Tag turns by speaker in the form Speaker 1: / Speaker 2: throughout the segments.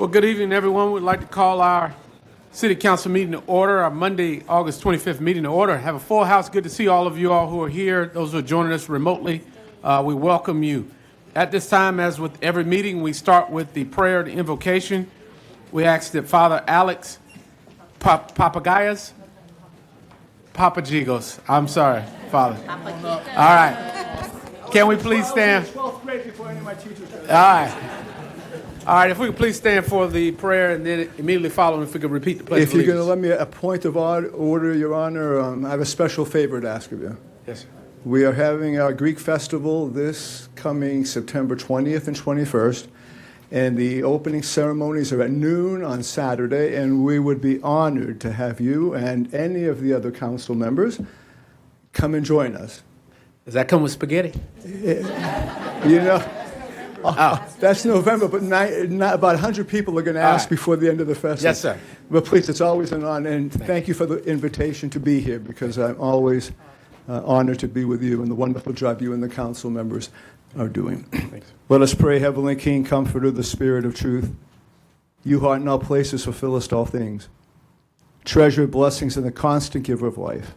Speaker 1: Well, good evening, everyone. We'd like to call our City Council meeting to order, our Monday, August 25th meeting to order. Have a full house. Good to see all of you all who are here, those who are joining us remotely. We welcome you. At this time, as with every meeting, we start with the prayer, the invocation. We ask that Father Alex Papagayos, Papagigos, I'm sorry, Father. All right. Can we please stand? 12th grade before any of my teachers. All right. All right, if we could please stand for the prayer and then immediately following, if we could repeat the pledge of allegiance.
Speaker 2: If you're going to let me a point of order, Your Honor, I have a special favor to ask of you.
Speaker 1: Yes, sir.
Speaker 2: We are having our Greek festival this coming September 20th and 21st, and the opening ceremonies are at noon on Saturday, and we would be honored to have you and any of the other council members come and join us.
Speaker 1: Does that come with spaghetti?
Speaker 2: You know... That's November, but not about 100 people are going to ask before the end of the festival.
Speaker 1: Yes, sir.
Speaker 2: But please, it's always an honor, and thank you for the invitation to be here, because I'm always honored to be with you and the wonderful job you and the council members are doing.
Speaker 1: Thanks.
Speaker 2: Let us pray. Heavenly King, Comforter, the Spirit of truth, you who art in all places, fulfillest all things. Treasure blessings and the constant giver of life.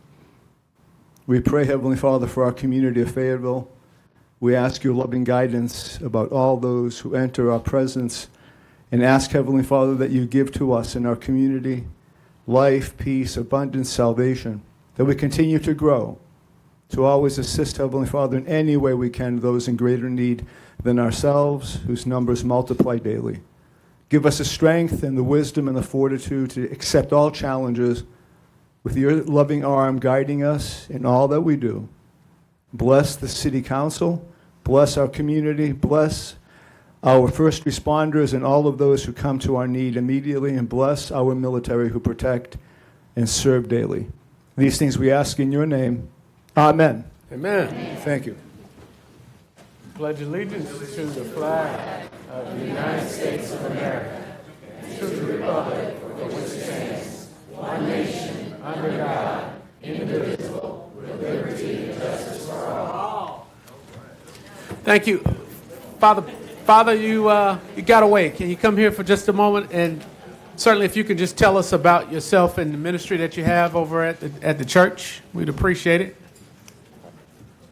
Speaker 2: We pray, Heavenly Father, for our community of Fayetteville. We ask your loving guidance about all those who enter our presence, and ask, Heavenly Father, that you give to us in our community life, peace, abundance, salvation, that we continue to grow, to always assist, Heavenly Father, in any way we can those in greater need than ourselves, whose numbers multiply daily. Give us the strength and the wisdom and the fortitude to accept all challenges with your loving arm guiding us in all that we do. Bless the city council, bless our community, bless our first responders and all of those who come to our need immediately, and bless our military who protect and serve daily. These things we ask in your name. Amen.
Speaker 1: Amen.
Speaker 2: Thank you.
Speaker 1: Pledge allegiance to the flag of the United States of America, and to the republic for which it stands, one nation, under God, indivisible, with liberty and justice for all. Thank you. Father, you got away. Can you come here for just a moment? And certainly if you could just tell us about yourself and the ministry that you have over at the church, we'd appreciate it.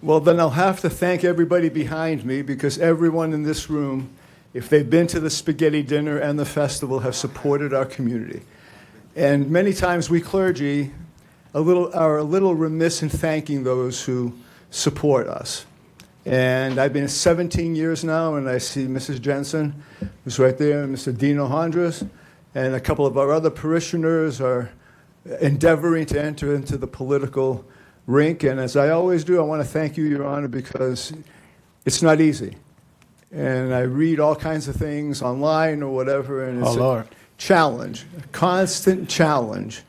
Speaker 2: Well, then I'll have to thank everybody behind me, because everyone in this room, if they've been to the spaghetti dinner and the festival, have supported our community. And many times we clergy are a little remiss in thanking those who support us. And I've been 17 years now, and I see Mrs. Jensen, who's right there, and Mr. Dino Hondras, and a couple of our other parishioners are endeavoring to enter into the political rink. And as I always do, I want to thank you, Your Honor, because it's not easy. And I read all kinds of things online or whatever, and it's a challenge, a constant challenge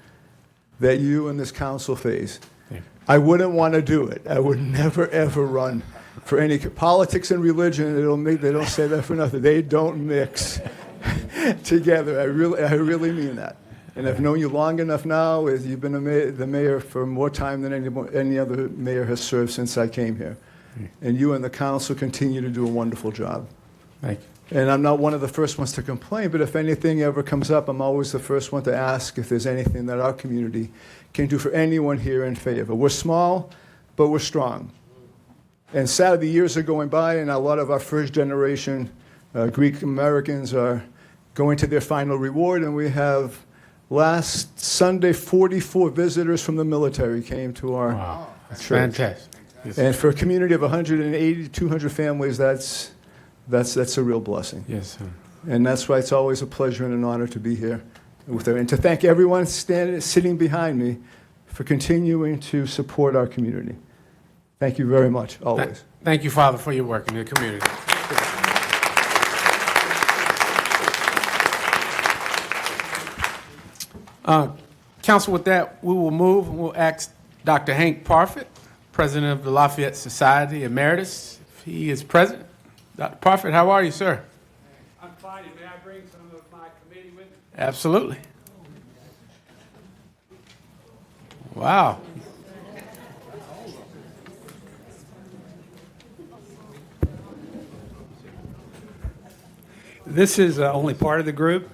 Speaker 2: that you and this council face. Yeah. I wouldn't want to do it. I would never, ever run for any politics and religion. They don't say that for nothing. They don't mix together. I really mean that. And I've known you long enough now. You've been the mayor for more time than any other mayor has served since I came here. And you and the council continue to do a wonderful job.
Speaker 1: Thank you.
Speaker 2: And I'm not one of the first ones to complain, but if anything ever comes up, I'm always the first one to ask if there's anything that our community can do for anyone here in Fayetteville. We're small, but we're strong. And sadly, years are going by, and a lot of our first generation Greek Americans are going to their final reward, and we have last Sunday 44 visitors from the military came to our
Speaker 1: That's
Speaker 2: church.
Speaker 1: Fantastic. Yes.
Speaker 2: And for a community of 180, 200 families, that's a real blessing.
Speaker 1: Yes, sir.
Speaker 2: And that's why it's always a pleasure and an honor to be here with her. And to thank everyone sitting behind me for continuing to support our community. Thank you very much, always.
Speaker 1: Thank you, Father, for your work in the community. Council, with that, we will move and we'll ask Dr. Hank Parfit, President of the Lafayette Society Emeritus, if he is present. Dr. Parfit, how are you, sir?
Speaker 3: I'm fine. May I bring some of my committee with me?
Speaker 1: Absolutely. Wow.
Speaker 3: This is only part of the group.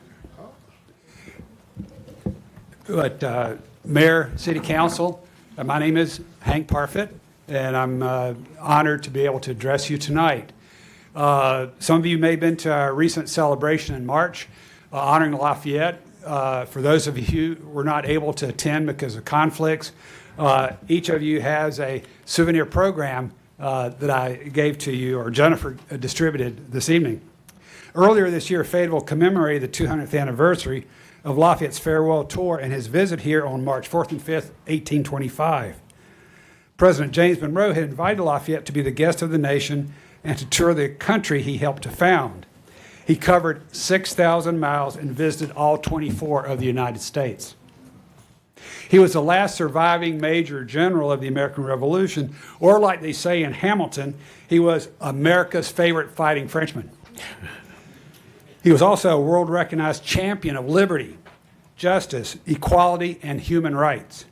Speaker 3: But Mayor, City Council, my name is Hank Parfit, and I'm honored to be able to address you tonight. Some of you may have been to our recent celebration in March, honoring Lafayette. For those of you who were not able to attend because of conflicts, each of you has a souvenir program that I gave to you, or Jennifer distributed this evening. Earlier this year, Fayetteville commemorated the 200th anniversary of Lafayette's farewell tour and his visit here on March 4th and 5th, 1825. President James Monroe had invited Lafayette to be the guest of the nation and to tour the country he helped to found. He covered 6,000 miles and visited all 24 of the United States. He was the last surviving major general of the American Revolution, or like they say in Hamilton, he was America's favorite fighting Frenchman. He was also a world-recognized champion of liberty, justice, equality, and human rights.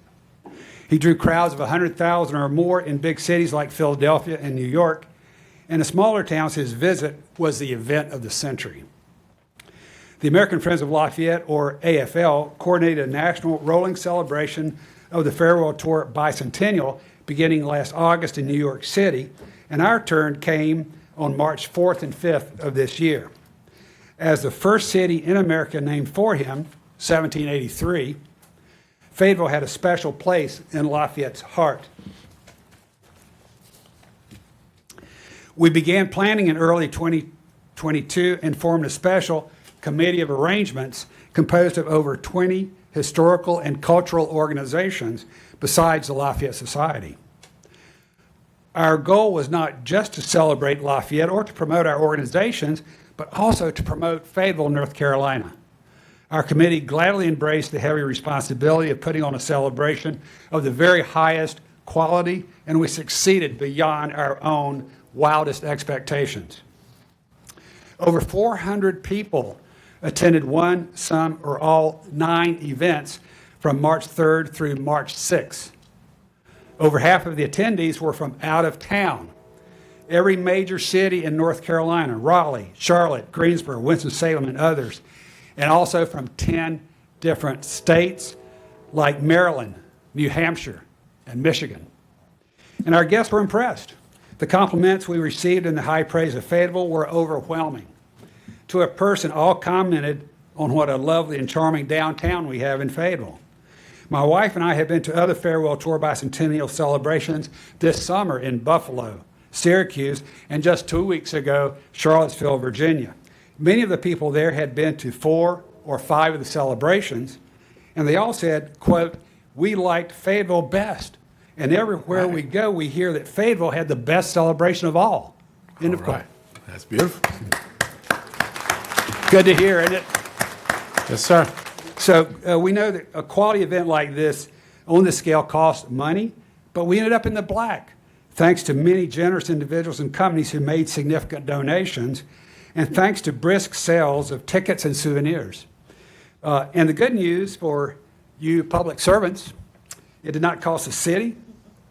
Speaker 3: He drew crowds of 100,000 or more in big cities like Philadelphia and New York. In the smaller towns, his visit was the event of the century. The American Friends of Lafayette, or AFL, coordinated a national rolling celebration of the farewell tour bicentennial beginning last August in New York City, and our turn came on March 4th and 5th of this year. As the first city in America named for him, 1783, Fayetteville had a special place in Lafayette's heart. We began planning in early 2022 and formed a special committee of arrangements composed of over 20 historical and cultural organizations besides the Lafayette Society. Our goal was not just to celebrate Lafayette or to promote our organizations, but also to promote Fayetteville, North Carolina. Our committee gladly embraced the heavy responsibility of putting on a celebration of the very highest quality, and we succeeded beyond our own wildest expectations. Over 400 people attended one, some, or all 9 events from March 3rd through March 6th. Over half of the attendees were from out of town. Every major city in North Carolina, Raleigh, Charlotte, Greensboro, Winston-Salem, and others, and also from 10 different states like Maryland, New Hampshire, and Michigan. And our guests were impressed. The compliments we received and the high praise of Fayetteville were overwhelming. To a person, all commented on what a lovely and charming downtown we have in Fayetteville. My wife and I have been to other farewell tour bicentennial celebrations this summer in Buffalo, Syracuse, and just 2 weeks ago, Charlottesville, Virginia. Many of the people there had been to 4 or 5 of the celebrations, and they all said, quote, "We liked Fayetteville best. And everywhere we go, we hear that Fayetteville had the best celebration of all." End of quote.
Speaker 1: That's beautiful.
Speaker 3: Good to hear, isn't it?
Speaker 1: Yes, sir.
Speaker 3: So we know that a quality event like this on this scale costs money, but we ended up in the black, thanks to many generous individuals and companies who made significant donations, and thanks to brisk sales of tickets and souvenirs. And the good news for you public servants, it did not cost the city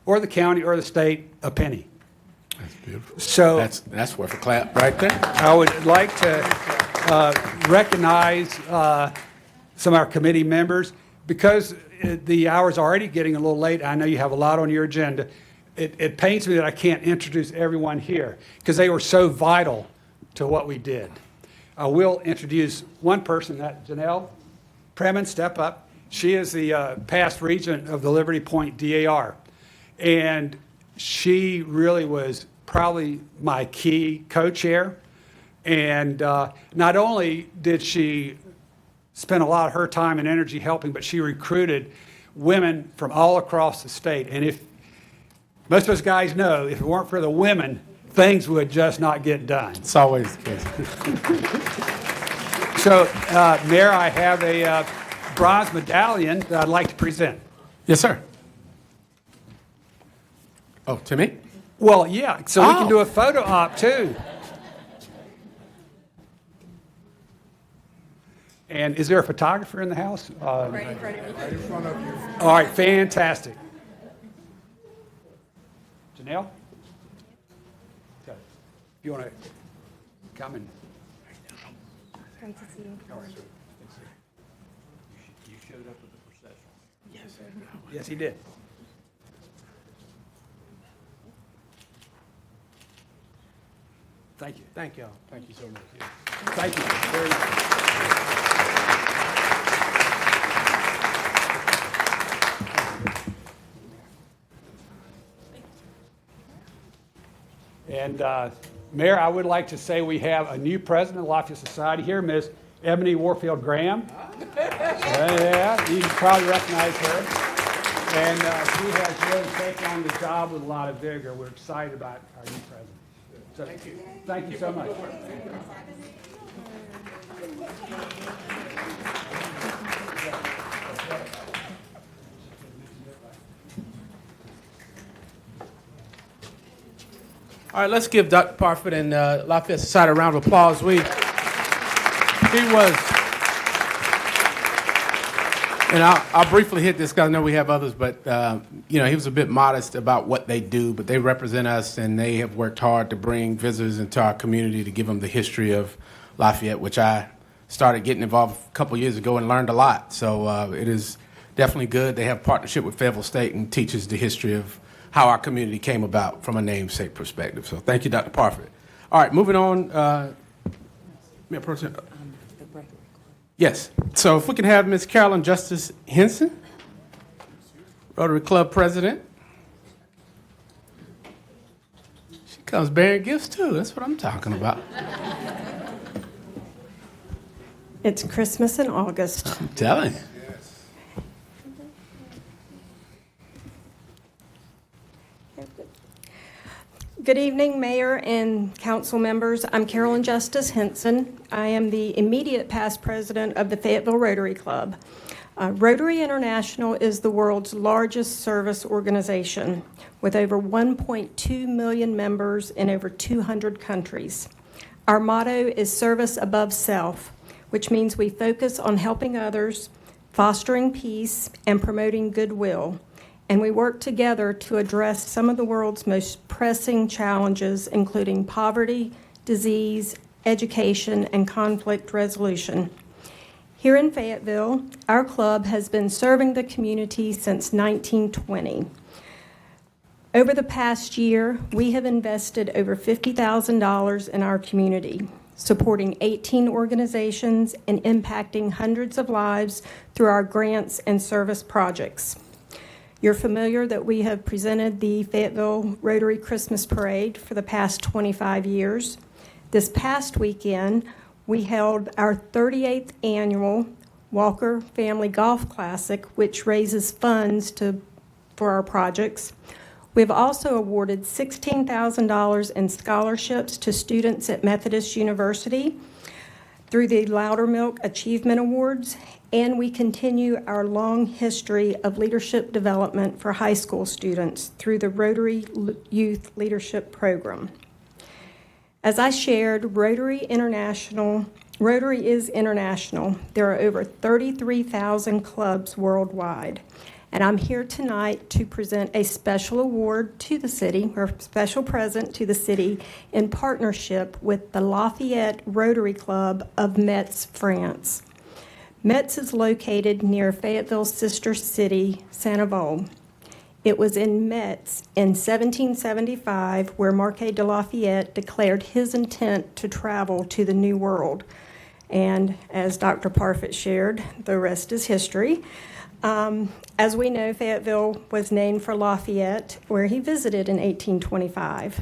Speaker 3: or the county or the state a penny.
Speaker 1: That's beautiful.
Speaker 3: So
Speaker 1: That's worth a clap right there.
Speaker 3: I would like to recognize some of our committee members. Because the hour's already getting a little late, I know you have a lot on your agenda. It pains me that I can't introduce everyone here because they were so vital to what we did. I will introduce one person, that Janelle Preman, step up. She is the past regent of the Liberty Point DAR. And she really was probably my key co-chair. And not only did she spend a lot of her time and energy helping, but she recruited women from all across the state. And if most of us guys know, if it weren't for the women, things would just not get done.
Speaker 1: It's always the case.
Speaker 3: So, Mayor, I have a bronze medallion that I'd like to present.
Speaker 1: Yes, sir. Oh, to me?
Speaker 3: Well, yeah, so we can do a photo op too. And is there a photographer in the house?
Speaker 4: Right in front of you.
Speaker 3: All right, fantastic. Janelle? Okay. You want to come and...
Speaker 5: Come to see you.
Speaker 3: You showed up with the procession. Yes, he did. Thank you.
Speaker 4: Thank y'all. Thank you so much.
Speaker 3: Thank you very much. And Mayor, I would like to say we have a new president of Lafayette Society here, Ms. Ebony Warfield Graham. Yeah, you can probably recognize her. And she has really taken on the job with a lot of vigor. We're excited about our new president. So, thank you so much.
Speaker 4: All right, let's give Dr. Parfit and Lafayette Society a round of applause. He was, and I'll briefly hit this because I know we have others, but he was a bit modest about what they do, but they represent us and they have worked hard to bring visitors into our community to give them the history of Lafayette, which I started getting involved a couple years ago and learned a lot. So it is definitely good. They have a partnership with Fayetteville State and teaches the history of how our community came about from a namesake perspective. So thank you, Dr. Parfit. All right, moving on. Mayor Pro Tem. Yes. So if we can have Ms. Carolyn Justice Henson, Rotary Club President. She comes bearing gifts too. That's what I'm talking about.
Speaker 5: It's Christmas in August.
Speaker 4: I'm telling you.
Speaker 5: Good evening, Mayor and council members. I'm Carolyn Justice Henson. I am the immediate past president of the Fayetteville Rotary Club. Rotary International is the world's largest service organization with over 1.2 million members in over 200 countries. Our motto is service above self, which means we focus on helping others, fostering peace, and promoting goodwill. And we work together to address some of the world's most pressing challenges, including poverty, disease, education, and conflict resolution. Here in Fayetteville, our club has been serving the community since 1920. Over the past year, we have invested over $50,000 in our community, supporting 18 organizations and impacting hundreds of lives through our grants and service projects. You're familiar that we have presented the Fayetteville Rotary Christmas Parade for the past 25 years. This past weekend, we held our 38th annual Walker Family Golf Classic, which raises funds for our projects. We've also awarded $16,000 in scholarships to students at Methodist University through the Loudermilk Achievement Awards, and we continue our long history of leadership development for high school students through the Rotary Youth Leadership Program. As I shared, Rotary is international. There are over 33,000 clubs worldwide. And I'm here tonight to present a special award to the city, or special present to the city, in partnership with the Lafayette Rotary Club of Metz, France. Metz is located near Fayetteville's sister city, Saint-Avold. It was in Metz in 1775 where Marquis de Lafayette declared his intent to travel to the New World. And as Dr. Parfit shared, the rest is history. As we know, Fayetteville was named for Lafayette, where he visited in 1825.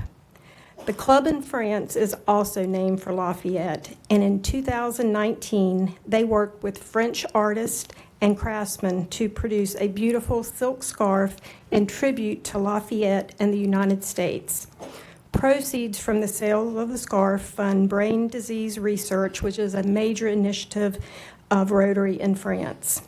Speaker 5: The club in France is also named for Lafayette, and in 2019, they worked with French artists and craftsmen to produce a beautiful silk scarf in tribute to Lafayette and the United States. Proceeds from the sale of the scarf fund brain disease research, which is a major initiative of Rotary in France.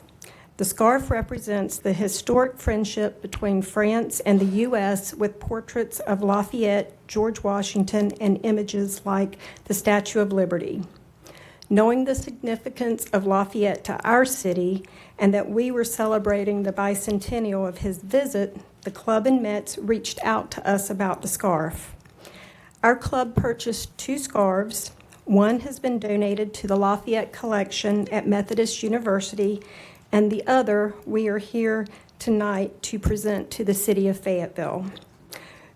Speaker 5: The scarf represents the historic friendship between France and the U.S. with portraits of Lafayette, George Washington, and images like the Statue of Liberty. Knowing the significance of Lafayette to our city and that we were celebrating the bicentennial of his visit, the club in Metz reached out to us about the scarf. Our club purchased 2 scarves, One has been donated to the Lafayette Collection at Methodist University, and the other we are here tonight to present to the city of Fayetteville.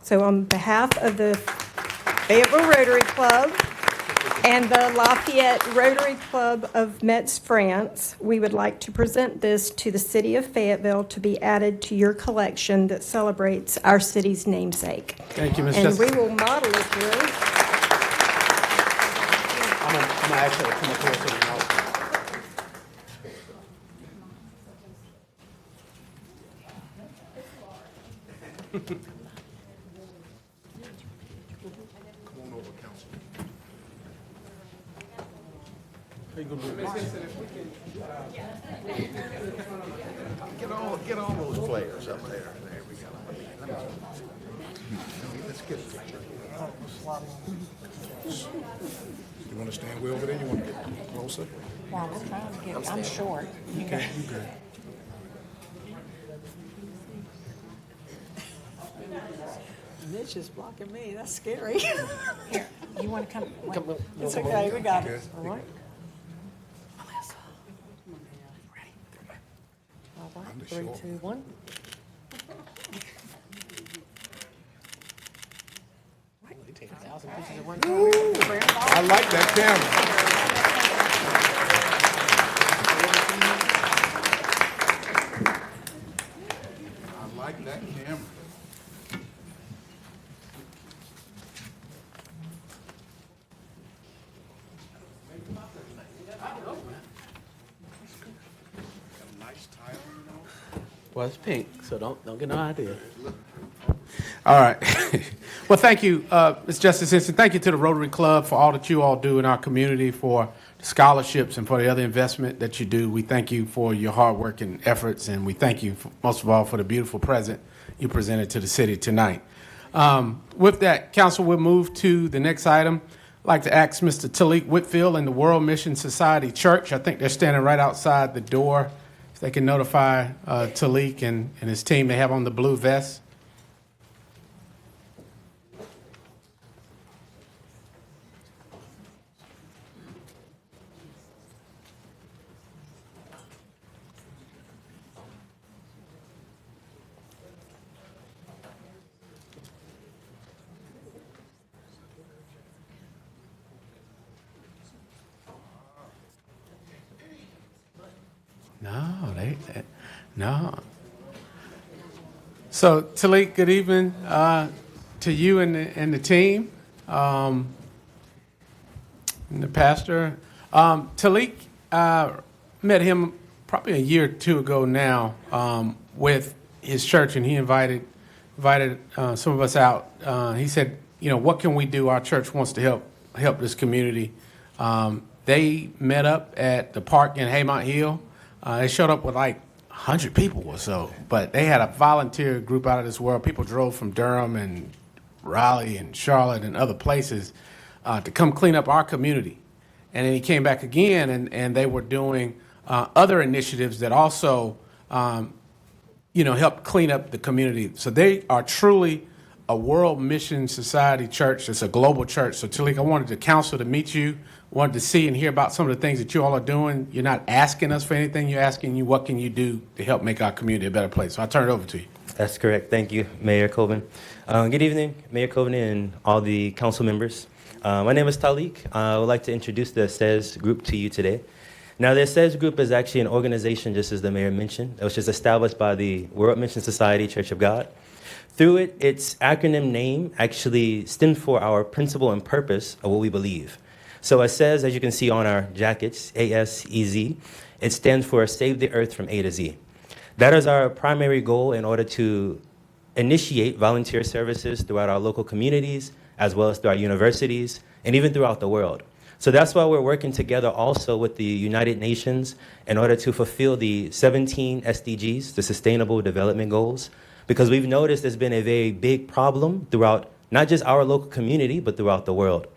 Speaker 5: So on behalf of the Fayetteville Rotary Club and the Lafayette Rotary Club of Metz, France, we would like to present this to the city of Fayetteville to be added to your collection that celebrates our city's namesake.
Speaker 4: Thank you, Ms.
Speaker 5: And
Speaker 4: Justice.
Speaker 5: we will model it here.
Speaker 4: I'm gonna ask her to come up here so we know.
Speaker 6: Get all those players up there. There we go. Let's get a picture. You want to stand way over there? You want to get closer?
Speaker 7: Well, I'm trying to get, I'm short. You
Speaker 6: Okay, you good.
Speaker 7: Mitch is blocking me. That's scary. Here, you want to come?
Speaker 6: Come,
Speaker 7: It's okay. We got it.
Speaker 6: Good.
Speaker 7: All right. Melissa. Ready? All right.
Speaker 6: I'm the
Speaker 7: 3,
Speaker 6: short
Speaker 7: 2, 1. You take 1,000 pictures at one time.
Speaker 6: I like that camera. I like that camera. Got a nice tie on, you know?
Speaker 4: Well, it's pink, so don't get no idea. All right. Well, thank you, Ms. Justice Henson. Thank you to the Rotary Club for all that you all do in our community, for the scholarships and for the other investment that you do. We thank you for your hard work and efforts, and we thank you, most of all, for the beautiful present you presented to the city tonight. With that, Council, we'll move to the next item. I'd like to ask Mr. Talik Whitfield and the World Mission Society Church. I think they're standing right outside the door. If they can notify Talik and his team, they have on the blue vest. No. So, Talik, good evening to you and the team, and the pastor. Talik, met him probably a year or two ago now with his church, and he invited some of us out. He said, what can we do? Our church wants to help this community. They met up at the park in Haymont Hill. They showed up with like 100 people or so, but they had a volunteer group out of this world. People drove from Durham and Raleigh and Charlotte and other places to come clean up our community. And then he came back again, and they were doing other initiatives that also, helped clean up the community. So they are truly a World Mission Society church. It's a global church. So, Talik, I wanted the council to meet you, wanted to see and hear about some of the things that you all are doing. You're not asking us for anything. You're asking you, what can you do to help make our community a better place? So I'll turn it over to you.
Speaker 8: That's correct. Thank you, Mayor Coven. Good evening, Mayor Coven and all the council members. My name is Talik. I would like to introduce the SES group to you today. Now, the SES group is actually an organization, just as the mayor mentioned, that was just established by the World Mission Society Church of God. Through it, its acronym name actually stands for our principle and purpose of what we believe. So it says, as you can see on our jackets, ASEZ, it stands for Save the Earth from A to Z. That is our primary goal in order to initiate volunteer services throughout our local communities, as well as through our universities, and even throughout the world. So that's why we're working together also with the United Nations in order to fulfill the 17 SDGs, the Sustainable Development Goals, because we've noticed there's been a very big problem throughout not just our local community, but throughout the world.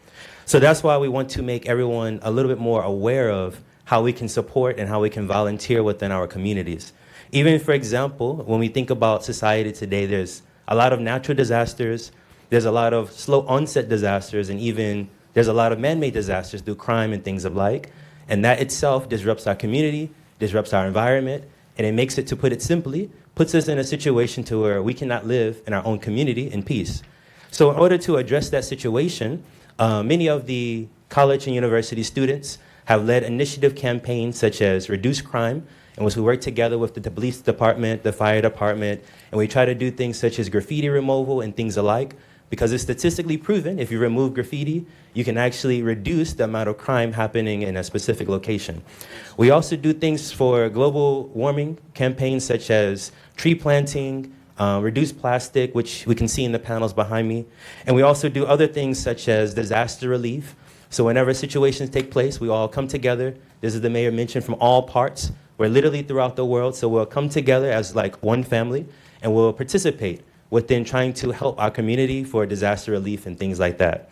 Speaker 8: So that's why we want to make everyone a little bit more aware of how we can support and how we can volunteer within our communities. Even, for example, when we think about society today, there's a lot of natural disasters, there's a lot of slow onset disasters, and even there's a lot of man-made disasters through crime and things of like, and that itself disrupts our community, disrupts our environment, and it makes it, to put it simply, puts us in a situation to where we cannot live in our own community in peace. So in order to address that situation, many of the college and university students have led initiative campaigns such as Reduce Crime, in which we work together with the police department, the fire department, and we try to do things such as graffiti removal and things alike, because it's statistically proven if you remove graffiti, you can actually reduce the amount of crime happening in a specific location. We also do things for global warming campaigns such as tree planting, reduce plastic, which we can see in the panels behind me. And we also do other things such as disaster relief. So whenever situations take place, we all come together. This is the mayor mentioned, from all parts. We're literally throughout the world, so we'll come together as like one family, and we'll participate within trying to help our community for disaster relief and things like that.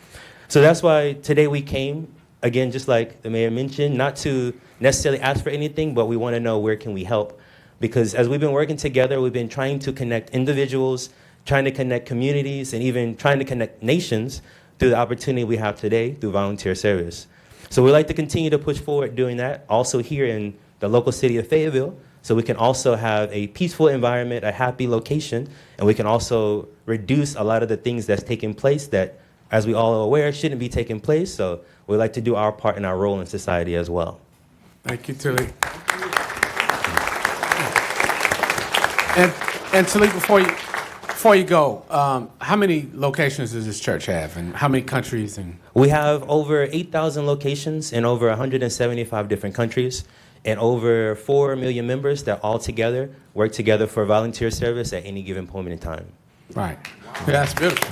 Speaker 8: So that's why today we came, again, just like the mayor mentioned, not to necessarily ask for anything, but we want to know where can we help. Because as we've been working together, we've been trying to connect individuals, trying to connect communities, and even trying to connect nations through the opportunity we have today through volunteer service. So we'd like to continue to push forward doing that, also here in the local city of Fayetteville, so we can also have a peaceful environment, a happy location, and we can also reduce a lot of the things that's taking place that, as we all are aware, shouldn't be taking place. So we'd like to do our part in our role in society as well.
Speaker 4: Thank you, Tilly. And Tilly, before you go, how many locations does this church have, and how many countries? And
Speaker 8: We have over 8,000 locations in over 175 different countries, and over 4 million members that all together work together for volunteer service at any given point in time.
Speaker 4: right, yeah, that's beautiful.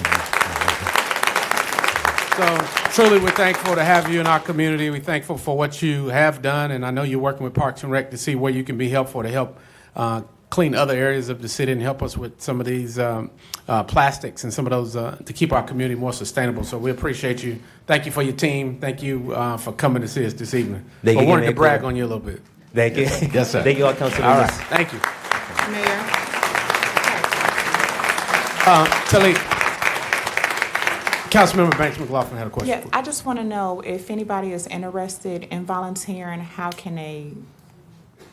Speaker 4: So truly, we're thankful to have you in our community. We're thankful for what you have done, and I know you're working with Parks and Rec to see where you can be helpful to help clean other areas of the city and help us with some of these plastics and some of those to keep our community more sustainable. So we appreciate you. Thank you for your team. Thank you for coming to see us this evening.
Speaker 8: Thank
Speaker 4: I
Speaker 8: you,
Speaker 4: wanted to
Speaker 8: Mayor
Speaker 4: brag
Speaker 8: Cole.
Speaker 4: on you a little bit.
Speaker 8: Thank you.
Speaker 4: Yes, sir.
Speaker 8: Thank you all, council
Speaker 4: All
Speaker 8: members.
Speaker 4: right. Thank you.
Speaker 7: Mayor.
Speaker 4: Tilly, Councilmember Banks McLaughlin had a question.
Speaker 9: Yeah, I just want to know if anybody is interested in volunteering, how can they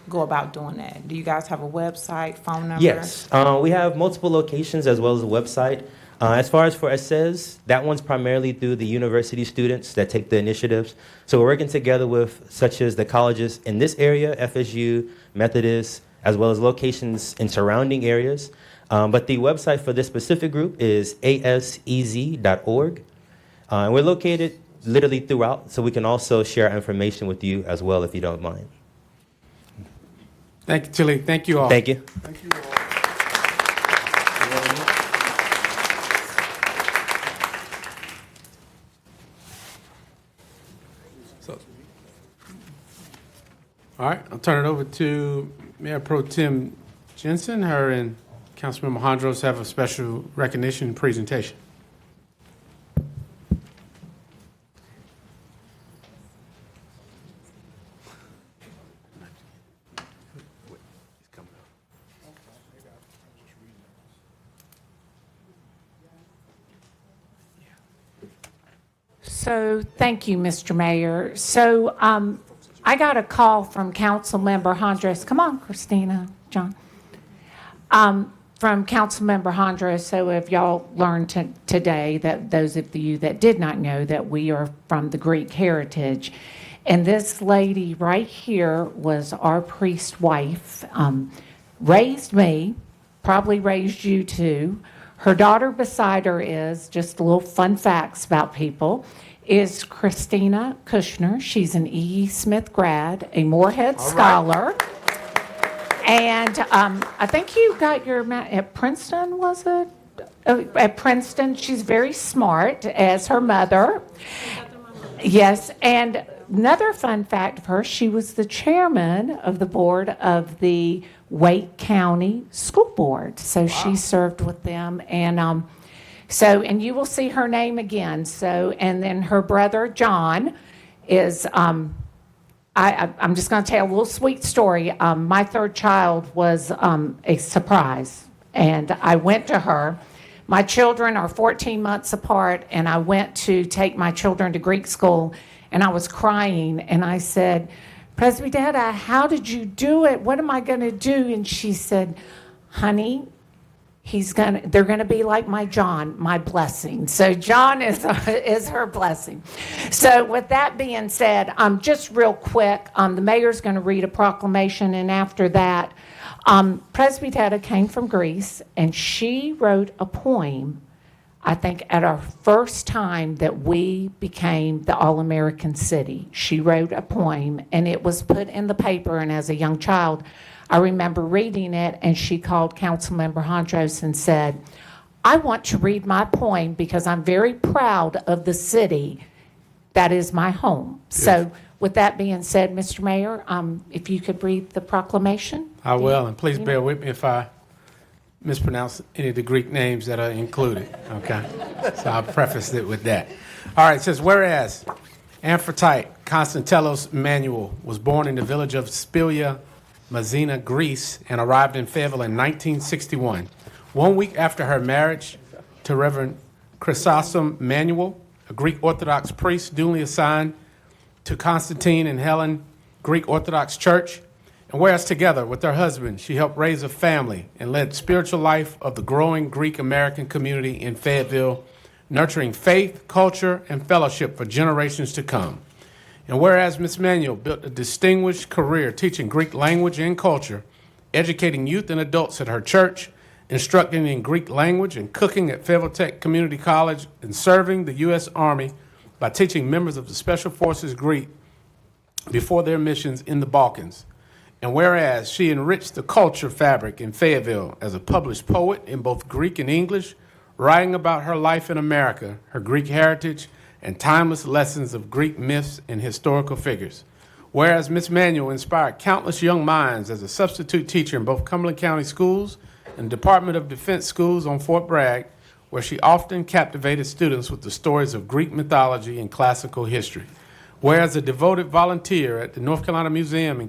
Speaker 9: go about doing that? Do you guys have a website, phone number?
Speaker 8: Yes, we have multiple locations as well as a website. As far as for essays, that one's primarily through the university students that take the initiatives. So we're working together with such as the colleges in this area, FSU, Methodist, as well as locations in surrounding areas. But the website for this specific group is asez.org. And we're located literally throughout, so we can also share information with you as well if you don't mind.
Speaker 4: Thank you, Tilly. Thank you all.
Speaker 8: Thank you.
Speaker 4: So, all right, I'll turn it over to Mayor Pro Tem Jensen. Her and Councilmember Hondros have a special recognition presentation.
Speaker 10: So, thank you, Mr. Mayor. So, I got a call from Councilmember Hondros. Come on, Christina, John. From Councilmember Hondros. So, if y'all learned today, that those of you that did not know, that we are from the Greek heritage. And this lady right here was our priest wife, raised me, probably raised you too. Her daughter beside her is, just a little fun facts about people, is Christina Kushner. She's an E.E. Smith grad, a Moorhead scholar. And I think you got your, at Princeton, was it? At Princeton, she's very smart, as her mother. Yes, and another fun fact of her, she was the chairman of the board of the Wake County School Board. So she served with them, and and you will see her name again. So, and then her brother John is. I'm just going to tell a little sweet story. My third child was a surprise, and I went to her My children are 14 months apart, and I went to take my children to Greek school, and I was crying, and I said, Presbytera, how did you do it? What am I going to do? And she said, honey, they're going to be like my John, my blessing. So John is her blessing. So with that being said, just real quick, the mayor's going to read a proclamation, and after that, Presbytera came from Greece, and she wrote a poem, I think, at our first time that we became the All-American City. She wrote a poem, and it was put in the paper, and as a young child, I remember reading it, and she called Councilmember Hondros and said, I want to read my poem because I'm very proud of the city that is my home. Yes. So with that being said, Mr. Mayor, if you could read the proclamation.
Speaker 4: I will, and please bear with me if I mispronounce any of the Greek names that are included, okay? So I'll preface it with that. All right, it says, whereas Amphitrite Konstantelos Manuel was born in the village of Spilia, Mazina, Greece, and arrived in Fayetteville in 1961. 1 week after her marriage to Reverend Chrysostom Manuel, a Greek Orthodox priest duly assigned to Constantine and Helen Greek Orthodox Church, and whereas together with her husband, she helped raise a family and led spiritual life of the growing Greek American community in Fayetteville, nurturing faith, culture, and fellowship for generations to come. And whereas Ms. Manuel built a distinguished career teaching Greek language and culture, educating youth and adults at her church, instructing in Greek language and cooking at Fayetteville Tech Community College, and serving the U.S. Army by teaching members of the Special Forces Greek before their missions in the Balkans. And whereas she enriched the culture fabric in Fayetteville as a published poet in both Greek and English, writing about her life in America, her Greek heritage, and timeless lessons of Greek myths and historical figures. Whereas Ms. Manuel inspired countless young minds as a substitute teacher in both Cumberland County schools and Department of Defense schools on Fort Bragg, where she often captivated students with the stories of Greek mythology and classical history. Whereas a devoted volunteer at the North Carolina Museum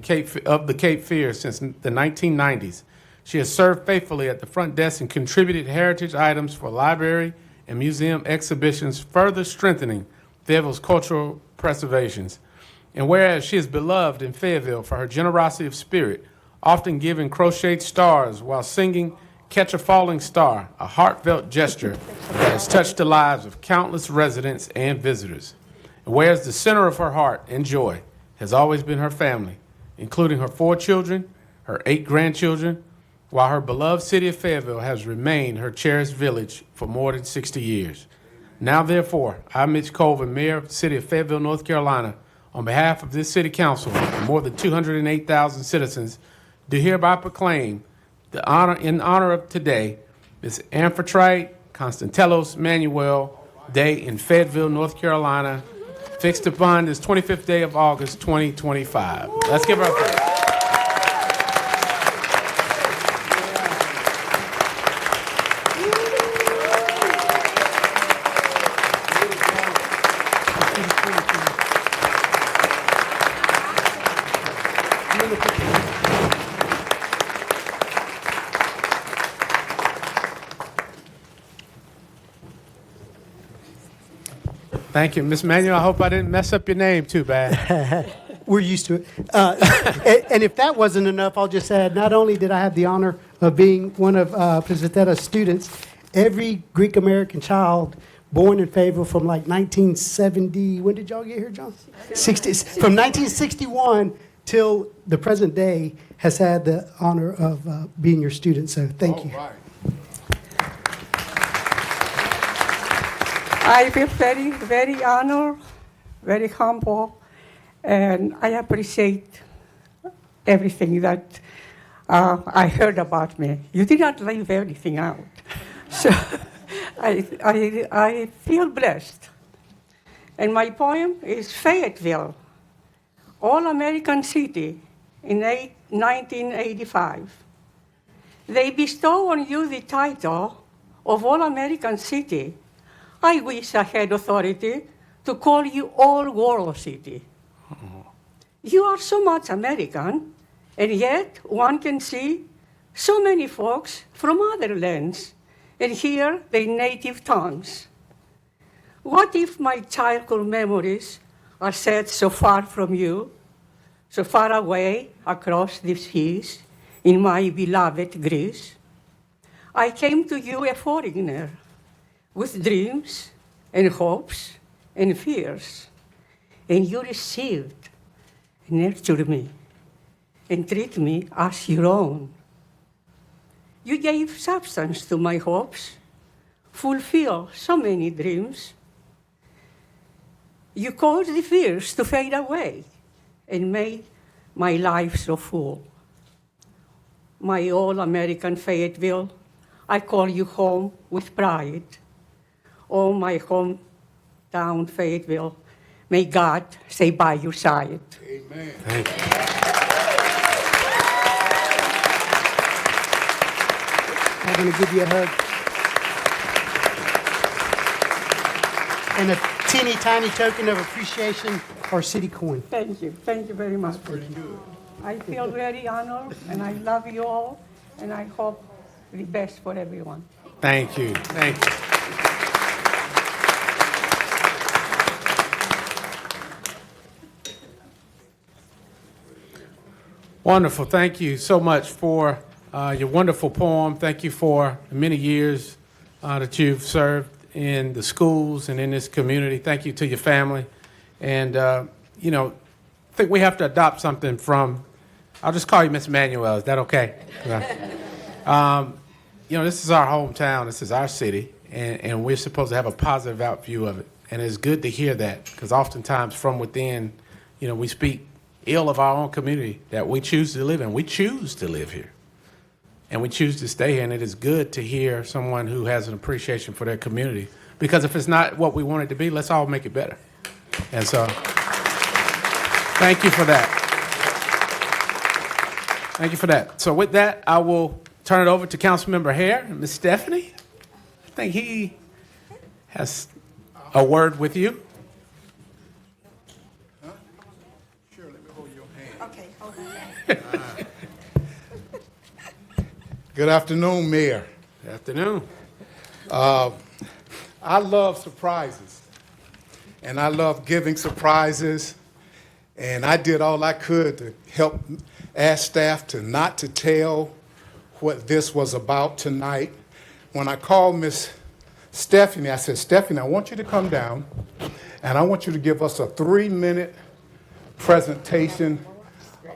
Speaker 4: of the Cape Fear since the 1990s, she has served faithfully at the front desk and contributed heritage items for library and museum exhibitions, further strengthening Fayetteville's cultural preservations. And whereas she is beloved in Fayetteville for her generosity of spirit, often giving crocheted stars while singing Catch a Falling Star, a heartfelt gesture that has touched the lives of countless residents and visitors. And whereas the center of her heart and joy has always been her family, including her 4 children, her 8 grandchildren, while her beloved city of Fayetteville has remained her cherished village for more than 60 years. Now, therefore, I, Mitch Colvin, Mayor of the City of Fayetteville, North Carolina, on behalf of this City Council and more than 208,000 citizens, do hereby proclaim in honor of today, Ms. Amphitrite Konstantelos Manuel Day in Fayetteville, North Carolina, fixed upon this 25th day of August, 2025. Let's give her a praise. Thank you, Ms. Manuel. I hope I didn't mess up your name too bad.
Speaker 11: We're used to it. And if that wasn't enough, I'll just add, not only did I have the honor of being one of Presbytera's students, every Greek-American child born in Fayetteville from like 1970, when did y'all get here, John? 60, from 1961 till the present day has had the honor of being your student. So thank you.
Speaker 6: Right.
Speaker 12: I feel very, very honored, very humble, and I appreciate everything that I heard about me. You did not leave everything out. So I feel blessed. And my poem is Fayetteville, All-American City in 1985. They bestow on you the title of All-American City. I wish I had authority to call you All-World City. You are so much American, and yet one can see so many folks from other lands and hear their native tongues? What if my childhood memories are set so far from you, so far away across the seas in my beloved Greece? I came to you a foreigner with dreams and hopes and fears, and you received and nurtured me and treat me as your own. You gave substance to my hopes, fulfill so many dreams. You caused the fears to fade away and made my life so full. My all-American Fayetteville, I call you home with pride. Oh, my hometown Fayetteville, may God stay by your side.
Speaker 6: Amen.
Speaker 4: Thank you.
Speaker 11: I'm going to give you a hug. And a teeny tiny token of appreciation, our city coin.
Speaker 12: Thank you. Thank you very much.
Speaker 6: Pretty good.
Speaker 12: I feel very honored, and I love you all, and I hope the best for everyone.
Speaker 4: Thank you. Thank you. Wonderful. Thank you so much for your wonderful poem. Thank you for the many years that you've served in the schools and in this community. Thank you to your family. And, you know, I think we have to adopt something from, I'll just call you Miss Manuel. Is that okay? You know, this is our hometown. This is our city. And we're supposed to have a positive out view of it. And it's good to hear that, because oftentimes from within, you know, we speak ill of our own community that we choose to live in. We choose to live here. And we choose to stay here. And it is good to hear someone who has an appreciation for their community. Because if it's not what we want it to be, let's all make it better. And so, thank you for that. Thank you for that. So with that, I will turn it over to Councilmember Hare and Ms. Stephanie. I think he has a word with you.
Speaker 6: Sure, let me hold your hand.
Speaker 7: Okay, hold on.
Speaker 6: Good afternoon, Mayor.
Speaker 4: Good afternoon.
Speaker 6: I love surprises, and I love giving surprises, and I did all I could to help ask staff to not to tell what this was about tonight. When I called Miss Stephanie, I said, Stephanie, I want you to come down, and I want you to give us a 3-minute presentation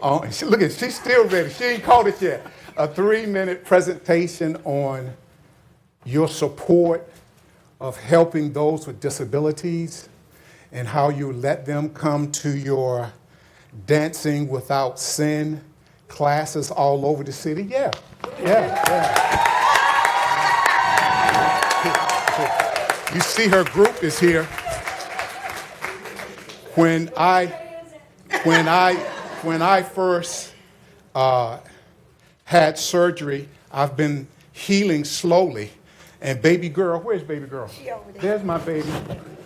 Speaker 6: on, look at, she's still ready. She ain't called it yet. A 3-minute presentation on your support of helping those with disabilities and how you let them come to your Dancing Without Sin classes all over the city. Yeah. You see her group is here. When I first had surgery, I've been healing slowly. And baby girl, where's baby girl?
Speaker 7: She over there.
Speaker 6: There's my baby.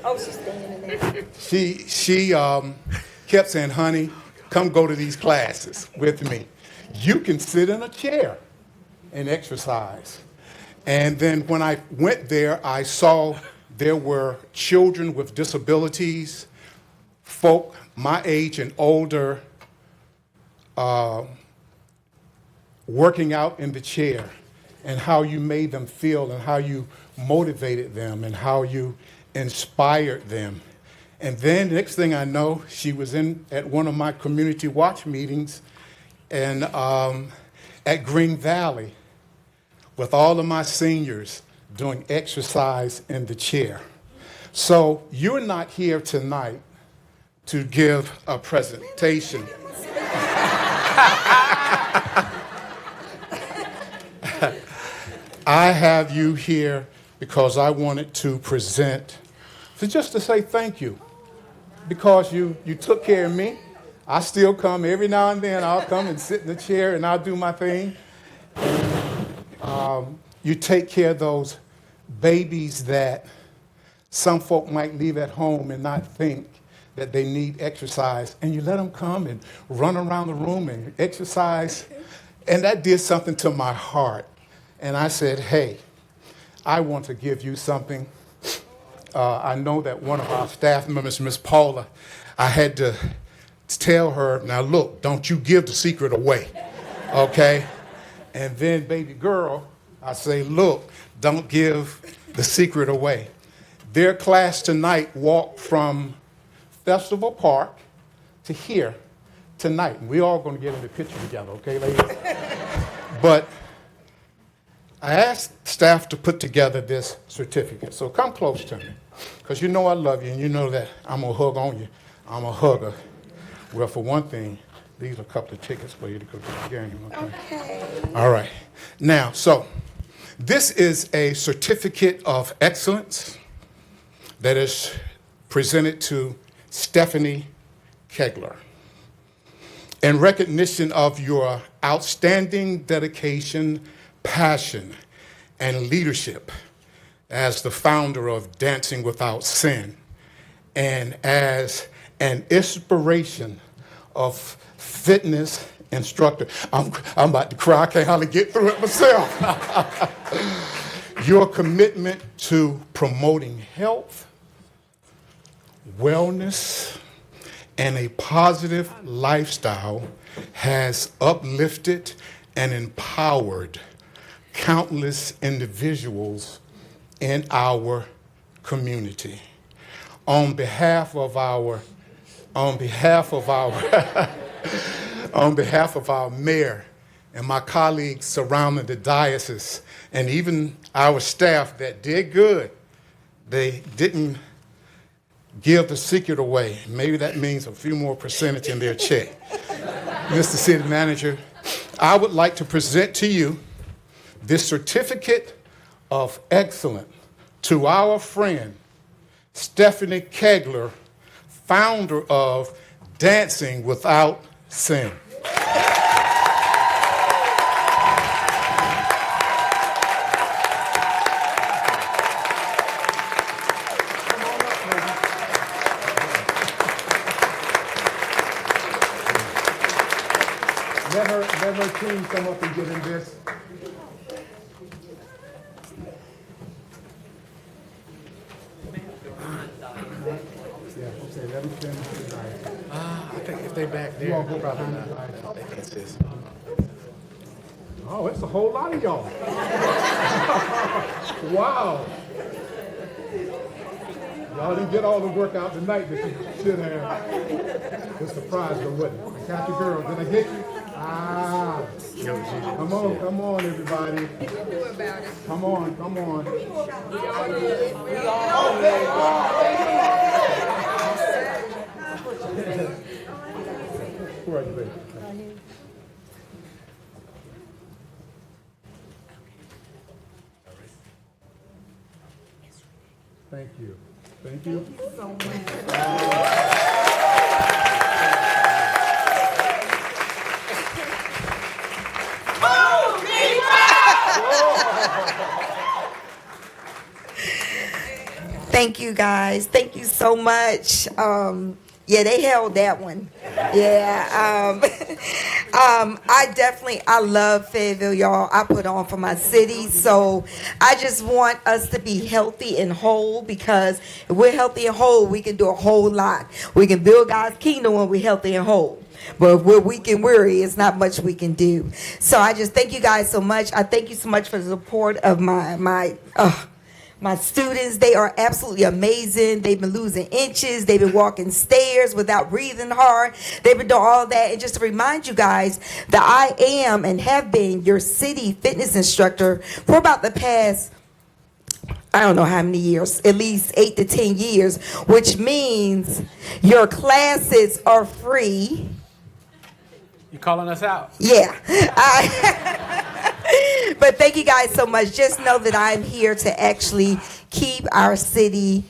Speaker 7: Oh, she's standing in there.
Speaker 6: She kept saying, honey, come go to these classes with me. You can sit in a chair and exercise. And then when I went there, I saw there were children with disabilities, folk my age and older, working out in the chair, and how you made them feel and how you motivated them and how you inspired them. And then the next thing I know, she was at one of my community watch meetings and at Green Valley with all of my seniors doing exercise in the chair. So you're not here tonight to give a presentation. I have you here because I wanted to present, just to say thank you, because you took care of me. I still come every now and then. I'll come and sit in the chair and I'll do my thing. You take care of those babies that some folk might leave at home and not think that they need exercise, and you let them come and run around the room and exercise, and that did something to my heart. And I said, hey, I want to give you something. I know that one of our staff members, Miss Paula, I had to tell her, now look, don't you give the secret away, okay? And then baby girl, I say, look, don't give the secret away. Their class tonight walked from Festival Park to here tonight. And we're all going to get in the picture together, okay, ladies? But I asked staff to put together this certificate. So come close to me, because you know I love you, and you know that I'm going to hug on you. I'm a hugger. Well, for one thing, these are a couple of tickets for you to go to the game, okay? All right. Now, so this is a certificate of excellence that is presented to Stephanie Kegler in recognition of your outstanding dedication, passion, and leadership as the founder of Dancing Without Sin and as an inspiration of fitness instructor. I'm about to cry. I can't hardly get through it myself. Your commitment to promoting health, wellness, and a positive lifestyle has uplifted and empowered countless individuals in our community. On behalf of our mayor and my colleagues surrounding the diocese, and even our staff that did good, they didn't give the secret away. Maybe that means a few more percentage in their check. Mr. City Manager, I would like to present to you this certificate of excellence to our friend, Stephanie Kegler, founder of Dancing Without Sin. Let her team come up and get in this. I think if they back there, probably not. They can assist. Oh, it's a whole lot of y'all. Wow. Y'all didn't get all the work out tonight that you should have. It's a surprise, though, wasn't it? I got you, girl. Did I get you? Ah. Come on, everybody. Come on. Where are you, baby? Thank you. Thank you. Thank you so much.
Speaker 13: Thank you, guys. Thank you so much. Yeah, they held that one. Yeah. I love Fayetteville, y'all. I put on for my city. So I just want us to be healthy and whole, because if we're healthy and whole, we can do a whole lot. We can build God's kingdom when we're healthy and whole. But if we're weak and weary, it's not much we can do. So I just thank you guys so much. I thank you so much for the support of my students. They are absolutely amazing. They've been losing inches. They've been walking stairs without breathing hard. They've been doing all that. And just to remind you guys that I am and have been your city fitness instructor for about the past, I don't know how many years, at least 8 to 10 years, which means your classes are free.
Speaker 4: You calling us out?
Speaker 13: Yeah. But thank you guys so much. Just know that I'm here to actually keep our city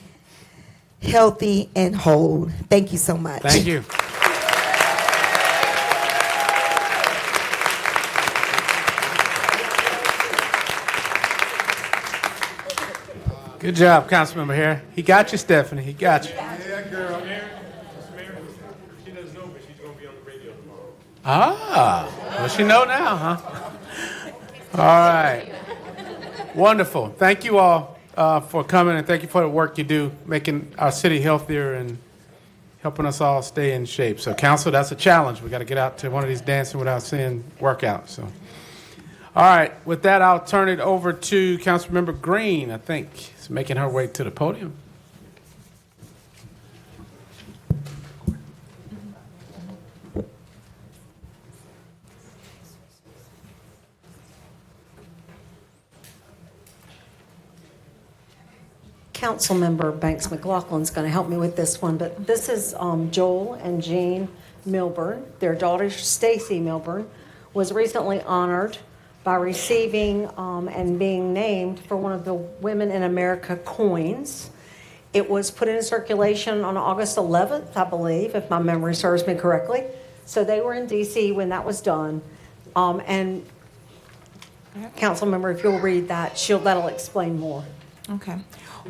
Speaker 13: healthy and whole. Thank you so much.
Speaker 4: Thank you. Good job, Councilmember Harris. He got you, Stephanie. He got you.
Speaker 6: Yeah, girl.
Speaker 1: She doesn't know, but she's going to be on the radio tomorrow.
Speaker 4: Ah, well, she know now, huh? All right. Wonderful. Thank you all for coming, and thank you for the work you do, making our city healthier and helping us all stay in shape. So, council, that's a challenge. We got to get out to one of these dancing without sin workouts. So, all right. With that, I'll turn it over to Councilmember Green. I think is making her way to the podium.
Speaker 14: Councilmember Banks McLaughlin's going to help me with this one, but this is Joel and Jean Milburn. Their daughter, Stacy Milburn, was recently honored by receiving and being named for one of the Women in America coins. It was put into circulation on August 11th, I believe, if my memory serves me correctly. So they were in D.C. when that was done. And Councilmember, if you'll read that, that'll explain more.
Speaker 9: Okay.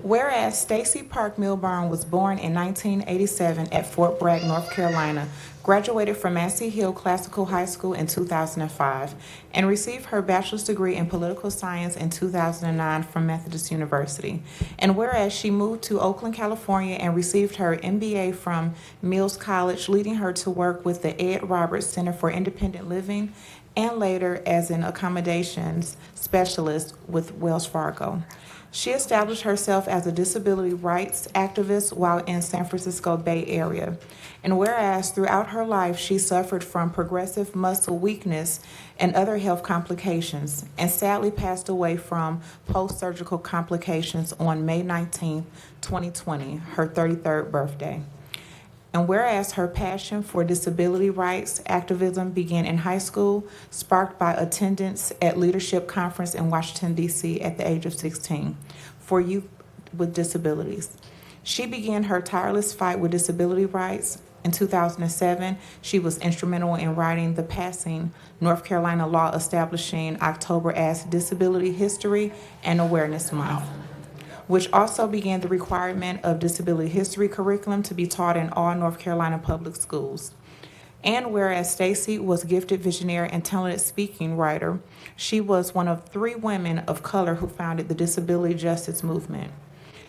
Speaker 9: Whereas Stacy Park Milburn was born in 1987 at Fort Bragg, North Carolina, graduated from Massey Hill Classical High School in 2005, and received her bachelor's degree in political science in 2009 from Methodist University. And whereas she moved to Oakland, California, and received her MBA from Mills College, leading her to work with the Ed Roberts Center for Independent Living, and later as an accommodations specialist with Wells Fargo. She established herself as a disability rights activist while in San Francisco Bay Area. And whereas throughout her life she suffered from progressive muscle weakness and other health complications, and sadly passed away from post-surgical complications on May 19, 2020, her 33rd birthday. And whereas her passion for disability rights activism began in high school, sparked by attendance at Leadership Conference in Washington, D.C. at the age of 16 for youth with disabilities. She began her tireless fight with disability rights. In 2007, she was instrumental in writing the passing North Carolina law establishing October as Disability History and Awareness Month, which also began the requirement of disability history curriculum to be taught in all North Carolina public schools. And whereas Stacy was a gifted visionary and talented speaking writer, she was one of 3 women of color who founded the disability justice movement.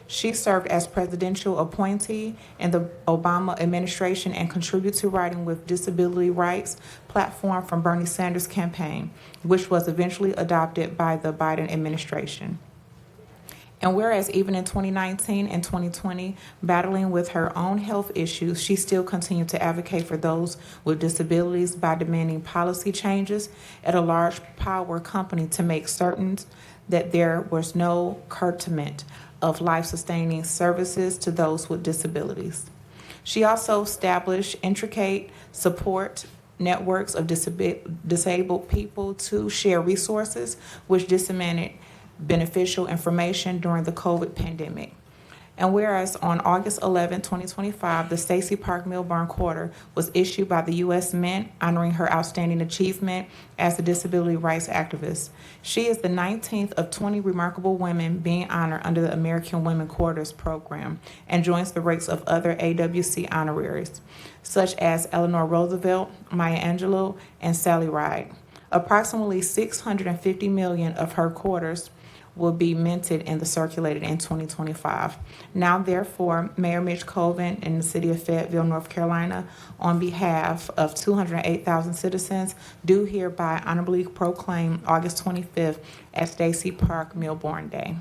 Speaker 9: She served as presidential appointee in the Obama administration and contributed to writing with disability rights platform from Bernie Sanders' campaign, which was eventually adopted by the Biden administration. And whereas even in 2019 and 2020, battling with her own health issues, she still continued to advocate for those with disabilities by demanding policy changes at a large power company to make certain that there was no curtailment of life-sustaining services to those with disabilities. She also established intricate support networks of disabled people to share resources, which disseminated beneficial information during the COVID pandemic. And whereas on August 11, 2025, the Stacy Park Milburn Quarter was issued by the U.S. Mint, honoring her outstanding achievement as a disability rights activist. She is the 19th of 20 remarkable women being honored under the American Women Quarters program, and joins the ranks of other AWC honoraries, such as Eleanor Roosevelt, Maya Angelou, and Sally Ride. Approximately 650 million of her quarters will be minted and circulated in 2025. Now, therefore, Mayor Mitch Colvin in the city of Fayetteville, North Carolina, on behalf of 208,000 citizens, do hereby honorably proclaim August 25th as Stacy Park Milburn Day.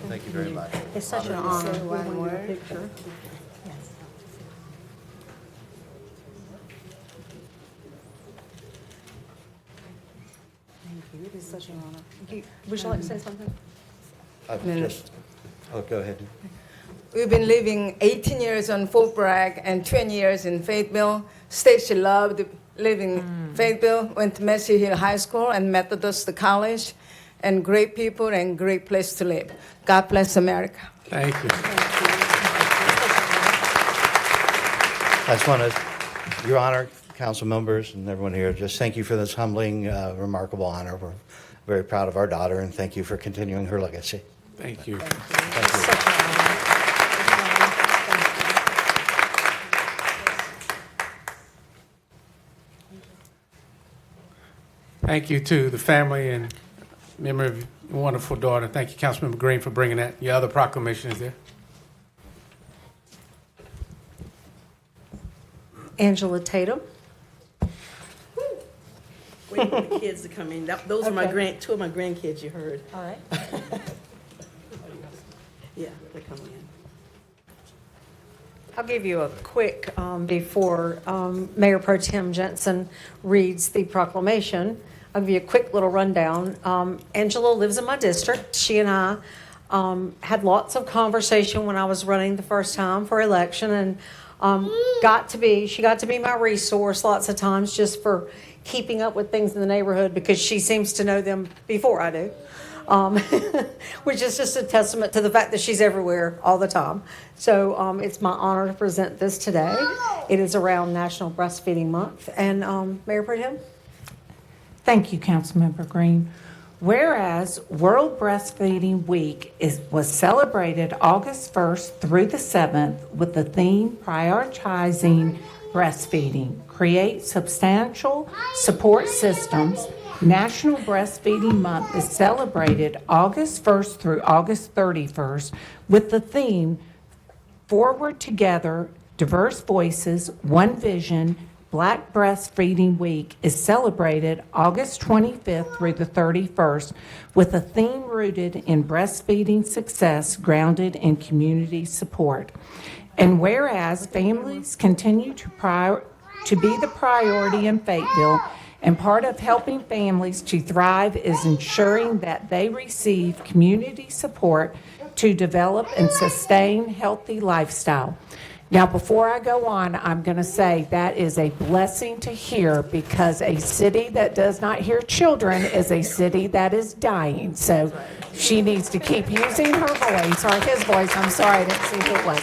Speaker 14: Thank you very much. It's such an honor. One word. Picture. Yes. Thank you. It is such an honor. Would you like to say something?
Speaker 15: Go ahead.
Speaker 16: We've been living 18 years on Fort Bragg and 20 years in Fayetteville. Stacy loved living in Fayetteville, went to Massey Hill High School and Methodist College, and great people and great place to live. God bless America.
Speaker 4: Thank you.
Speaker 15: I just want to, Your Honor, council members and everyone here, just thank you for this humbling, remarkable honor. We're very proud of our daughter, and thank you for continuing her legacy.
Speaker 4: Thank you. Thank you to the family and memory of your wonderful daughter. Thank you, Councilmember Green, for bringing that. Your other proclamation is there.
Speaker 14: Angela Tatum.
Speaker 17: Waiting for the kids to come in. Those are two of my grandkids you heard.
Speaker 14: All right.
Speaker 17: Yeah, they're coming in.
Speaker 14: I'll give you a quick, before Mayor Pro Tem Jensen reads the proclamation, I'll give you a quick little rundown. Angela lives in my district. She and I had lots of conversation when I was running the first time for election, and she got to be my resource lots of times just for keeping up with things in the neighborhood, because she seems to know them before I do. Which is just a testament to the fact that she's everywhere all the time. So it's my honor to present this today. It is around National Breastfeeding Month. And Mayor Pro Tem?
Speaker 10: Thank you, Councilmember Green. Whereas World Breastfeeding Week was celebrated August 1st through the 7th with the theme Prioritizing Breastfeeding, Create Substantial Support Systems. National Breastfeeding Month is celebrated August 1st through August 31st with the theme Forward Together, Diverse Voices, One Vision. Black Breastfeeding Week is celebrated August 25th through the 31st with a theme rooted in breastfeeding success grounded in community support. And whereas families continue to be the priority in Fayetteville, and part of helping families to thrive is ensuring that they receive community support to develop and sustain healthy lifestyle. Now, before I go on, I'm going to say that is a blessing to hear, because a city that does not hear children is a city that is dying. So she needs to keep using her voice, or his voice. I'm sorry, I didn't see who it was.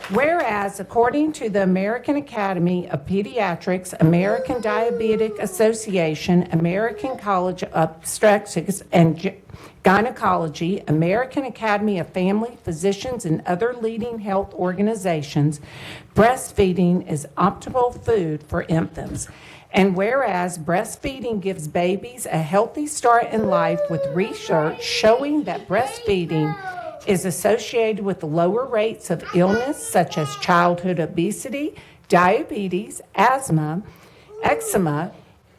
Speaker 10: Whereas, according to the American Academy of Pediatrics, American Diabetic Association, American College of Obstetrics and Gynecology, American Academy of Family Physicians, and other leading health organizations, breastfeeding is optimal food for infants. And whereas breastfeeding gives babies a healthy start in life, with research showing that breastfeeding is associated with lower rates of illness such as childhood obesity, diabetes, asthma, eczema,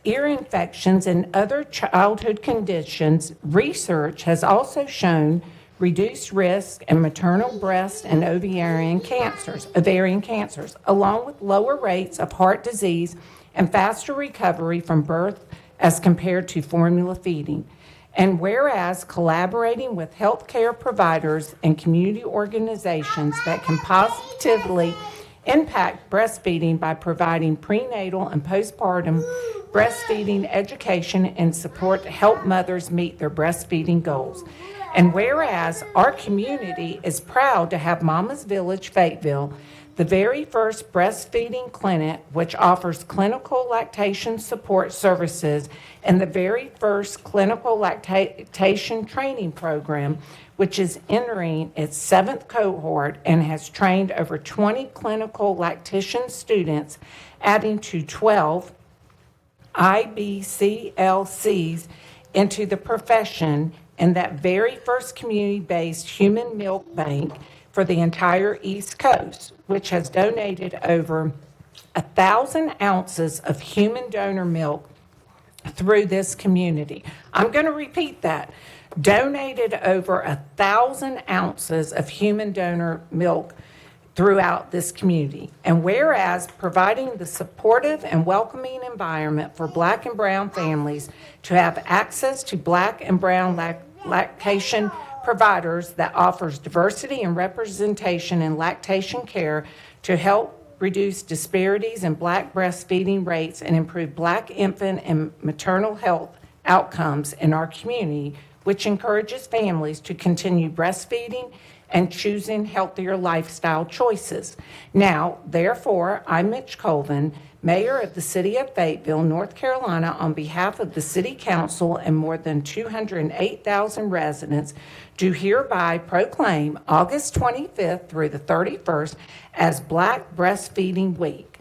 Speaker 10: ear infections, and other childhood conditions, research has also shown reduced risk in maternal breast and ovarian cancers, along with lower rates of heart disease and faster recovery from birth as compared to formula feeding. And whereas collaborating with healthcare providers and community organizations that can positively impact breastfeeding by providing prenatal and postpartum breastfeeding education and support to help mothers meet their breastfeeding goals. And whereas our community is proud to have Mama's Village Fayetteville, the very first breastfeeding clinic, which offers clinical lactation support services, and the very first clinical lactation training program, which is entering its 7th cohort and has trained over 20 clinical lactation students, adding to 12 IBCLCs into the profession, and that very first community-based human milk bank for the entire East Coast, which has donated over 1,000 ounces of human donor milk through this community. I'm going to repeat that. Donated over 1,000 ounces of human donor milk throughout this community. And whereas providing the supportive and welcoming environment for Black and brown families to have access to Black and brown lactation providers that offers diversity and representation in lactation care to help reduce disparities in Black breastfeeding rates and improve Black infant and maternal health outcomes in our community, which encourages families to continue breastfeeding and choosing healthier lifestyle choices. Now, therefore, I, Mitch Colvin, Mayor of the City of Fayetteville, North Carolina, on behalf of the City Council and more than 208,000 residents, do hereby proclaim August 25th through the 31st as Black Breastfeeding Week.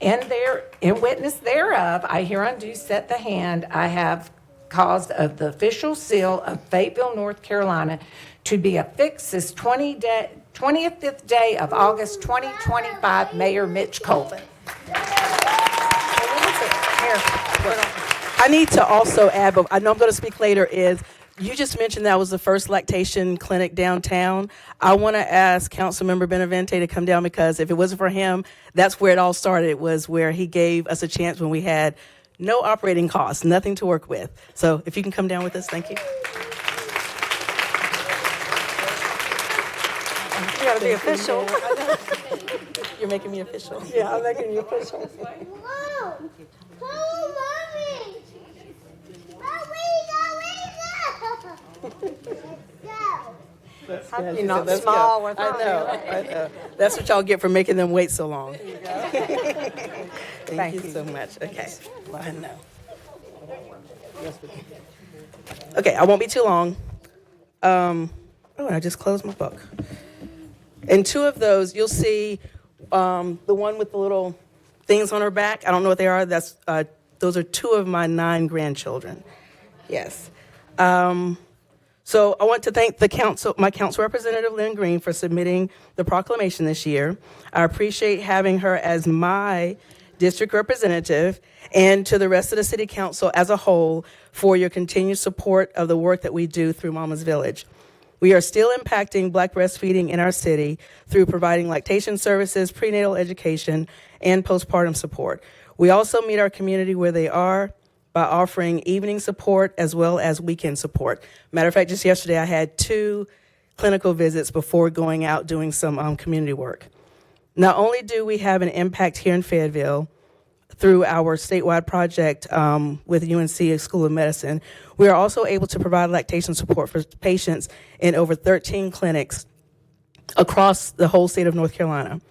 Speaker 10: In witness thereof, I hereunto set the hand I have caused of the official seal of Fayetteville, North Carolina, to be affixed this 25th day of August 2025, Mayor Mitch Colvin.
Speaker 17: I need to also add, but I know I'm going to speak later, is you just mentioned that was the first lactation clinic downtown. I want to ask Councilmember Benavente to come down, because if it wasn't for him, that's where it all started. It was where he gave us a chance when we had no operating costs, nothing to work with. So if you can come down with us, thank you.
Speaker 7: You gotta be official.
Speaker 17: You're making me official.
Speaker 7: Yeah, I'm making you official. How can you not
Speaker 17: Let's
Speaker 7: smile
Speaker 17: go.
Speaker 7: with
Speaker 17: I know. That's what y'all get for making them wait so long. Thank you so much. Okay. Well, I know. Okay, I won't be too long. I just closed my book. And two of those, you'll see the one with the little things on her back. I don't know what they are. Those are two of my 9 grandchildren. Yes. So I want to thank my council representative, Lynn Green, for submitting the proclamation this year. I appreciate having her as my district representative, and to the rest of the city council as a whole for your continued support of the work that we do through Mama's Village. We are still impacting Black breastfeeding in our city through providing lactation services, prenatal education, and postpartum support. We also meet our community where they are by offering evening support as well as weekend support. Matter of fact, just yesterday I had 2 clinical visits before going out doing some community work. Not only do we have an impact here in Fayetteville through our statewide project with UNC School of Medicine, we are also able to provide lactation support for patients in over 13 clinics across the whole state of North Carolina.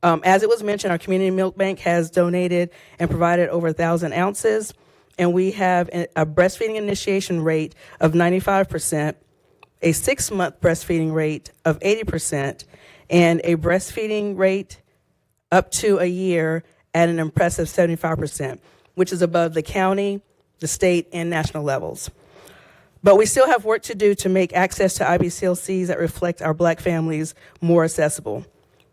Speaker 17: As it was mentioned, our community milk bank has donated and provided over 1,000 ounces, and we have a breastfeeding initiation rate of 95%, a 6-month breastfeeding rate of 80%, and a breastfeeding rate up to a year at an impressive 75%, which is above the county, the state, and national levels. But we still have work to do to make access to IBCLCs that reflect our Black families more accessible.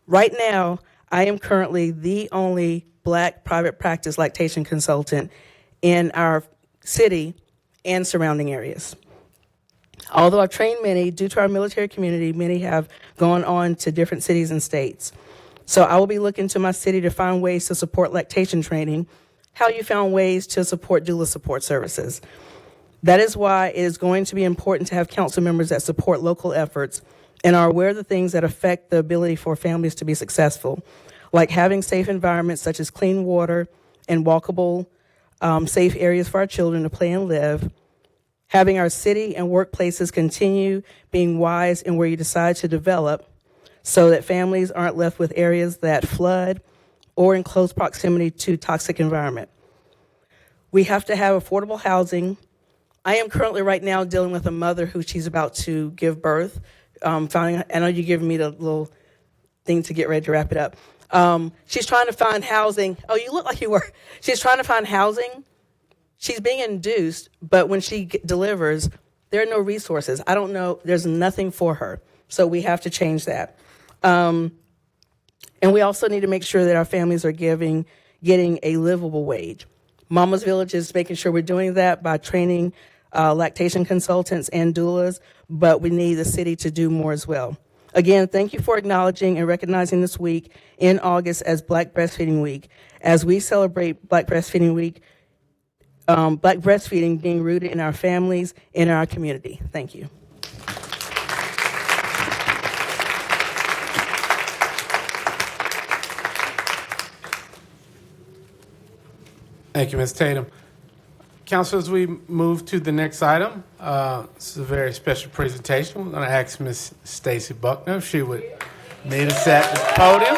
Speaker 17: Right now, I am currently the only Black private practice lactation consultant in our city and surrounding areas. Although I've trained many, due to our military community, many have gone on to different cities and states. So I will be looking to my city to find ways to support lactation training, how you found ways to support doula support services. That is why it is going to be important to have council members that support local efforts and are aware of the things that affect the ability for families to be successful, like having safe environments such as clean water and walkable, safe areas for our children to play and live, having our city and workplaces continue being wise in where you decide to develop so that families aren't left with areas that flood or in close proximity to toxic environment. We have to have affordable housing. I am currently right now dealing with a mother who she's about to give birth. I know you're giving me the little thing to get ready to wrap it up. She's trying to find housing. Oh, you look like you were. She's trying to find housing. She's being induced, but when she delivers, there are no resources. I don't know. There's nothing for her. So we have to change that. And we also need to make sure that our families are getting a livable wage. Mama's Village is making sure we're doing that by training lactation consultants and doulas, but we need the city to do more as well. Again, thank you for acknowledging and recognizing this week in August as Black Breastfeeding Week. As we celebrate Black Breastfeeding Week, Black breastfeeding being rooted in our families, in our community. Thank you.
Speaker 4: Thank you, Ms. Tatum. Council, as we move to the next item, this is a very special presentation. We're going to ask Ms. Stacy Buckner if she would meet us at the podium.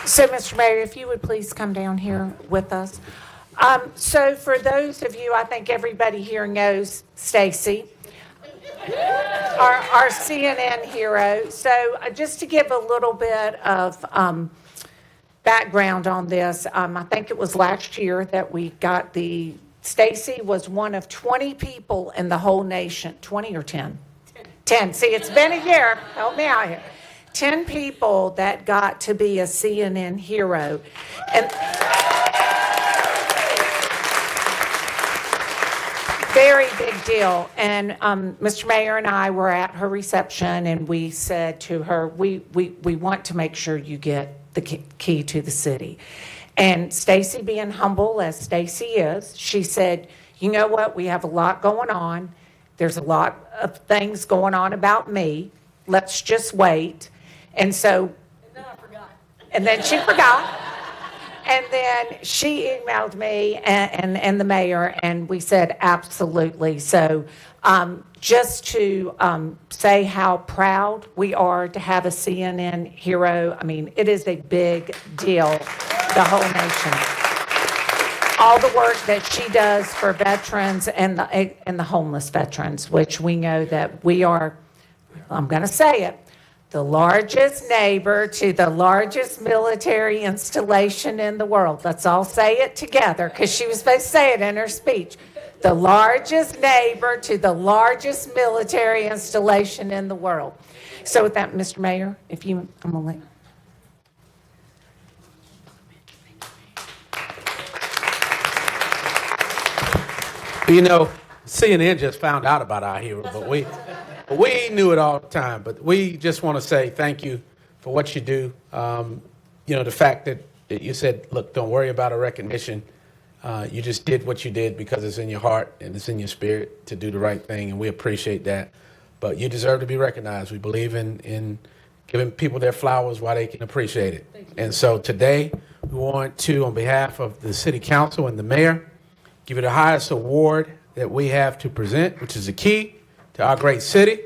Speaker 10: So, Mr. Mayor, if you would please come down here with us. So for those of you, I think everybody here knows Stacy, our CNN hero. So just to give a little bit of background on this, I think it was last year that we got Stacy was one of 20 people in the whole nation, 20 or 10? 10. See, it's been a year. Help me out here. 10 people that got to be a CNN hero. And very big deal. And Mr. Mayor and I were at her reception, and we said to her, we want to make sure you get the key to the city. And Stacy, being humble as Stacy is, she said, you know what, we have a lot going on. There's a lot of things going on about me. Let's just wait. And so, and then she forgot. And then she emailed me and the mayor, and we said, absolutely. So just to say how proud we are to have a CNN hero, I mean, it is a big deal, the whole nation. All the work that she does for veterans and the homeless veterans, which we know that we are, I'm going to say it, the largest neighbor to the largest military installation in the world. Let's all say it together, because she was supposed to say it in her speech. The largest neighbor to the largest military installation in the world. So with that, Mr. Mayor, if you, I'm going to let.
Speaker 4: You know, CNN just found out about our hero, but we knew it all the time. But we just want to say thank you for what you do. You know, the fact that you said, look, don't worry about a recognition. You just did what you did because it's in your heart and it's in your spirit to do the right thing, and we appreciate that. But you deserve to be recognized. We believe in giving people their flowers while they can appreciate it. And so today, we want to, on behalf of the City Council and the Mayor, give you the highest award that we have to present, which is a key to our great city.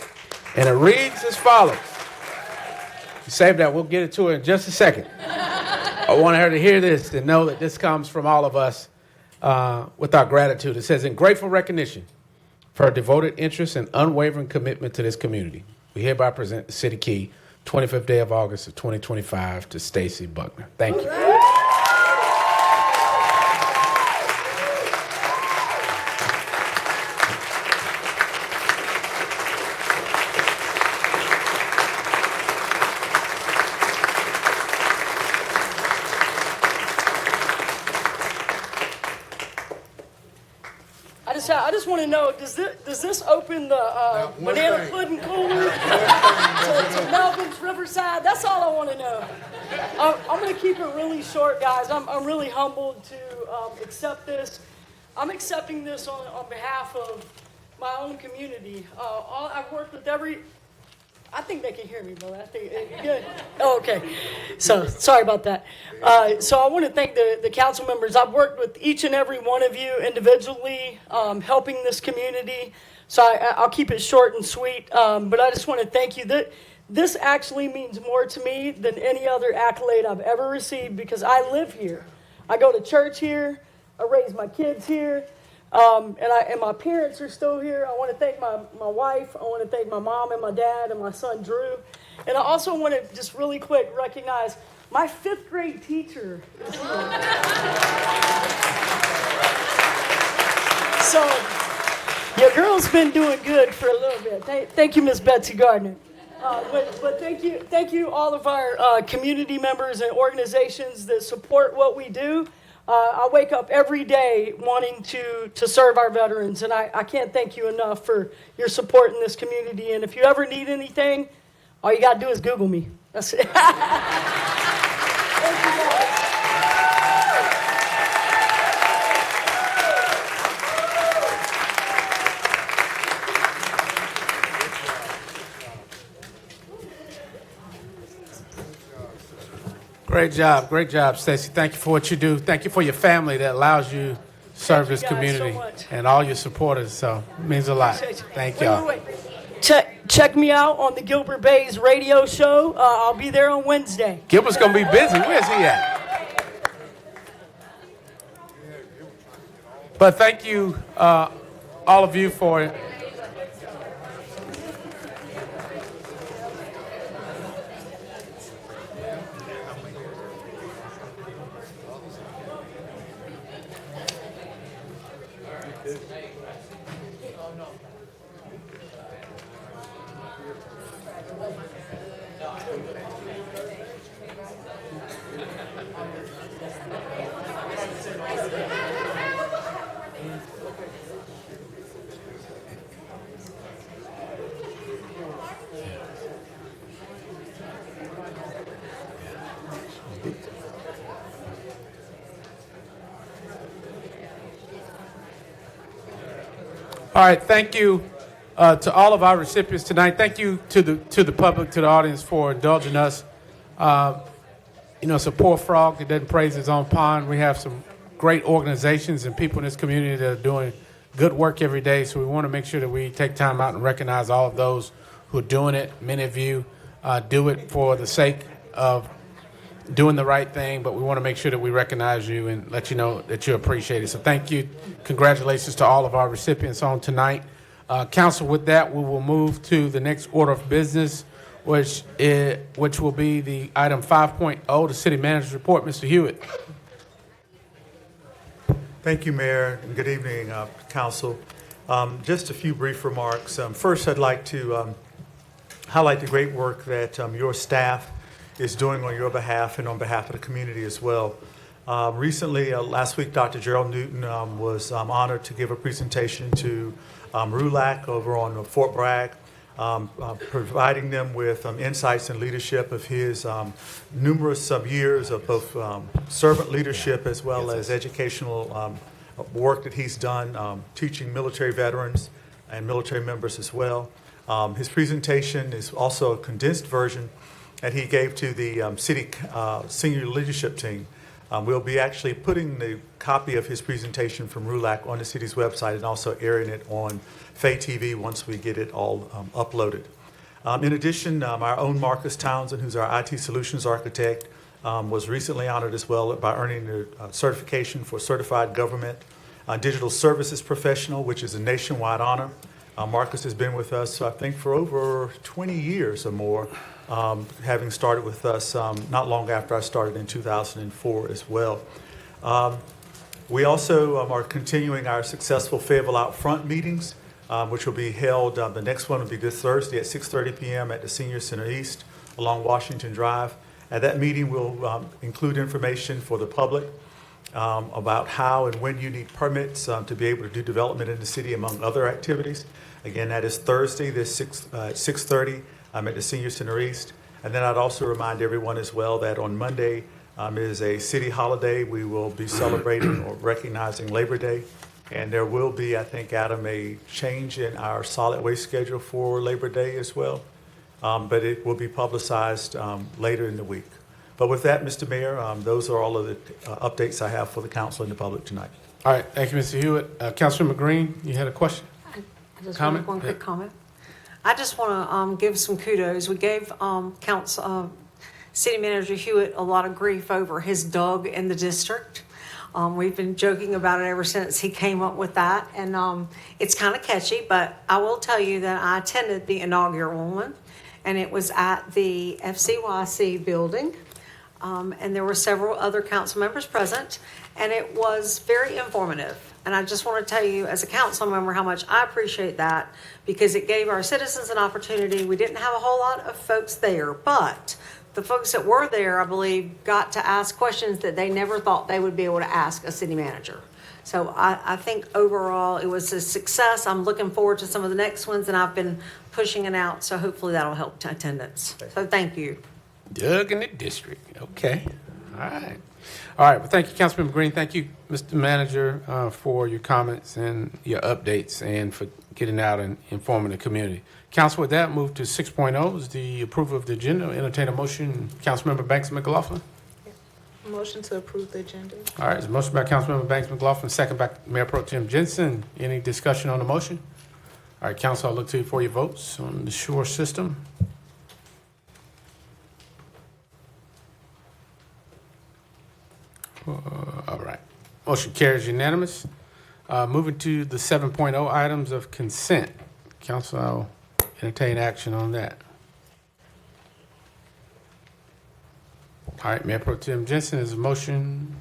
Speaker 4: And it reads as follows. You save that, we'll get it to her in just a second. I want her to hear this and know that this comes from all of us with our gratitude. It says, in grateful recognition for her devoted interest and unwavering commitment to this community, we hereby present the City Key, 25th day of August of 2025, to Stacy Buckner. Thank you.
Speaker 18: I just want to know, does this open the banana pudding cooler to Melvin's Riverside? That's all I want to know. I'm going to keep it really short, guys. I'm really humbled to accept this. I'm accepting this on behalf of my own community. I've worked with I think they can hear me, brother. I think good. Oh, okay. So sorry about that. So I want to thank the council members. I've worked with each and every one of you individually, helping this community. So I'll keep it short and sweet. But I just want to thank you. This actually means more to me than any other accolade I've ever received, because I live here. I go to church here. I raise my kids here. And my parents are still here. I want to thank my wife. I want to thank my mom and my dad and my son, Drew. And I also want to just really quick recognize my 5th grade teacher is here. So your girl's been doing good for a little bit. Thank you, Miss Betsy Gardner. But thank you all of our community members and organizations that support what we do. I wake up every day wanting to serve our veterans, and I can't thank you enough for your support in this community. And if you ever need anything, all you got to do is Google me. That's it. Thank you, guys.
Speaker 4: Great job, Stacy. Thank you for what you do. Thank you for your family that allows you to serve this
Speaker 18: Thank you guys so
Speaker 4: community
Speaker 18: much.
Speaker 4: and all your supporters. So it means a lot. Thank y'all.
Speaker 18: Wait. Check me out on the Gilbert Bay's radio show. I'll be there on Wednesday.
Speaker 4: Gilbert's gonna be busy. Where's he at? But thank you, all of you, for All right, thank you to all of our recipients tonight. Thank you to the public, to the audience for indulging us. It's a poor frog that doesn't praise his own pond. We have some great organizations and people in this community that are doing good work every day, so we want to make sure that we take time out and recognize all of those who are doing it. Many of you do it for the sake of doing the right thing, but we want to make sure that we recognize you and let you know that you appreciate it. So thank you. Congratulations to all of our recipients on tonight. Council, with that, we will move to the next order of business, which will be the item 5.0, the city manager's report. Mr. Hewitt.
Speaker 19: Thank you, Mayor, and good evening, Council. Just a few brief remarks. First, I'd like to highlight the great work that your staff is doing on your behalf and on behalf of the community as well. Recently, last week, Dr. Gerald Newton was honored to give a presentation to RULAC over on Fort Bragg, providing them with insights and leadership of his numerous years of both servant leadership as well as educational work that he's done, teaching military veterans and military members as well. His presentation is also a condensed version that he gave to the city senior leadership team. We'll be actually putting the copy of his presentation from RULAC on the city's website and also airing it on Fayetteville once we get it all uploaded. In addition, our own Marcus Townsend, who's our IT solutions architect, was recently honored as well by earning the certification for Certified Government Digital Services Professional, which is a nationwide honor. Marcus has been with us, I think, for over 20 years or more, having started with us not long after I started in 2004 as well. We also are continuing our successful Fayetteville Out Front meetings, which will be held, the next one will be this Thursday at 6:30 p.m. at the Senior Center East along Washington Drive. At that meeting, we'll include information for the public about how and when you need permits to be able to do development in the city, among other activities. Again, that is Thursday, this 6:30 at the Senior Center East. And then I'd also remind everyone as well that on Monday is a city holiday. We will be celebrating or recognizing Labor Day. And there will be, I think, Adam, a change in our solid waste schedule for Labor Day as well. But it will be publicized later in the week. But with that, Mr. Mayor, those are all of the updates I have for the council and the public tonight.
Speaker 4: All right, thank you, Mr. Hewitt. Councilman Green, you had a question?
Speaker 14: I just
Speaker 4: Comment?
Speaker 14: want one quick comment. I just want to give some kudos. We gave City Manager Hewitt a lot of grief over his dog in the district. We've been joking about it ever since he came up with that, and it's kind of catchy, but I will tell you that I attended the inaugural one, and it was at the FCYC building, and there were several other council members present, and it was very informative. And I just want to tell you as a council member how much I appreciate that, because it gave our citizens an opportunity. We didn't have a whole lot of folks there, but the folks that were there, I believe, got to ask questions that they never thought they would be able to ask a city manager. So I think overall it was a success. I'm looking forward to some of the next ones, and I've been pushing it out, so hopefully that'll help attendance. So thank you.
Speaker 4: Doug in the district. Okay. All right. All right. Well, thank you, Councilman Green. Thank you, Mr. Manager, for your comments and your updates and for getting out and informing the community. Council, with that, move to 6.0 is the approval of the agenda. Entertain a motion. Councilmember Banks McLaughlin.
Speaker 9: Motion to approve the agenda.
Speaker 4: All right, there's a motion by Councilmember Banks McLaughlin, second by Mayor Pro Tem Jensen. Any discussion on the motion? All right, council, I'll look to you for your votes on the Shore system. All right, motion carries unanimous. Moving to the 7.0 items of consent. Council, I'll entertain action on that. All right, Mayor Pro Tem Jensen, is a motion?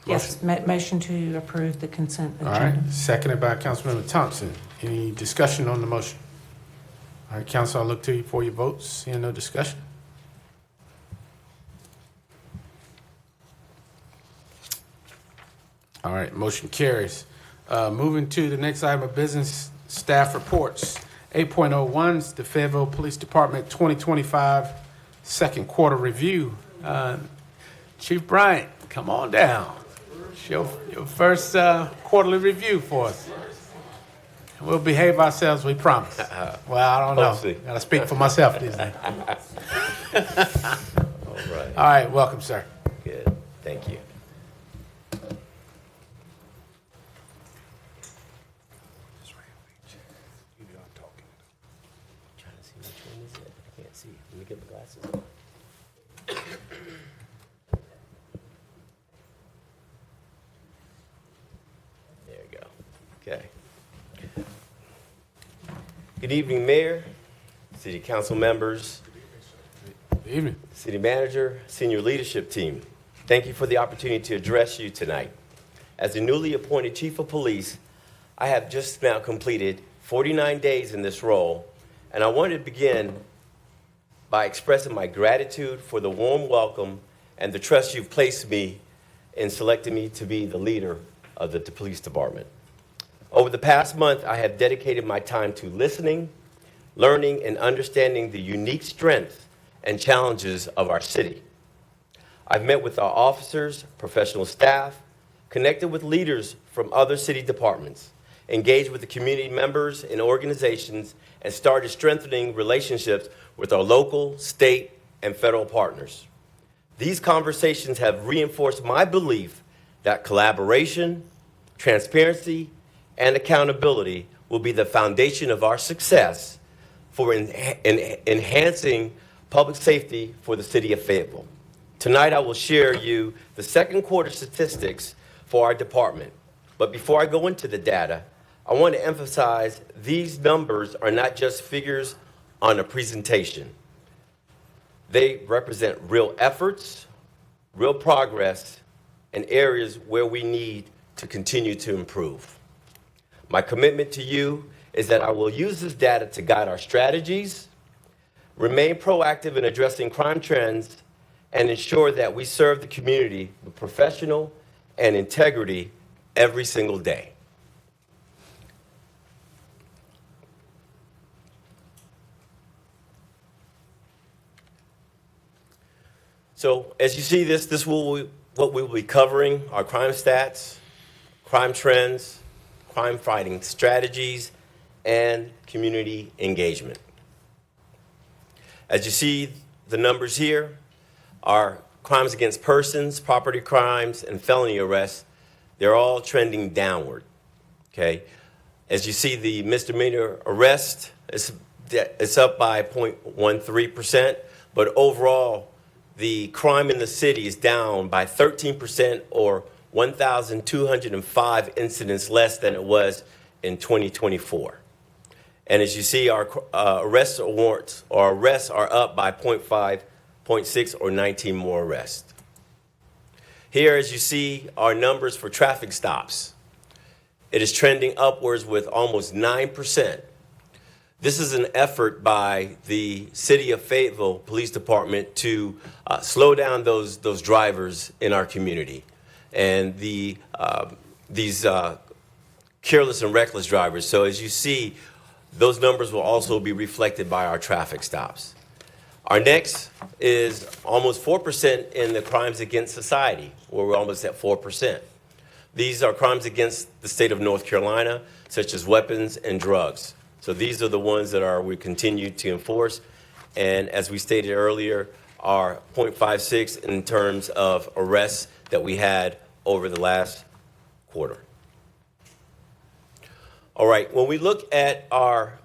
Speaker 10: Yes, motion to approve the consent
Speaker 4: All
Speaker 10: agenda.
Speaker 4: right, seconded by Councilmember Thompson. Any discussion on the motion? All right, council, I'll look to you for your votes. Seeing no discussion. All right, motion carries. Moving to the next item of business, staff reports. 8.01 is the Fayetteville Police Department 2025 second quarter review. Chief Bryant, come on down. Your first quarterly review for us. We'll behave ourselves, we promise. Well, I don't know.
Speaker 20: Hopefully.
Speaker 4: Gotta speak for myself these days.
Speaker 20: All right.
Speaker 4: All right, welcome, sir.
Speaker 20: Good. Thank you. Trying to see which one is it. I can't see. Let me get my glasses on. There you go. Okay. Good evening, Mayor, City Council members,
Speaker 4: Good evening.
Speaker 20: City Manager, Senior Leadership Team. Thank you for the opportunity to address you tonight. As the newly appointed Chief of Police, I have just now completed 49 days in this role, and I wanted to begin by expressing my gratitude for the warm welcome and the trust you've placed me in selecting me to be the leader of the police department. Over the past month, I have dedicated my time to listening, learning, and understanding the unique strengths and challenges of our city. I've met with our officers, professional staff, connected with leaders from other city departments, engaged with the community members and organizations, and started strengthening relationships with our local, state, and federal partners. These conversations have reinforced my belief that collaboration, transparency, and accountability will be the foundation of our success for enhancing public safety for the city of Fayetteville. Tonight, I will share you the second quarter statistics for our department. But before I go into the data, I want to emphasize these numbers are not just figures on a presentation. They represent real efforts, real progress, and areas where we need to continue to improve. My commitment to you is that I will use this data to guide our strategies, remain proactive in addressing crime trends, and ensure that we serve the community with professional and integrity every single day. So as you see this will what we will be covering: our crime stats, crime trends, crime fighting strategies, and community engagement. As you see the numbers here, our crimes against persons, property crimes, and felony arrests, they're all trending downward, okay? As you see, the misdemeanor arrest is up by 0.13%, but overall, the crime in the city is down by 13%, or 1,205 incidents less than it was in 2024. And as you see, our arrest warrants or arrests are up by 0.6, or 19 more arrests. Here, as you see, our numbers for traffic stops. It is trending upwards with almost 9%. This is an effort by the City of Fayetteville Police Department to slow down those drivers in our community, and these careless and reckless drivers. So as you see, those numbers will also be reflected by our traffic stops. Our next is almost 4% in the crimes against society, where we're almost at 4%. These are crimes against the state of North Carolina, such as weapons and drugs. So these are the ones that we continue to enforce. And as we stated earlier, are 0.56 in terms of arrests that we had over the last quarter. All right, when we look at our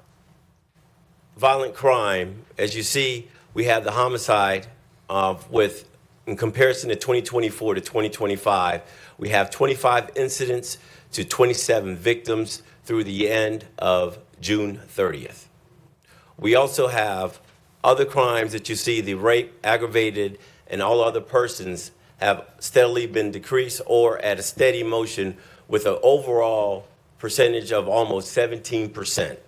Speaker 20: violent crime, as you see, we have the homicide in comparison to 2024 to 2025, we have 25 incidents to 27 victims through the end of June 30th. We also have other crimes that you see, the rape, aggravated, and all other persons have steadily been decreased or at a steady motion with an overall percentage of almost 17%.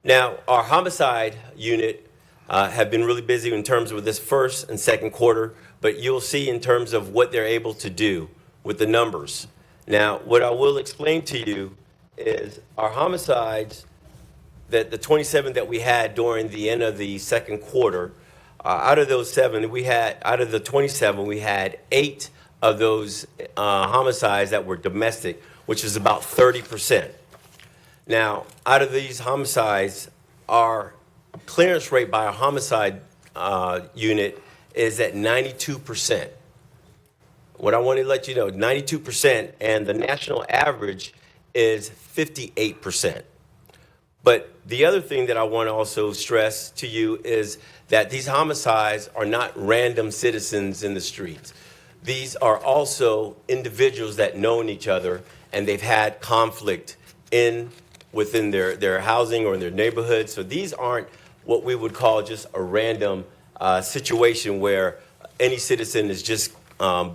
Speaker 20: Now, our homicide unit have been really busy in terms of this first and second quarter, but you'll see in terms of what they're able to do with the numbers. Now, what I will explain to you is our homicides, that the 27 that we had during the end of the second quarter, out of those 7, out of the 27, we had 8 of those homicides that were domestic, which is about 30%. Now, out of these homicides, our clearance rate by our homicide unit is at 92%. What I want to let you know, 92%, and the national average is 58%. But the other thing that I want to also stress to you is that these homicides are not random citizens in the streets. These are also individuals that know each other, and they've had conflict within their housing or in their neighborhood. So these aren't what we would call just a random situation where any citizen is just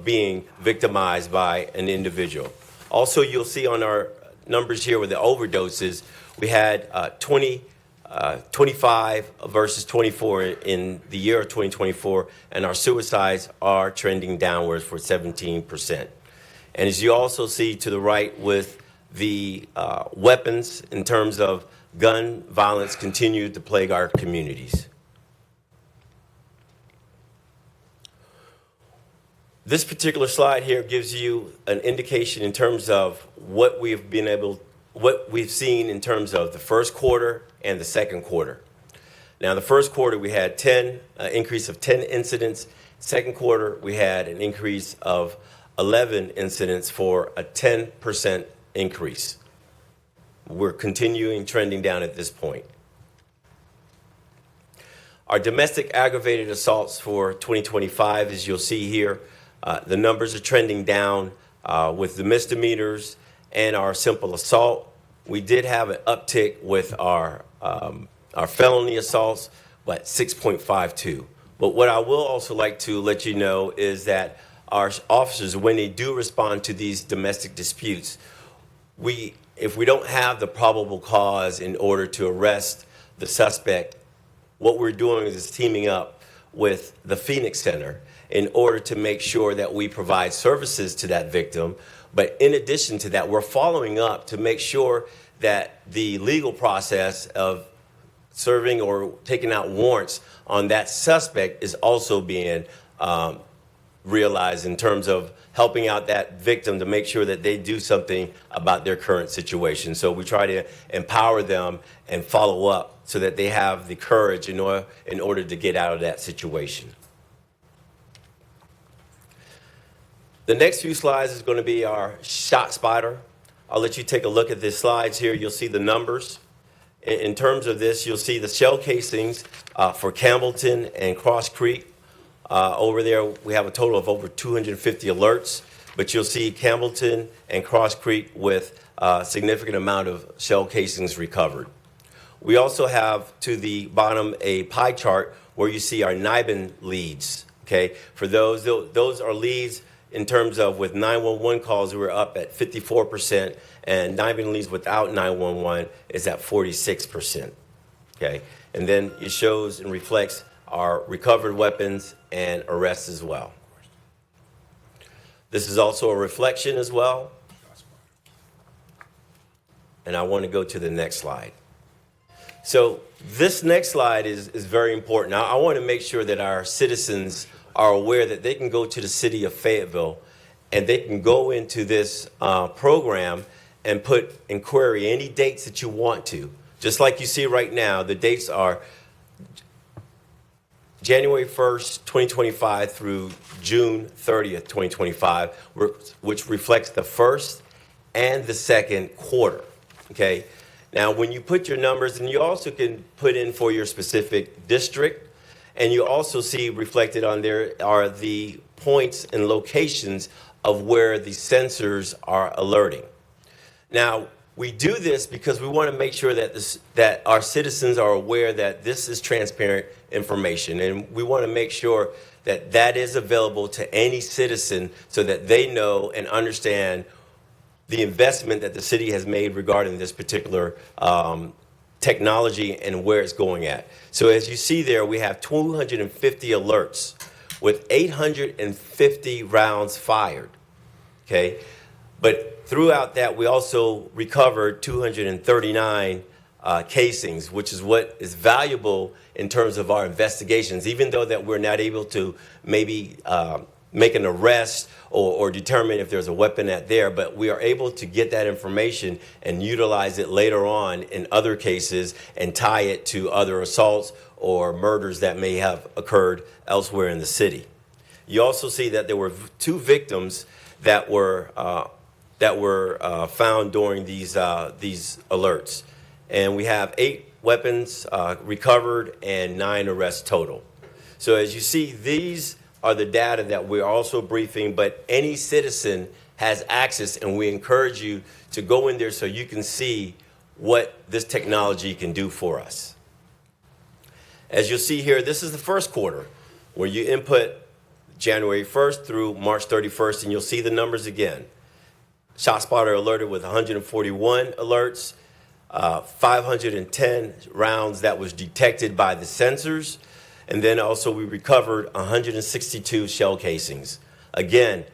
Speaker 20: being victimized by an individual. Also, you'll see on our numbers here with the overdoses, we had 25 versus 24 in the year of 2024, and our suicides are trending downwards for 17%. And as you also see to the right with the weapons in terms of gun violence continue to plague our communities. This particular slide here gives you an indication in terms of what we've seen in terms of the first quarter and the second quarter. Now, the first quarter we had increase of 10 incidents. Second quarter we had an increase of 11 incidents for a 10% increase. We're continuing trending down at this point. Our domestic aggravated assaults for 2025, as you'll see here, the numbers are trending down with the misdemeanors and our simple assault. We did have an uptick with our felony assaults, but 6.52. But what I will also like to let you know is that our officers, when they do respond to these domestic disputes, if we don't have the probable cause in order to arrest the suspect, what we're doing is teaming up with the Phoenix Center in order to make sure that we provide services to that victim. But in addition to that, we're following up to make sure that the legal process of serving or taking out warrants on that suspect is also being realized in terms of helping out that victim to make sure that they do something about their current situation. So we try to empower them and follow up so that they have the courage in order to get out of that situation. The next few slides is going to be our shot spotter. I'll let you take a look at these slides here. You'll see the numbers. In terms of this, you'll see the shell casings for Campbellton and Cross Creek. Over there, we have a total of over 250 alerts, but you'll see Campbellton and Cross Creek with a significant amount of shell casings recovered. We also have to the bottom a pie chart where you see our NIBIN leads. Okay, for those are leads in terms of with 911 calls, we're up at 54%, and NIBIN leads without 911 is at 46%. Okay, and then it shows and reflects our recovered weapons and arrests as well. This is also a reflection as well. And I want to go to the next slide. So this next slide is very important. Now, I want to make sure that our citizens are aware that they can go to the city of Fayetteville and they can go into this program and put inquiry any dates that you want to. Just like you see right now, the dates are January 1st, 2025 through June 30th, 2025, which reflects the first and the second quarter, okay? Now, when you put your numbers, and you also can put in for your specific district, and you also see reflected on there are the points and locations of where the sensors are alerting. Now, we do this because we want to make sure that our citizens are aware that this is transparent information, and we want to make sure that that is available to any citizen so that they know and understand the investment that the city has made regarding this particular technology and where it's going at. So as you see there, we have 250 alerts with 850 rounds fired, okay? But throughout that, we also recovered 239 casings, which is what is valuable in terms of our investigations, even though that we're not able to maybe make an arrest or determine if there's a weapon there, but we are able to get that information and utilize it later on in other cases and tie it to other assaults or murders that may have occurred elsewhere in the city. You also see that there were 2 victims that were found during these alerts. And we have 8 weapons recovered and 9 arrests total. So as you see, these are the data that we're also briefing, but any citizen has access, and we encourage you to go in there so you can see what this technology can do for us. As you'll see here, this is the first quarter where you input January 1st through March 31st, and you'll see the numbers again. ShotSpotter alerted with 141 alerts, 510 rounds that was detected by the sensors, and then also we recovered 162 shell casings. Again,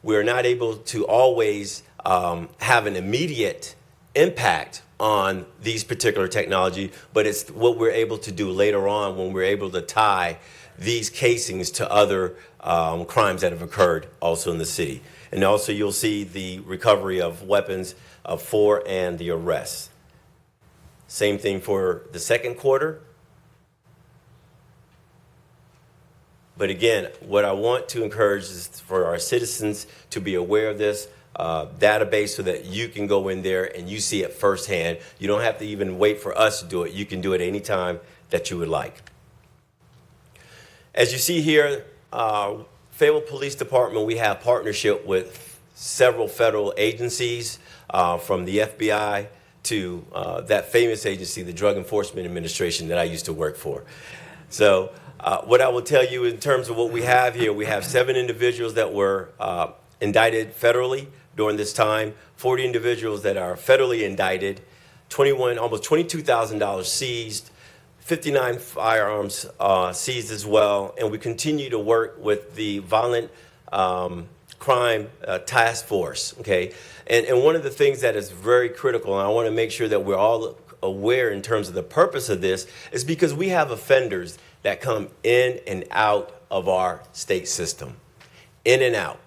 Speaker 20: we're not able to always have an immediate impact on these particular technology, but it's what we're able to do later on when we're able to tie these casings to other crimes that have occurred also in the city. And also you'll see the recovery of weapons for and the arrests. Same thing for the second quarter. But again, what I want to encourage is for our citizens to be aware of this database so that you can go in there and you see it firsthand. You don't have to even wait for us to do it. You can do it anytime that you would like. As you see here, Fayetteville Police Department, we have partnership with several federal agencies, from the FBI to that famous agency, the Drug Enforcement Administration that I used to work for. So what I will tell you in terms of what we have here, we have 7 individuals that were indicted federally during this time, 40 individuals that are federally indicted, almost $22,000 seized, 59 firearms seized as well, and we continue to work with the Violent Crime Task Force, okay? And one of the things that is very critical, and I want to make sure that we're all aware in terms of the purpose of this, is because we have offenders that come in and out of our state system, in and out,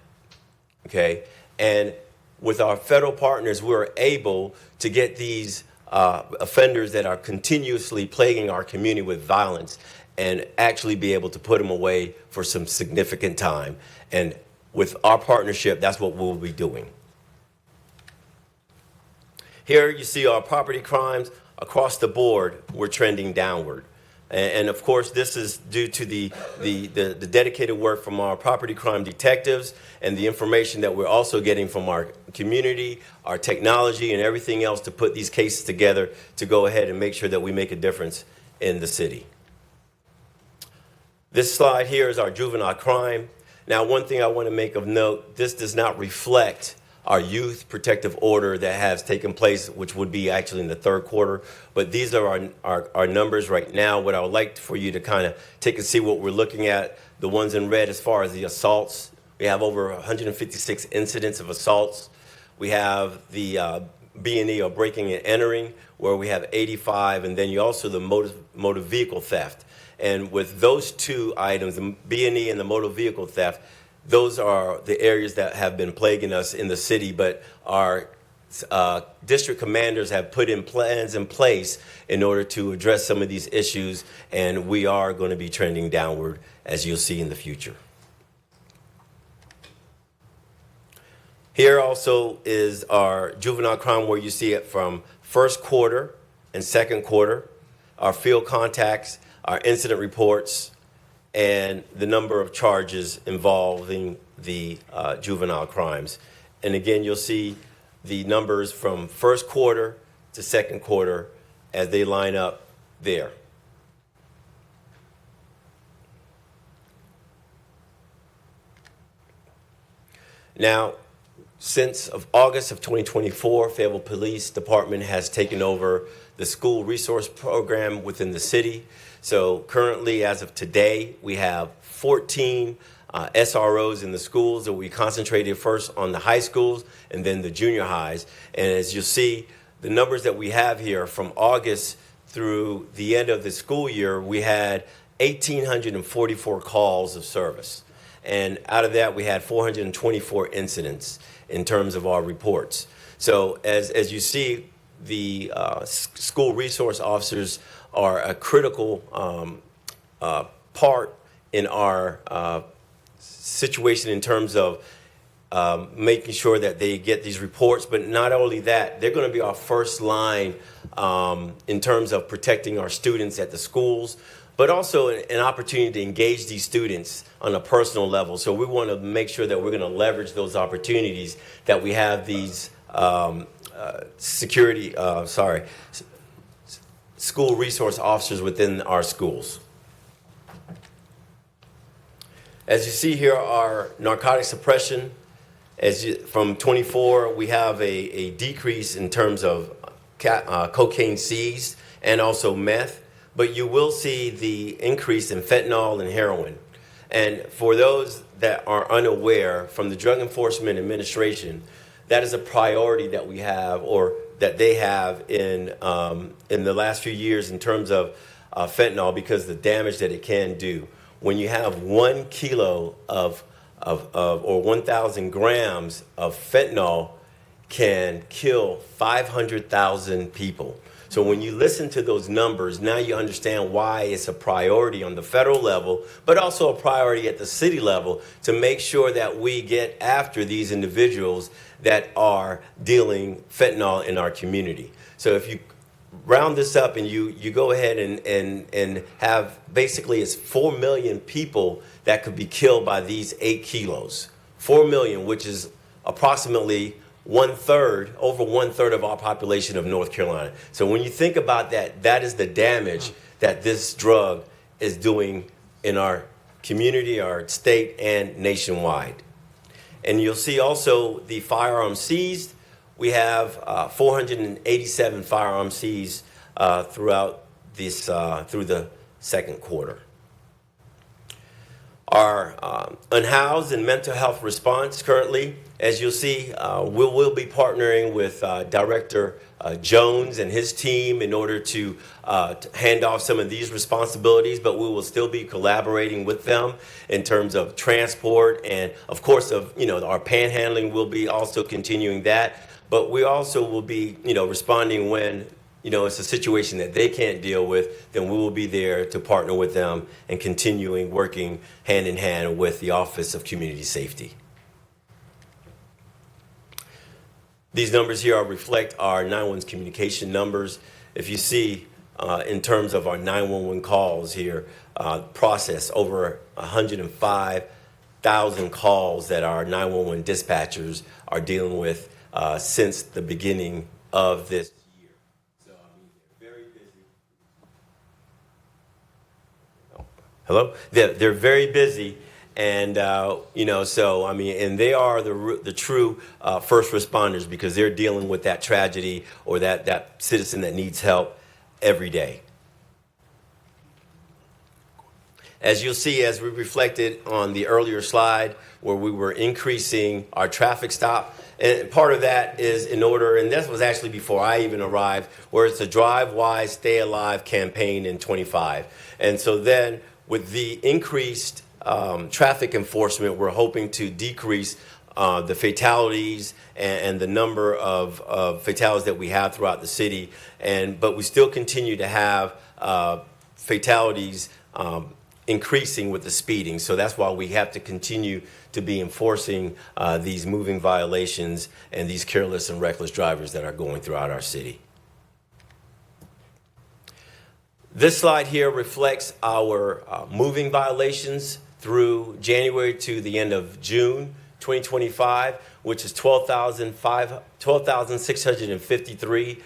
Speaker 20: okay? And with our federal partners, we're able to get these offenders that are continuously plaguing our community with violence and actually be able to put them away for some significant time. And with our partnership, that's what we'll be doing. Here you see our property crimes across the board. We're trending downward. And of course, this is due to the dedicated work from our property crime detectives and the information that we're also getting from our community, our technology, and everything else to put these cases together to go ahead and make sure that we make a difference in the city. This slide here is our juvenile crime. Now, one thing I want to make of note, this does not reflect our youth protective order that has taken place, which would be actually in the third quarter. But these are our numbers right now. What I would like for you to kind of take and see what we're looking at, the ones in red as far as the assaults. We have over 156 incidents of assaults. We have the B&E, or breaking and entering, where we have 85, and then you also the motor vehicle theft. And with those 2 items, the B&E and the motor vehicle theft, those are the areas that have been plaguing us in the city, but our district commanders have put in plans in place in order to address some of these issues, and we are going to be trending downward, as you'll see in the future. Here also is our juvenile crime, where you see it from first quarter and second quarter, our field contacts, our incident reports, and the number of charges involving the juvenile crimes. And again, you'll see the numbers from first quarter to second quarter as they line up there. Now, since of August of 2024, Fayetteville Police Department has taken over the school resource program within the city. So currently, as of today, we have 14 SROs in the schools that we concentrated first on the high schools and then the junior highs. And as you'll see, the numbers that we have here from August through the end of the school year, we had 1,844 calls of service. And out of that, we had 424 incidents in terms of our reports. So as you see, the school resource officers are a critical part in our situation in terms of making sure that they get these reports. But not only that, they're going to be our first line in terms of protecting our students at the schools, but also an opportunity to engage these students on a personal level. So we want to make sure that we're going to leverage those opportunities, that we have these school resource officers within our schools. As you see here, our narcotic suppression, from 24, we have a decrease in terms of cocaine seized and also meth, but you will see the increase in fentanyl and heroin. And for those that are unaware, from the Drug Enforcement Administration, that is a priority that we have, or that they have in the last few years in terms of fentanyl, because the damage that it can do. When you have 1 kilo or 1,000 grams of fentanyl can kill 500,000 people. So when you listen to those numbers, now you understand why it's a priority on the federal level, but also a priority at the city level, to make sure that we get after these individuals that are dealing fentanyl in our community. So if you round this up and you go ahead and have, basically it's 4 million people that could be killed by these 8 kilos. 4 million, which is approximately over one third of our population of North Carolina. So when you think about that, that is the damage that this drug is doing in our community, our state, and nationwide. And you'll see also the firearms seized. We have 487 firearms seized throughout this through the second quarter. Our unhoused and mental health response currently, as you'll see, we'll be partnering with Director Jones and his team in order to hand off some of these responsibilities, but we will still be collaborating with them in terms of transport, and of course our panhandling will be also continuing that. But we also will be responding when it's a situation that they can't deal with, then we will be there to partner with them and continuing working hand in hand with the Office of Community Safety. These numbers here reflect our 911 communication numbers. If you see in terms of our 911 calls here, process over 105,000 calls that our 911 dispatchers are dealing with since the beginning of this. Hello? They're very busy, and and they are the true first responders, because they're dealing with that tragedy or that citizen that needs help every day. As you'll see, as we reflected on the earlier slide, where we were increasing our traffic stop, and part of that is in order, and this was actually before I even arrived, where it's a Drive Wise, Stay Alive campaign in 25. And so then, with the increased traffic enforcement, we're hoping to decrease the fatalities and the number of fatalities that we have throughout the city, but we still continue to have fatalities increasing with the speeding. So that's why we have to continue to be enforcing these moving violations and these careless and reckless drivers that are going throughout our city. This slide here reflects our moving violations through January to the end of June 2025, which is 12,653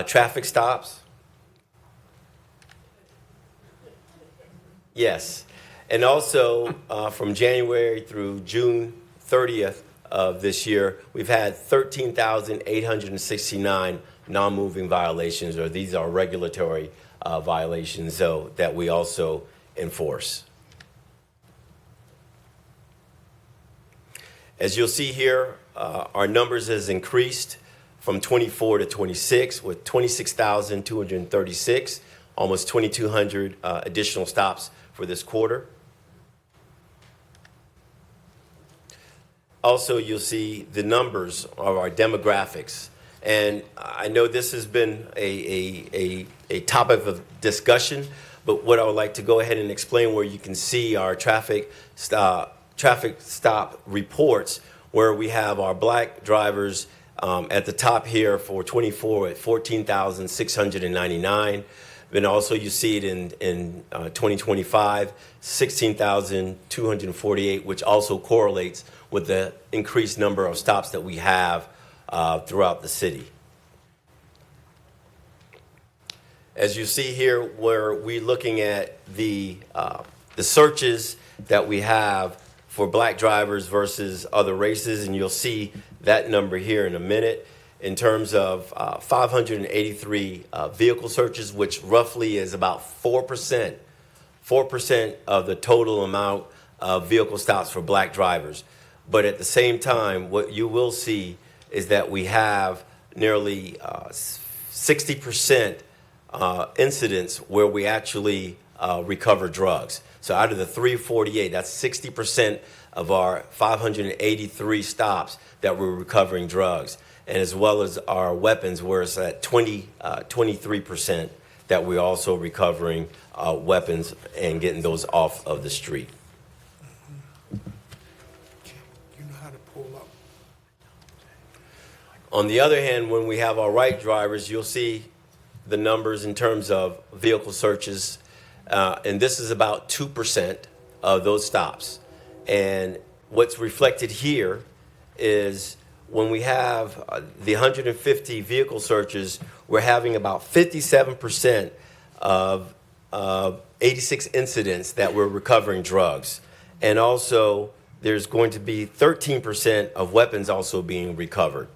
Speaker 20: traffic stops. Yes. And also from January through June 30th of this year, we've had 13,869 non-moving violations, or these are regulatory violations, though, that we also enforce. As you'll see here, our numbers has increased from 24 to 26, with 26,236, almost 2,200 additional stops for this quarter. Also, you'll see the numbers of our demographics. And I know this has been a topic of discussion, but what I would like to go ahead and explain, where you can see our traffic stop reports, where we have our black drivers at the top here for 24 at 14,699. Then also you see it in 2025, 16,248, which also correlates with the increased number of stops that we have throughout the city. As you see here, where we're looking at the searches that we have for black drivers versus other races, and you'll see that number here in a minute, in terms of 583 vehicle searches, which roughly is about 4% of the total amount of vehicle stops for black drivers. But at the same time, what you will see is that we have nearly 60% incidents where we actually recover drugs. So out of the 348, that's 60% of our 583 stops that we're recovering drugs, and as well as our weapons, where it's at 23% that we're also recovering weapons and getting those off of the street.
Speaker 6: You know how to pull up.
Speaker 20: On the other hand, when we have our right drivers, you'll see the numbers in terms of vehicle searches, and this is about 2% of those stops. And what's reflected here is when we have the 150 vehicle searches, we're having about 57% of 86 incidents that we're recovering drugs. And also, there's going to be 13% of weapons also being recovered.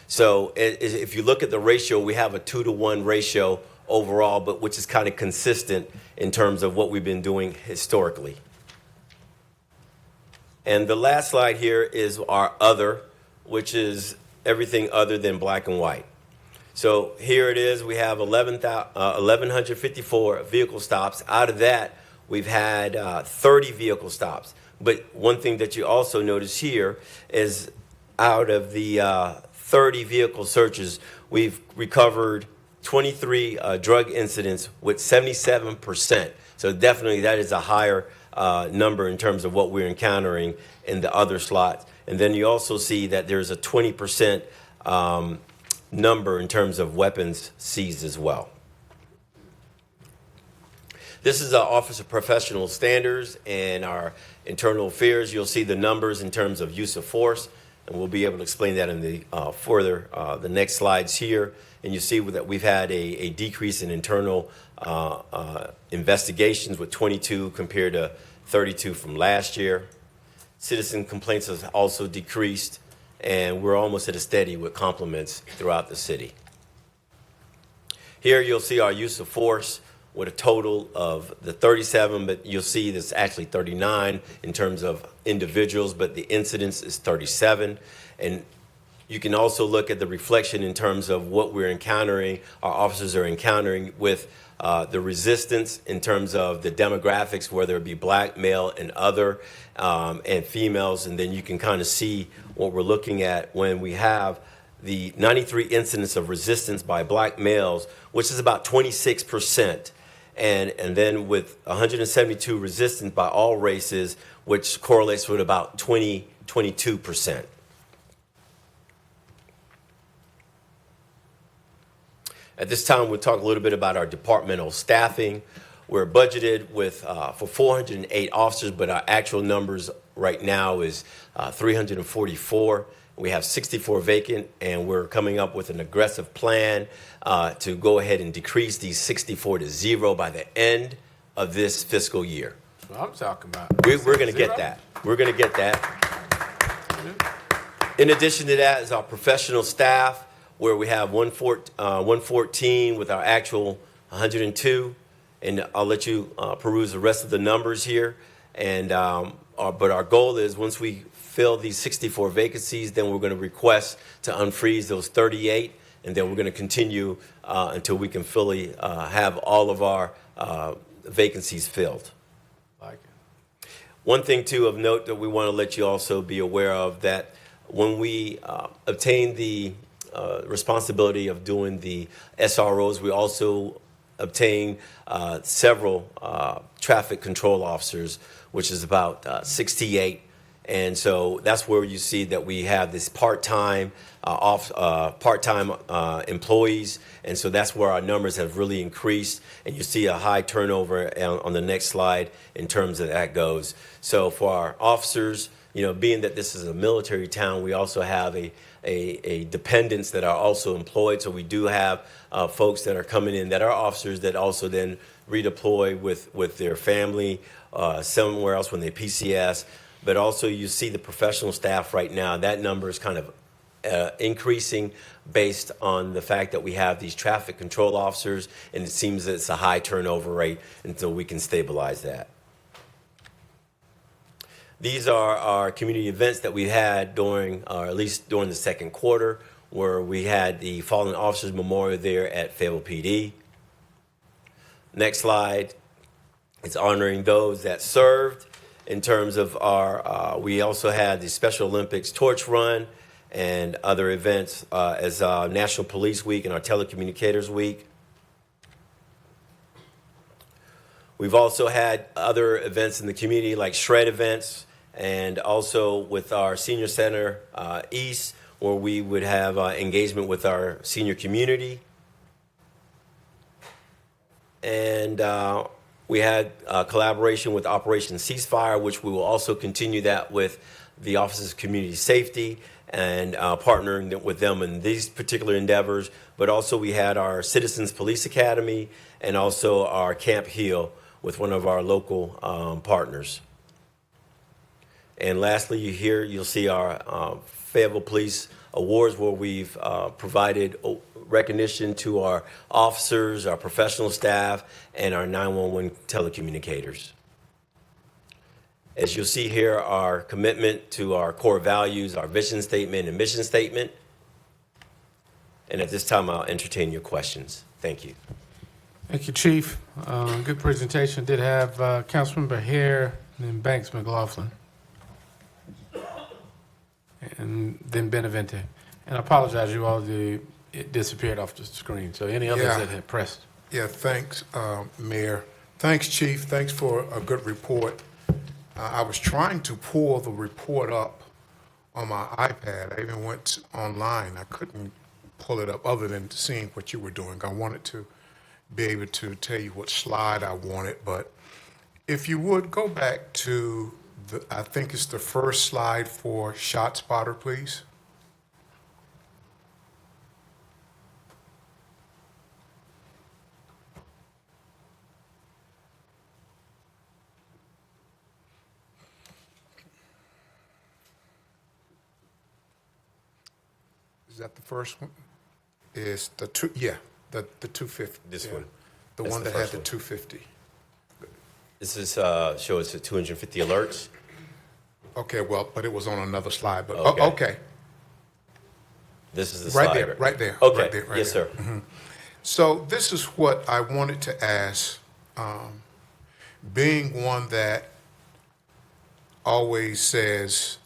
Speaker 20: So if you look at the ratio, we have a 2-to-1 ratio overall, but which is kind of consistent in terms of what we've been doing historically. And the last slide here is our other, which is everything other than black and white. So here it is. We have 1,154 vehicle stops. Out of that, we've had 30 vehicle stops. But one thing that you also notice here is out of the 30 vehicle searches, we've recovered 23 drug incidents with 77%. So definitely that is a higher number in terms of what we're encountering in the other slots. And then you also see that there's a 20% number in terms of weapons seized as well. This is our Office of Professional Standards and our internal affairs. You'll see the numbers in terms of use of force, and we'll be able to explain that in the the next slides here. And you see that we've had a decrease in internal investigations with 22 compared to 32 from last year. Citizen complaints has also decreased, and we're almost at a steady with compliments throughout the city. Here you'll see our use of force with a total of the 37, but you'll see there's actually 39 in terms of individuals, but the incidence is 37. And you can also look at the reflection in terms of what we're encountering, our officers are encountering with the resistance in terms of the demographics, whether it be black, male, and other, and females. And then you can kind of see what we're looking at when we have the 93 incidents of resistance by black males, which is about 26%. And then with 172 resistance by all races, which correlates with about 22%. At this time, we'll talk a little bit about our departmental staffing. We're budgeted with for 408 officers, but our actual numbers right now is 344. We have 64 vacant, and we're coming up with an aggressive plan to go ahead and decrease these 64 to 0 by the end of this fiscal year.
Speaker 4: That's what I'm talking about.
Speaker 20: We're going to get that. We're going to get that. In addition to that is our professional staff, where we have 114 with our actual 102. And I'll let you peruse the rest of the numbers here. And but our goal is once we fill these 64 vacancies, then we're going to request to unfreeze those 38, and then we're going to continue until we can fully have all of our vacancies filled.
Speaker 4: Like it.
Speaker 20: One thing, too, of note that we want to let you also be aware of, that when we obtain the responsibility of doing the SROs, we also obtain several traffic control officers, which is about 68. And so that's where you see that we have this part-time employees, and so that's where our numbers have really increased. And you see a high turnover on the next slide in terms of that goes. So for our officers, being that this is a military town, we also have a dependents that are also employed. So we do have folks that are coming in that are officers that also then redeploy with their family somewhere else when they PCS. But also you see the professional staff right now, that number is kind of increasing based on the fact that we have these traffic control officers, and it seems that it's a high turnover rate until we can stabilize that. These are our community events that we had during, or at least during the second quarter, where we had the Fallen Officers Memorial there at Fayetteville PD. Next slide. It's honoring those that served. In terms of our, we also had the Special Olympics Torch Run and other events as National Police Week and our Telecommunicators Week. We've also had other events in the community like shred events, and also with our Senior Center East, where we would have engagement with our senior community. And we had collaboration with Operation Ceasefire, which we will also continue that with the Office of Community Safety and partnering with them in these particular endeavors. But also we had our Citizens Police Academy and also our Camp Hill with one of our local partners. And lastly, you'll see our Fayetteville Police Awards, where we've provided recognition to our officers, our professional staff, and our 911 telecommunicators. As you'll see here, our commitment to our core values, our vision statement and mission statement. And at this time, I'll entertain your questions. Thank you.
Speaker 4: Thank you, Chief. Good presentation. Did have Councilmember Hare and then Banks McLaughlin. And then Benavente. And I apologize, you all, it disappeared off the screen. So any others that had pressed?
Speaker 6: Yeah, thanks, Mayor. Thanks, Chief. Thanks for a good report. I was trying to pull the report up on my iPad. I even went online. I couldn't pull it up other than seeing what you were doing. I wanted to be able to tell you what slide I wanted, but if you would go back to I think it's the first slide for ShotSpotter, please. Is that the first one? Is the the 250.
Speaker 20: This one.
Speaker 6: The
Speaker 20: That's
Speaker 6: one
Speaker 20: the
Speaker 6: that had
Speaker 20: first
Speaker 6: the
Speaker 20: one.
Speaker 6: 250.
Speaker 20: This is shows the 250 alerts.
Speaker 6: Okay, well, but it was on another slide. But
Speaker 20: Okay. This is the
Speaker 6: right
Speaker 20: slide.
Speaker 6: there, right there.
Speaker 20: Okay.
Speaker 6: Right there, right
Speaker 20: Yes,
Speaker 6: there.
Speaker 20: sir.
Speaker 6: So this is what I wanted to ask, being one that always says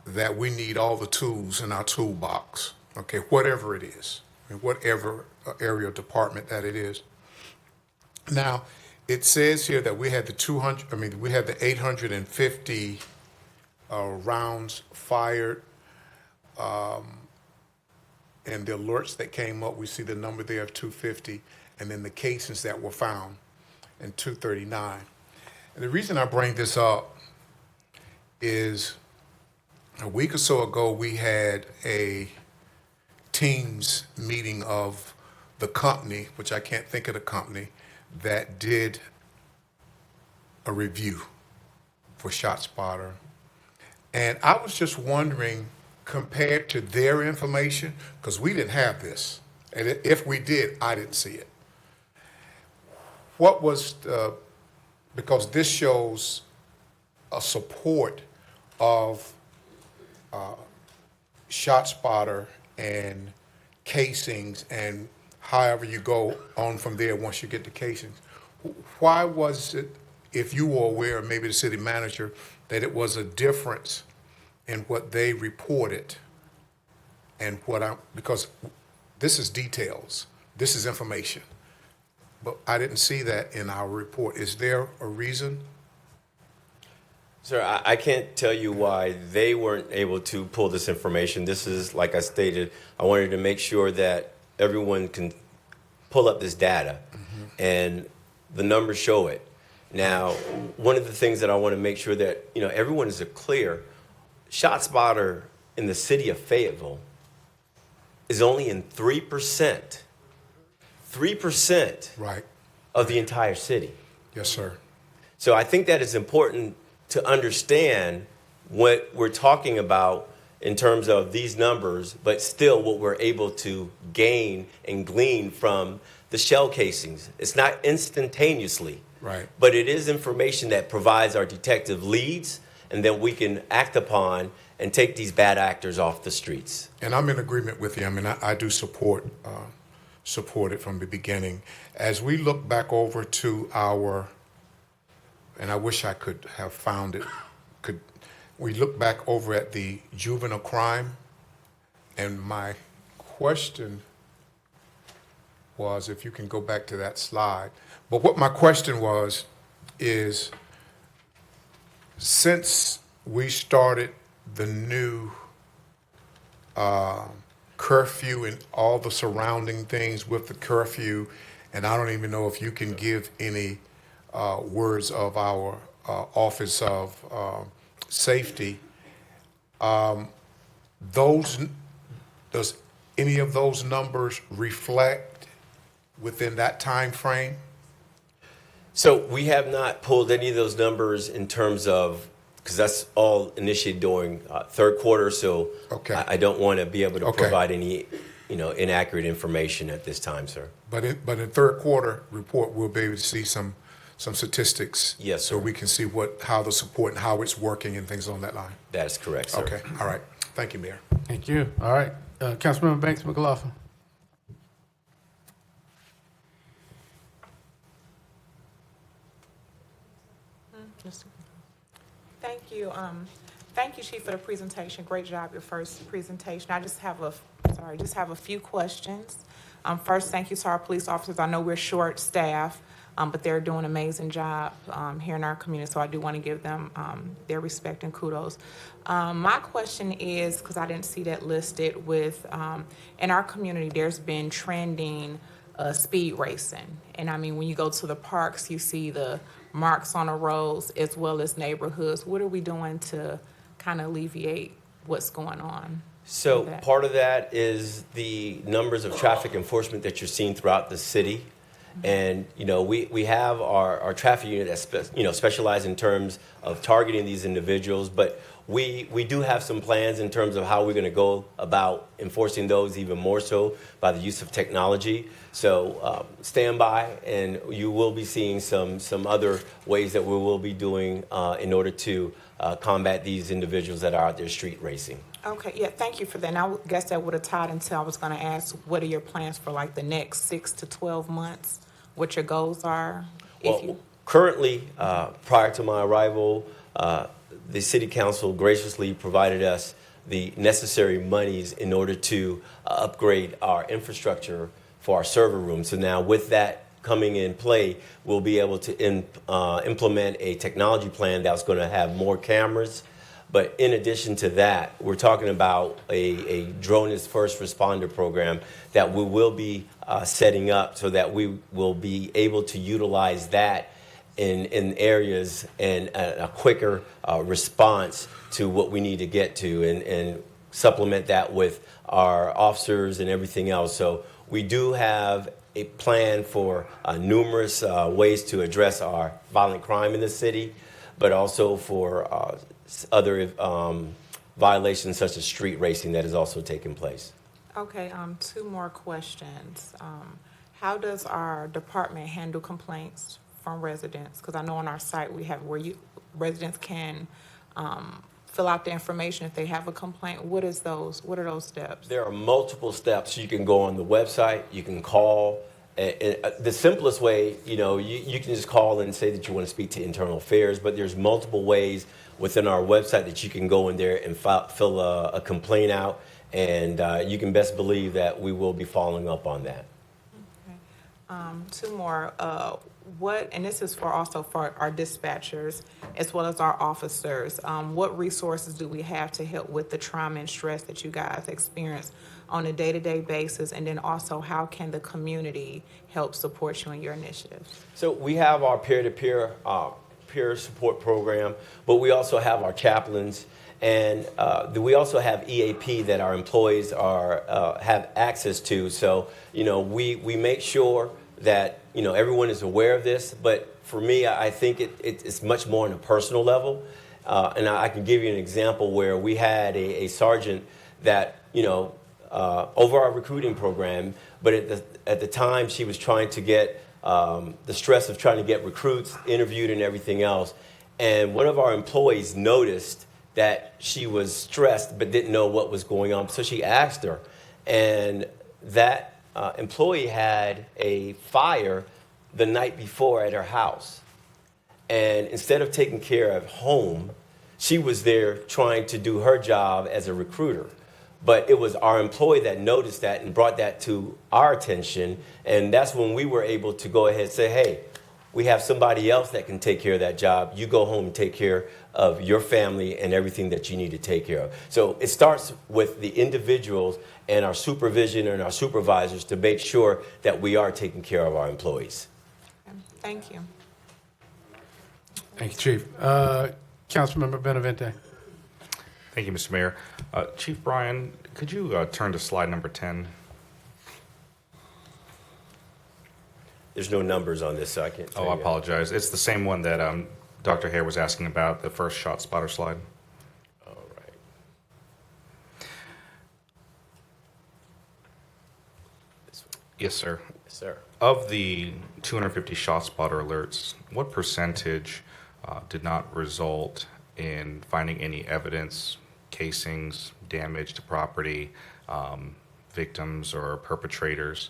Speaker 6: that we need all the tools in our toolbox, okay, whatever it is, in whatever area or department that it is. Now, it says here that we had the 850 rounds fired, and the alerts that came up, we see the number there of 250, and then the casings that were found in 239. And the reason I bring this up is a week or so ago, we had a Teams meeting of the company, which I can't think of the company, that did a review for ShotSpotter. And I was just wondering, compared to their information, because we didn't have this, and if we did, I didn't see it. What was, because this shows a support of ShotSpotter and casings, and however you go on from there once you get the casings. Why was it, if you were aware, maybe the city manager, that it was a difference in what they reported and because this is details, this is information, but I didn't see that in our report. Is there a reason?
Speaker 20: Sir, I can't tell you why they weren't able to pull this information. This is, like I stated, I wanted to make sure that everyone can pull up this data, and the numbers show it. Now, one of the things that I want to make sure that everyone is clear, ShotSpotter in the city of Fayetteville is only in 3%. 3%
Speaker 6: right.
Speaker 20: of the entire city.
Speaker 6: Yes, sir.
Speaker 20: So I think that it's important to understand what we're talking about in terms of these numbers, but still what we're able to gain and glean from the shell casings. It's not instantaneously,
Speaker 6: right,
Speaker 20: but it is information that provides our detective leads and that we can act upon and take these bad actors off the streets.
Speaker 6: And I'm in agreement with you. I mean, I do support it from the beginning. As we look back over to our, and I wish I could have found it, we look back over at the juvenile crime, and my question was, if you can go back to that slide, but what my question was is, since we started the new curfew and all the surrounding things with the curfew, and I don't even know if you can give any words of our Office of Safety, does any of those numbers reflect within that time frame?
Speaker 20: So we have not pulled any of those numbers in terms of, because that's all initiated during third quarter, so
Speaker 6: okay.
Speaker 20: I don't want to be able to
Speaker 6: Okay.
Speaker 20: provide any inaccurate information at this time, sir.
Speaker 6: But in third quarter report, we'll be able to see some statistics.
Speaker 20: Yes, sir.
Speaker 6: So we can see how the support and how it's working and things on that line.
Speaker 20: That is correct, sir.
Speaker 6: Okay, all right. Thank you, Mayor.
Speaker 4: Thank you. All right. Councilmember Banks McLaughlin.
Speaker 9: Thank you. Thank you, Chief, for the presentation. Great job, your first presentation. I just have a few questions. First, thank you to our police officers. I know we're short-staffed, but they're doing an amazing job here in our community, so I do want to give them their respect and kudos. My question is, because I didn't see that listed with, in our community, there's been trending speed racing. And I mean, when you go to the parks, you see the marks on the roads as well as neighborhoods. What are we doing to kind of alleviate what's going on?
Speaker 20: So part of that is the numbers of traffic enforcement that you're seeing throughout the city. And, we have our traffic unit that specializes in terms of targeting these individuals, but we do have some plans in terms of how we're going to go about enforcing those even more so by the use of technology. So stand by, and you will be seeing some other ways that we will be doing in order to combat these individuals that are out there street racing.
Speaker 9: Okay, yeah, thank you for that. And I guess that would have tied into, I was going to ask, what are your plans for like the next 6 to 12 months? What your goals are?
Speaker 20: Well, currently, prior to my arrival, the City Council graciously provided us the necessary monies in order to upgrade our infrastructure for our server room. So now with that coming in play, we'll be able to implement a technology plan that's going to have more cameras. But in addition to that, we're talking about a drone as first responder program that we will be setting up so that we will be able to utilize that in areas and a quicker response to what we need to get to and supplement that with our officers and everything else. So we do have a plan for numerous ways to address our violent crime in the city, but also for other violations such as street racing that is also taking place.
Speaker 9: Okay, 2 more questions. How does our department handle complaints from residents? Because I know on our site we have where residents can fill out the information if they have a complaint. What are those steps?
Speaker 20: There are multiple steps. You can go on the website, you can call. The simplest way, you can just call and say that you want to speak to internal affairs, but there's multiple ways within our website that you can go in there and fill a complaint out, and you can best believe that we will be following up on that.
Speaker 9: Okay. 2 more. And this is also for our dispatchers as well as our officers. What resources do we have to help with the trauma and stress that you guys experience on a day-to-day basis? And then also, how can the community help support you in your initiatives?
Speaker 20: So we have our peer-to-peer peer support program, but we also have our chaplains, and we also have EAP that our employees have access to. So we make sure that everyone is aware of this. But for me, I think it's much more on a personal level, and I can give you an example where we had a sergeant that over our recruiting program, but at the time she was trying to get the stress of trying to get recruits interviewed and everything else. And one of our employees noticed that she was stressed but didn't know what was going on. So she asked her, and that employee had a fire the night before at her house. And instead of taking care of home, she was there trying to do her job as a recruiter. But it was our employee that noticed that and brought that to our attention. And that's when we were able to go ahead and say, hey, we have somebody else that can take care of that job. You go home and take care of your family and everything that you need to take care of. So it starts with the individuals and our supervision and our supervisors to make sure that we are taking care of our employees.
Speaker 9: Thank you.
Speaker 4: Thank you, Chief. Councilmember Benavente.
Speaker 21: Thank you, Mr. Mayor. Chief Bryan, could you turn to slide number 10?
Speaker 20: There's no numbers on this, so I can't tell you.
Speaker 21: I apologize. It's the same one that Dr. Hare was asking about, the first shot spotter slide.
Speaker 20: All right.
Speaker 21: Yes, sir.
Speaker 20: Yes, sir.
Speaker 21: Of the 250 shot spotter alerts, what percentage did not result in finding any evidence, casings, damage to property, victims or perpetrators,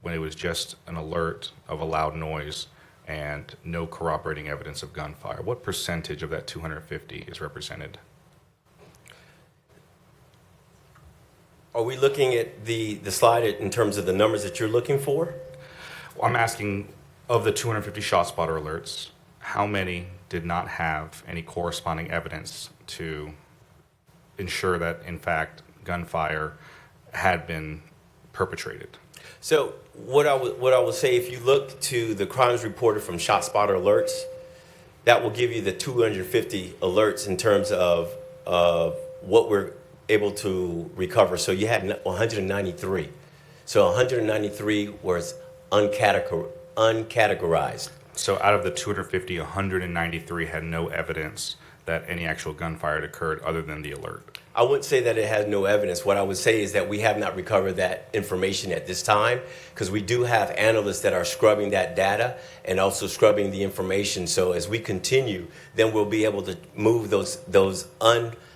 Speaker 21: when it was just an alert of a loud noise and no corroborating evidence of gunfire? What percentage of that 250 is represented?
Speaker 20: Are we looking at the slide in terms of the numbers that you're looking for?
Speaker 21: Well, I'm asking, of the 250 shot spotter alerts, how many did not have any corresponding evidence to ensure that, in fact, gunfire had been perpetrated?
Speaker 20: So what I would say, if you look to the crimes reported from Shot Spotter Alerts, that will give you the 250 alerts in terms of what we're able to recover. So you had 193. So 193 was uncategorized.
Speaker 21: So out of the 250, 193 had no evidence that any actual gunfire had occurred other than the alert?
Speaker 20: I wouldn't say that it has no evidence. What I would say is that we have not recovered that information at this time, because we do have analysts that are scrubbing that data and also scrubbing the information. So as we continue, then we'll be able to move those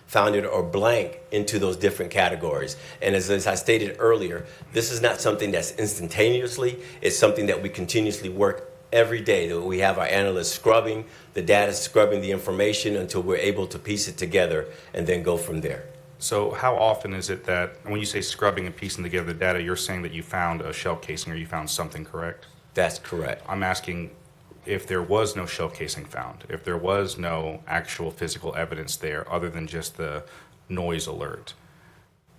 Speaker 20: found it or blank into those different categories. And as I stated earlier, this is not something that's instantaneously. It's something that we continuously work every day. That we have our analysts scrubbing the data, scrubbing the information until we're able to piece it together and then go from there.
Speaker 21: So how often is it that when you say scrubbing and piecing together the data, you're saying that you found a shell casing or you found something, correct?
Speaker 20: That's correct.
Speaker 21: I'm asking if there was no shell casing found, if there was no actual physical evidence there other than just the noise alert,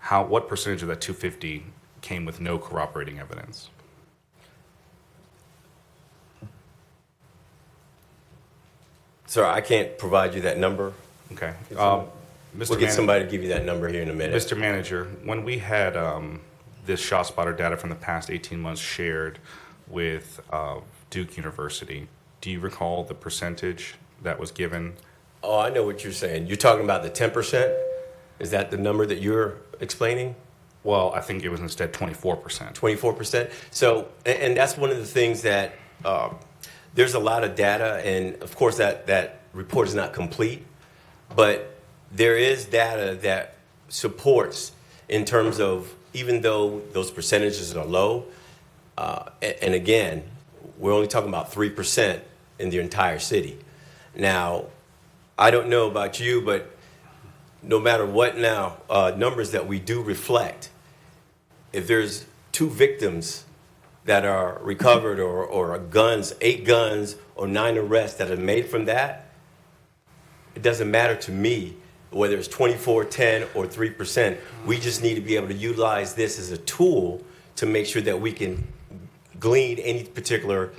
Speaker 21: what percentage of that 250 came with no corroborating evidence?
Speaker 20: Sir, I can't provide you that number.
Speaker 21: Okay.
Speaker 20: We'll get somebody to give you that number here in a minute.
Speaker 21: Mr. Manager, when we had this ShotSpotter data from the past 18 months shared with Duke University, do you recall the percentage that was given?
Speaker 20: Oh, I know what you're saying. You're talking about the 10%? Is that the number that you're explaining?
Speaker 21: Well, I think it was instead 24%.
Speaker 20: 24%? So, and that's one of the things that there's a lot of data, and of course that report is not complete, but there is data that supports in terms of, even though those percentages are low, and again, we're only talking about 3% in the entire city. Now, I don't know about you, but no matter what now, numbers that we do reflect, if there's 2 victims that are recovered or guns, 8 guns or 9 arrests that are made from that, it doesn't matter to me whether it's 24, 10, or 3%. We just need to be able to utilize this as a tool to make sure that we can glean any particular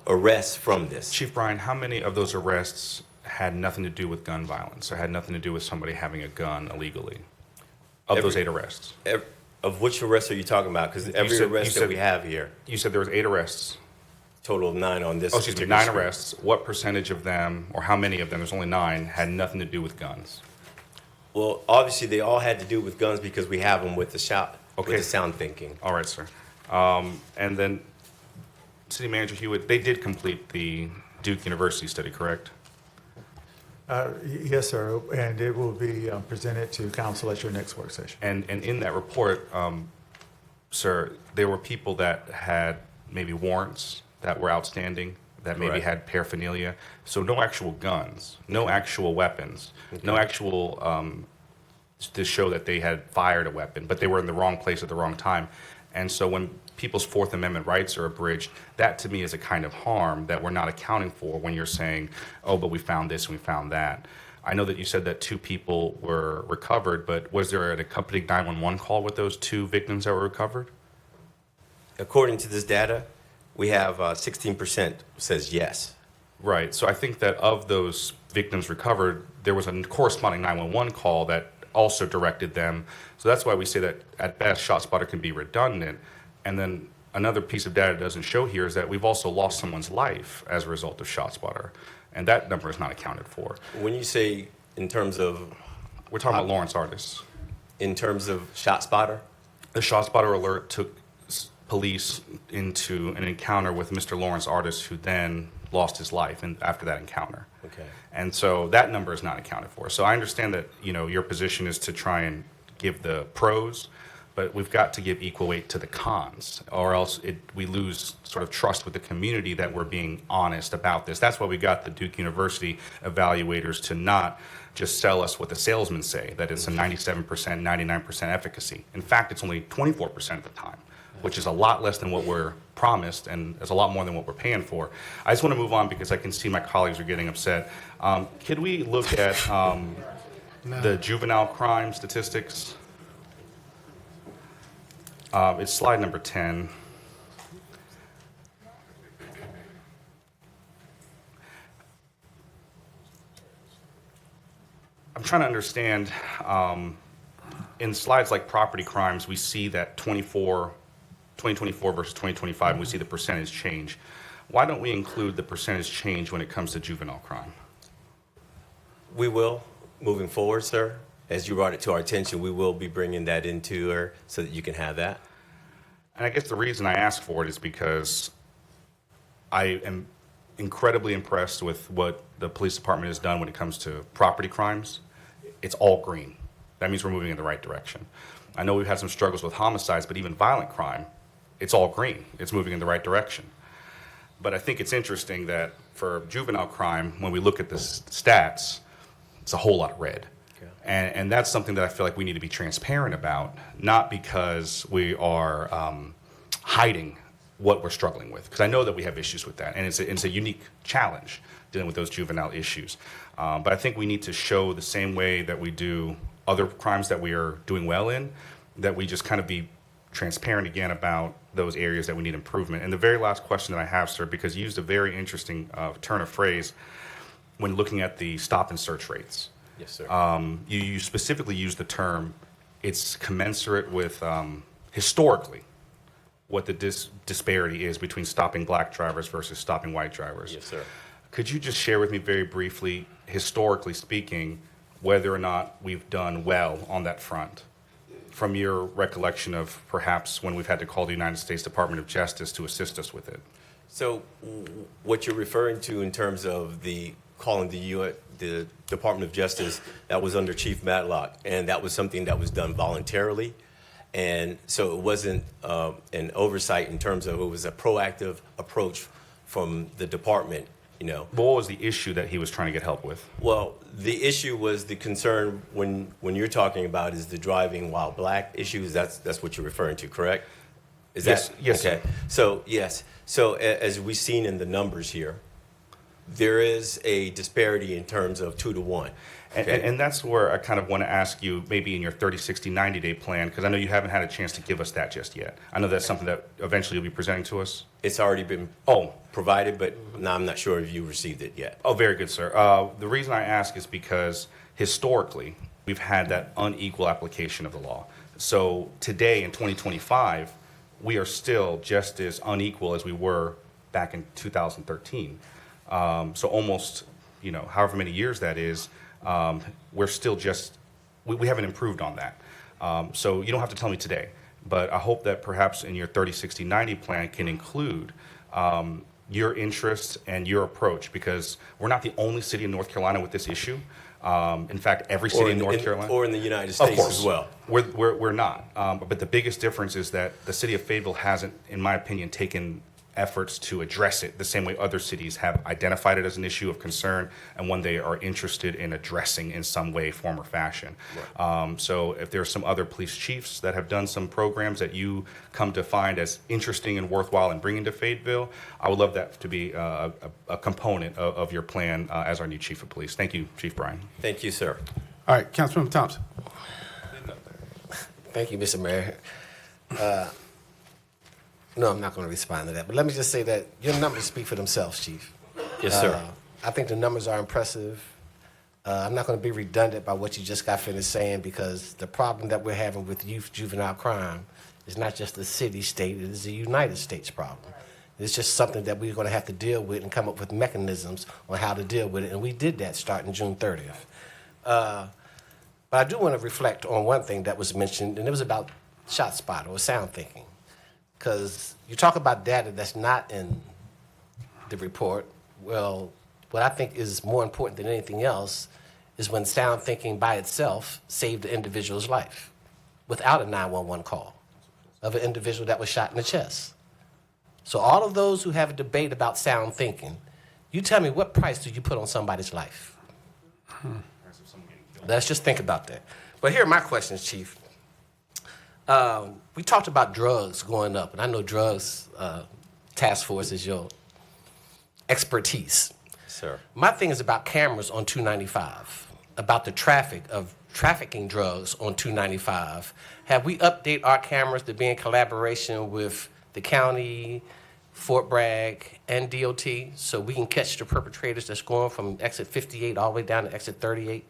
Speaker 20: arrests from this.
Speaker 21: Chief Bryan, how many of those arrests had nothing to do with gun violence or had nothing to do with somebody having a gun illegally? Of those 8 arrests?
Speaker 20: Of which arrests are you talking about? Because every arrest that we have here.
Speaker 21: You said there was 8 arrests.
Speaker 20: Total of 9 on this.
Speaker 21: Oh, excuse me, 9 arrests. What percentage of them, or how many of them, there's only 9, had nothing to do with guns?
Speaker 20: Well, obviously they all had to do with guns because we have them with the with the sound thinking.
Speaker 21: All right, sir. And then, City Manager Hewitt, they did complete the Duke University study, correct?
Speaker 19: Yes, sir, and it will be presented to council at your next work session.
Speaker 21: And in that report, sir, there were people that had maybe warrants that were outstanding, that maybe
Speaker 20: Correct.
Speaker 21: had paraphernalia. So no actual guns, no actual weapons, no actual to show that they had fired a weapon, but they were in the wrong place at the wrong time. And so when people's Fourth Amendment rights are abridged, that to me is a kind of harm that we're not accounting for when you're saying, oh, but we found this and we found that. I know that you said that 2 people were recovered, but was there an accompanying 911 call with those 2 victims that were recovered?
Speaker 20: According to this data, we have 16% says yes.
Speaker 21: Right. So I think that of those victims recovered, there was a corresponding 911 call that also directed them. So that's why we say that at best ShotSpotter can be redundant. And then another piece of data it doesn't show here is that we've also lost someone's life as a result of ShotSpotter. And that number is not accounted for.
Speaker 20: When you say in terms of...
Speaker 21: We're talking about Lawrence Artis.
Speaker 20: In terms of ShotSpotter?
Speaker 21: The ShotSpotter alert took police into an encounter with Mr. Lawrence Artis, who then lost his life after that encounter.
Speaker 20: Okay.
Speaker 21: And so that number is not accounted for. So I understand that, your position is to try and give the pros, but we've got to give equal weight to the cons, or else we lose sort of trust with the community that we're being honest about this. That's why we got the Duke University evaluators to not just sell us what the salesmen say, that it's a 97%, 99% efficacy. In fact, it's only 24% at the time, which is a lot less than what we're promised, and is a lot more than what we're paying for. I just want to move on because I can see my colleagues are getting upset. Could we look at the juvenile crime statistics? It's slide number 10. I'm trying to understand, in slides like property crimes, we see that 2024 versus 2025, and we see the percentage change. Why don't we include the percentage change when it comes to juvenile crime?
Speaker 20: We will, moving forward, sir. As you brought it to our attention, we will be bringing that into her so that you can have that.
Speaker 21: And I guess the reason I ask for it is because I am incredibly impressed with what the police department has done when it comes to property crimes. it's all green. That means we're moving in the right direction. I know we've had some struggles with homicides, but even violent crime, it's all green. It's moving in the right direction. But I think it's interesting that for juvenile crime, when we look at the stats, it's a whole lot of red. And that's something that I feel like we need to be transparent about, not because we are hiding what we're struggling with, because I know that we have issues with that, and it's a unique challenge dealing with those juvenile issues. But I think we need to show the same way that we do other crimes that we are doing well in, that we just kind of be transparent again about those areas that we need improvement. And the very last question that I have, sir, because you used a very interesting turn of phrase when looking at the stop and search rates.
Speaker 20: Yes, sir.
Speaker 21: You specifically used the term, it's commensurate with historically what the disparity is between stopping black drivers versus stopping white drivers.
Speaker 20: Yes, sir.
Speaker 21: Could you just share with me very briefly, historically speaking, whether or not we've done well on that front, from your recollection of perhaps when we've had to call the United States Department of Justice to assist us with it?
Speaker 20: So what you're referring to in terms of calling the Department of Justice, that was under Chief Matlock, and that was something that was done voluntarily. And so it wasn't an oversight in terms of, it was a proactive approach from the department, you know.
Speaker 21: But what was the issue that he was trying to get help with?
Speaker 20: Well, the issue was the concern when you're talking about is the driving while black issues. That's what you're referring to, correct? Is
Speaker 21: Yes,
Speaker 20: that
Speaker 21: yes,
Speaker 20: okay?
Speaker 21: sir.
Speaker 20: So yes. So as we've seen in the numbers here, there is a disparity in terms of 2 to 1.
Speaker 21: And that's where I kind of want to ask you, maybe in your 30, 60, 90-day plan, because I know you haven't had a chance to give us that just yet. I know that's something that eventually you'll be presenting to us.
Speaker 20: It's already been provided, but now I'm not sure if you received it yet.
Speaker 21: Oh, very good, sir. The reason I ask is because historically, we've had that unequal application of the law. So today in 2025, we are still just as unequal as we were back in 2013. So almost, however many years that is, we're still just, we haven't improved on that. So you don't have to tell me today, but I hope that perhaps in your 30, 60, 90 plan can include your interests and your approach, because we're not the only city in North Carolina with this issue. In fact, every city in North Carolina.
Speaker 20: Or in the United States as well.
Speaker 21: We're not. But the biggest difference is that the city of Fayetteville hasn't, in my opinion, taken efforts to address it the same way other cities have identified it as an issue of concern and one they are interested in addressing in some way, form, or fashion. Right. So if there's some other police chiefs that have done some programs that you come to find as interesting and worthwhile in bringing to Fayetteville, I would love that to be a component of your plan as our new chief of police. Thank you, Chief Bryan.
Speaker 20: Thank you, sir.
Speaker 4: All right, Councilmember Thompson.
Speaker 2: Thank you, Mr. Mayor. No, I'm not going to respond to that. But let me just say that your numbers speak for themselves, Chief.
Speaker 20: Yes, sir.
Speaker 2: I think the numbers are impressive. I'm not going to be redundant by what you just got finished saying, because the problem that we're having with youth juvenile crime is not just a city state, it is a United States problem. It's just something that we're going to have to deal with and come up with mechanisms on how to deal with it. And we did that starting June 30th. But I do want to reflect on one thing that was mentioned, and it was about ShotSpotter or sound thinking. Because you talk about data that's not in the report. Well, what I think is more important than anything else is when sound thinking by itself saved the individual's life without a 911 call of an individual that was shot in the chest. So all of those who have a debate about sound thinking, you tell me, what price do you put on somebody's life? Let's just think about that. But here are my questions, Chief. We talked about drugs going up, and I know drugs task force is your expertise.
Speaker 20: Sir.
Speaker 2: My thing is about cameras on 295, about the trafficking drugs on 295. Have we updated our cameras to be in collaboration with the county, Fort Bragg, and DOT, so we can catch the perpetrators that's going from exit 58 all the way down to exit 38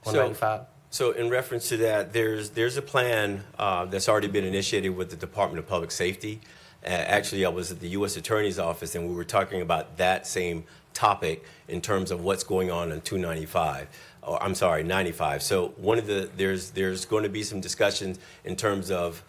Speaker 2: on 95?
Speaker 20: So in reference to that, there's a plan that's already been initiated with the Department of Public Safety. Actually, I was at the U.S. Attorney's Office, and we were talking about that same topic in terms of what's going on 295. Or I'm sorry, 95. So there's going to be some discussions in terms of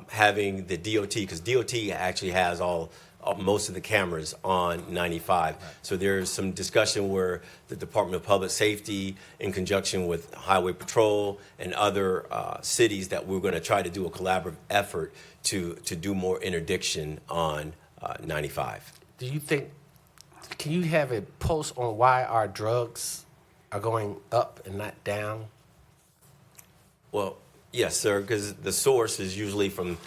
Speaker 20: having the DOT, because DOT actually has all most of the cameras on 95. So there's some discussion where the Department of Public Safety, in conjunction with Highway Patrol and other cities, that we're going to try to do a collaborative effort to do more interdiction on 95.
Speaker 2: Do you think, can you have a post on why our drugs are going up and not down?
Speaker 20: Well, yes, sir, because the source is usually from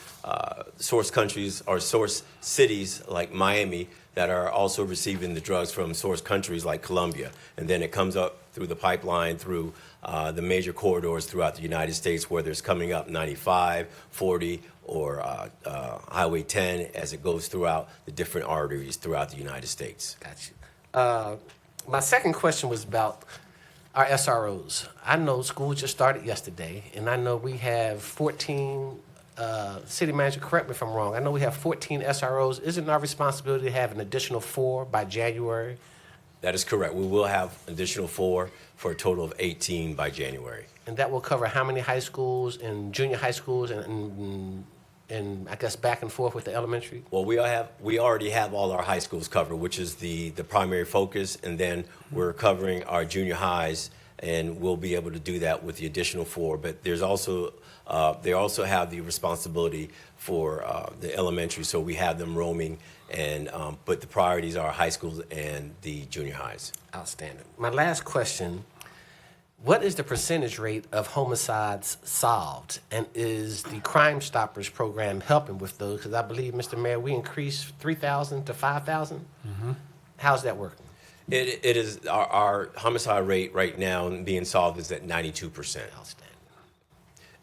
Speaker 20: source countries or source cities like Miami that are also receiving the drugs from source countries like Colombia. And then it comes up through the pipeline, through the major corridors throughout the United States, whether it's coming up 95, 40, or Highway 10 as it goes throughout the different arteries throughout the United States.
Speaker 2: Got you. My second question was about our SROs. I know school just started yesterday, and I know we have 14, city manager, correct me if I'm wrong, I know we have 14 SROs. Isn't our responsibility to have an additional 4 by January?
Speaker 20: That is correct. We will have additional 4 for a total of 18 by January.
Speaker 2: And that will cover how many high schools and junior high schools and I guess back and forth with the elementary?
Speaker 20: Well, we already have all our high schools covered, which is the primary focus, and then we're covering our junior highs, and we'll be able to do that with the additional 4. But there's also they also have the responsibility for the elementary, so we have them roaming, and but the priorities are high schools and the junior highs.
Speaker 2: Outstanding. My last question. What is the percentage rate of homicides solved? And is the Crime Stoppers program helping with those? Because I believe, Mr. Mayor, we increased 3,000 to 5,000. Mm-hmm. How's that working?
Speaker 20: It is our homicide rate right now being solved is at 92%. Outstanding.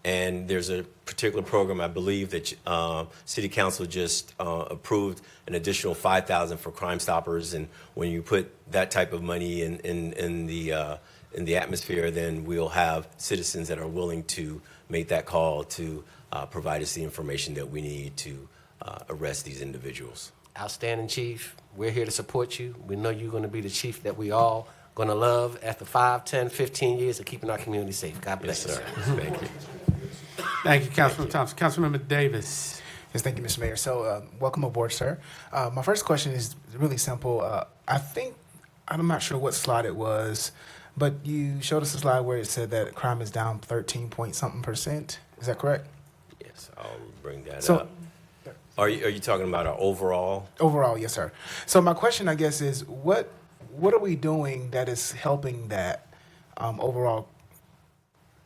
Speaker 20: And there's a particular program, I believe, that City Council just approved an additional 5,000 for Crime Stoppers. And when you put that type of money in the atmosphere, then we'll have citizens that are willing to make that call to provide us the information that we need to arrest these individuals.
Speaker 2: Outstanding, Chief. We're here to support you. We know you're going to be the chief that we all going to love after 5, 10, 15 years of keeping our community safe. God bless
Speaker 20: Yes,
Speaker 2: you,
Speaker 20: sir. Thank you.
Speaker 4: Thank you, Councilman Thompson. Councilmember Davis.
Speaker 3: Yes, thank you, Mr. Mayor. So, welcome aboard, sir. My first question is really simple. I'm not sure what slide it was, but you showed us a slide where it said that crime is down 13-point-something%. Is that correct?
Speaker 20: Yes, I'll bring that up. Are you talking about our overall?
Speaker 3: Overall, yes, sir. So my question, I guess, is what are we doing that is helping that overall?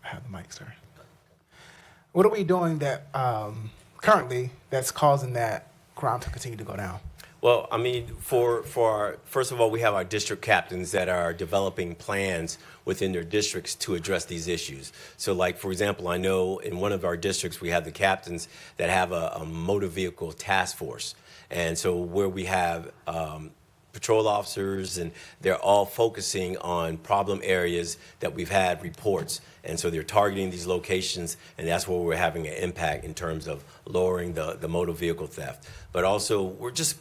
Speaker 3: I have the mic, sir. What are we doing that currently that's causing that crime to continue to go down?
Speaker 20: Well, I mean, for our, first of all, we have our district captains that are developing plans within their districts to address these issues. So, like, for example, I know in one of our districts, we have the captains that have a motor vehicle task force. And so where we have patrol officers, and they're all focusing on problem areas that we've had reports. And so they're targeting these locations, and that's where we're having an impact in terms of lowering the motor vehicle theft. But also, we're just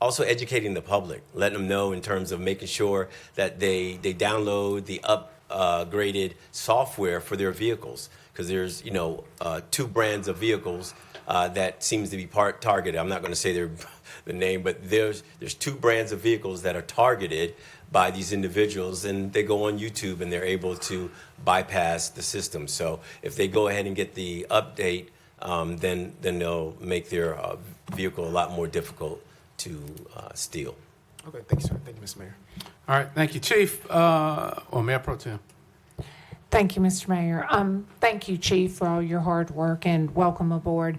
Speaker 20: also educating the public, letting them know in terms of making sure that they download the upgraded software for their vehicles. Because there's, 2 brands of vehicles that seems to be targeted. I'm not going to say the name, but there's 2 brands of vehicles that are targeted by these individuals, and they go on YouTube and they're able to bypass the system. So if they go ahead and get the update, then they'll make their vehicle a lot more difficult to steal.
Speaker 3: Okay, thank you, sir. Thank you, Mr. Mayor.
Speaker 4: All right, thank you, Chief. Or Mayor Pro Tem.
Speaker 10: Thank you, Mr. Mayor. Thank you, Chief, for all your hard work, and welcome aboard.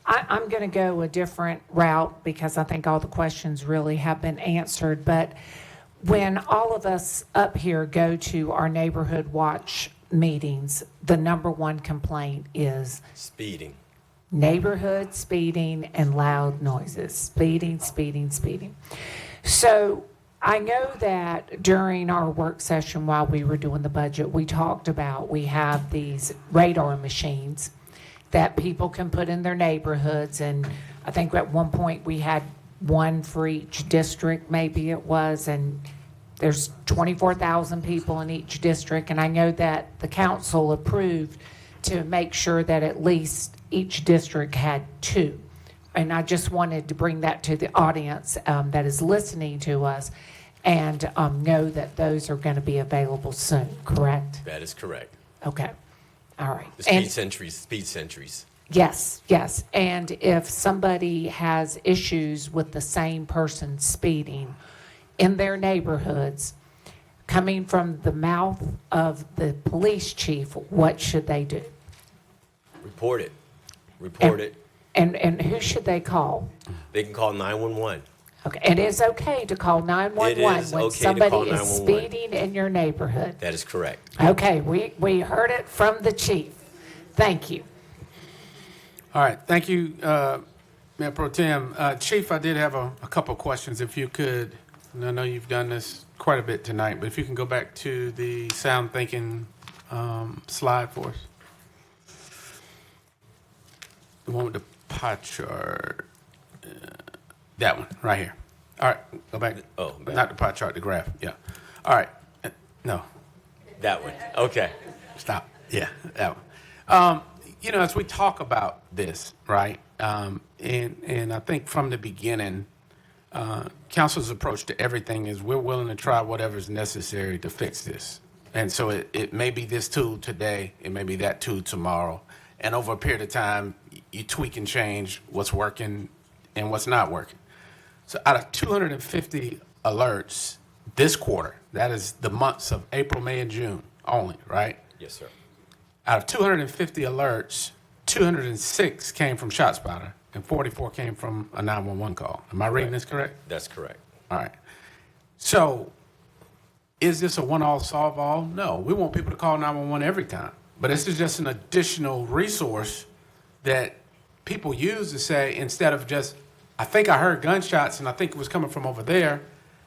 Speaker 10: I'm going to go a different route because I think all the questions really have been answered. But when all of us up here go to our neighborhood watch meetings, the number one complaint is
Speaker 20: speeding.
Speaker 10: Neighborhood speeding and loud noises. Speeding. So I know that during our work session while we were doing the budget, we talked about we have these radar machines that people can put in their neighborhoods. And I think at one point we had one for each district, maybe it was, and there's 24,000 people in each district. And I know that the council approved to make sure that at least each district had 2. And I just wanted to bring that to the audience that is listening to us and know that those are going to be available soon, correct?
Speaker 20: That is correct.
Speaker 10: Okay. All right.
Speaker 20: The speed sentries.
Speaker 10: Yes, yes. And if somebody has issues with the same person speeding in their neighborhoods, coming from the mouth of the police chief, what should they do?
Speaker 20: Report it. Report it.
Speaker 10: And who should they call?
Speaker 20: They can call 911.
Speaker 10: Okay, and it's okay to call 911
Speaker 20: It is
Speaker 10: when
Speaker 20: okay to
Speaker 10: somebody
Speaker 20: call
Speaker 10: is
Speaker 20: 911.
Speaker 10: speeding in your neighborhood.
Speaker 20: That is correct.
Speaker 10: Okay, we heard it from the chief. Thank you.
Speaker 4: All right, thank you, Mayor Pro Tem. Chief, I did have a couple of questions, if you could. And I know you've done this quite a bit tonight, but if you can go back to the sound thinking slide for us. The one with the pie chart. That one, right here. All right, go back.
Speaker 20: Oh, back.
Speaker 4: Not the pie chart, the graph, yeah. All right, no.
Speaker 20: That one. Okay.
Speaker 4: Stop. Yeah, that one. You know, as we talk about this, right, and I think from the beginning, council's approach to everything is we're willing to try whatever's necessary to fix this. And so it may be this tool today, it may be that tool tomorrow. And over a period of time, you tweak and change what's working and what's not working. So out of 250 alerts this quarter, that is the months of April, May, and June only, right?
Speaker 20: Yes, sir.
Speaker 4: Out of 250 alerts, 206 came from ShotSpotter and 44 came from a 911 call. Am I reading this correct?
Speaker 20: That's correct.
Speaker 4: All right. So is this a one-all, solve-all? No. We want people to call 911 every time. But this is just an additional resource that people use to say, instead of just, I think I heard gunshots and I think it was coming from over there,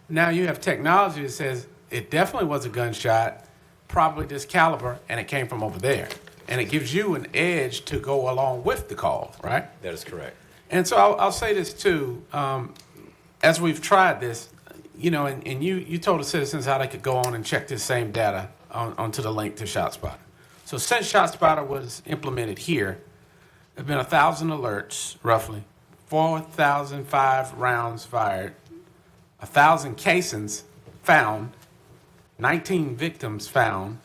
Speaker 4: now you have technology that says it definitely was a gunshot, probably this caliber, and it came from over there. And it gives you an edge to go along with the call, right?
Speaker 20: That is correct.
Speaker 4: And so I'll say this too, as we've tried this, you know, and you told the citizens how they could go on and check this same data onto the link to ShotSpotter. So since ShotSpotter was implemented here, there have been 1,000 alerts, roughly, 4,005 rounds fired, 1,000 casings found, 19 victims found,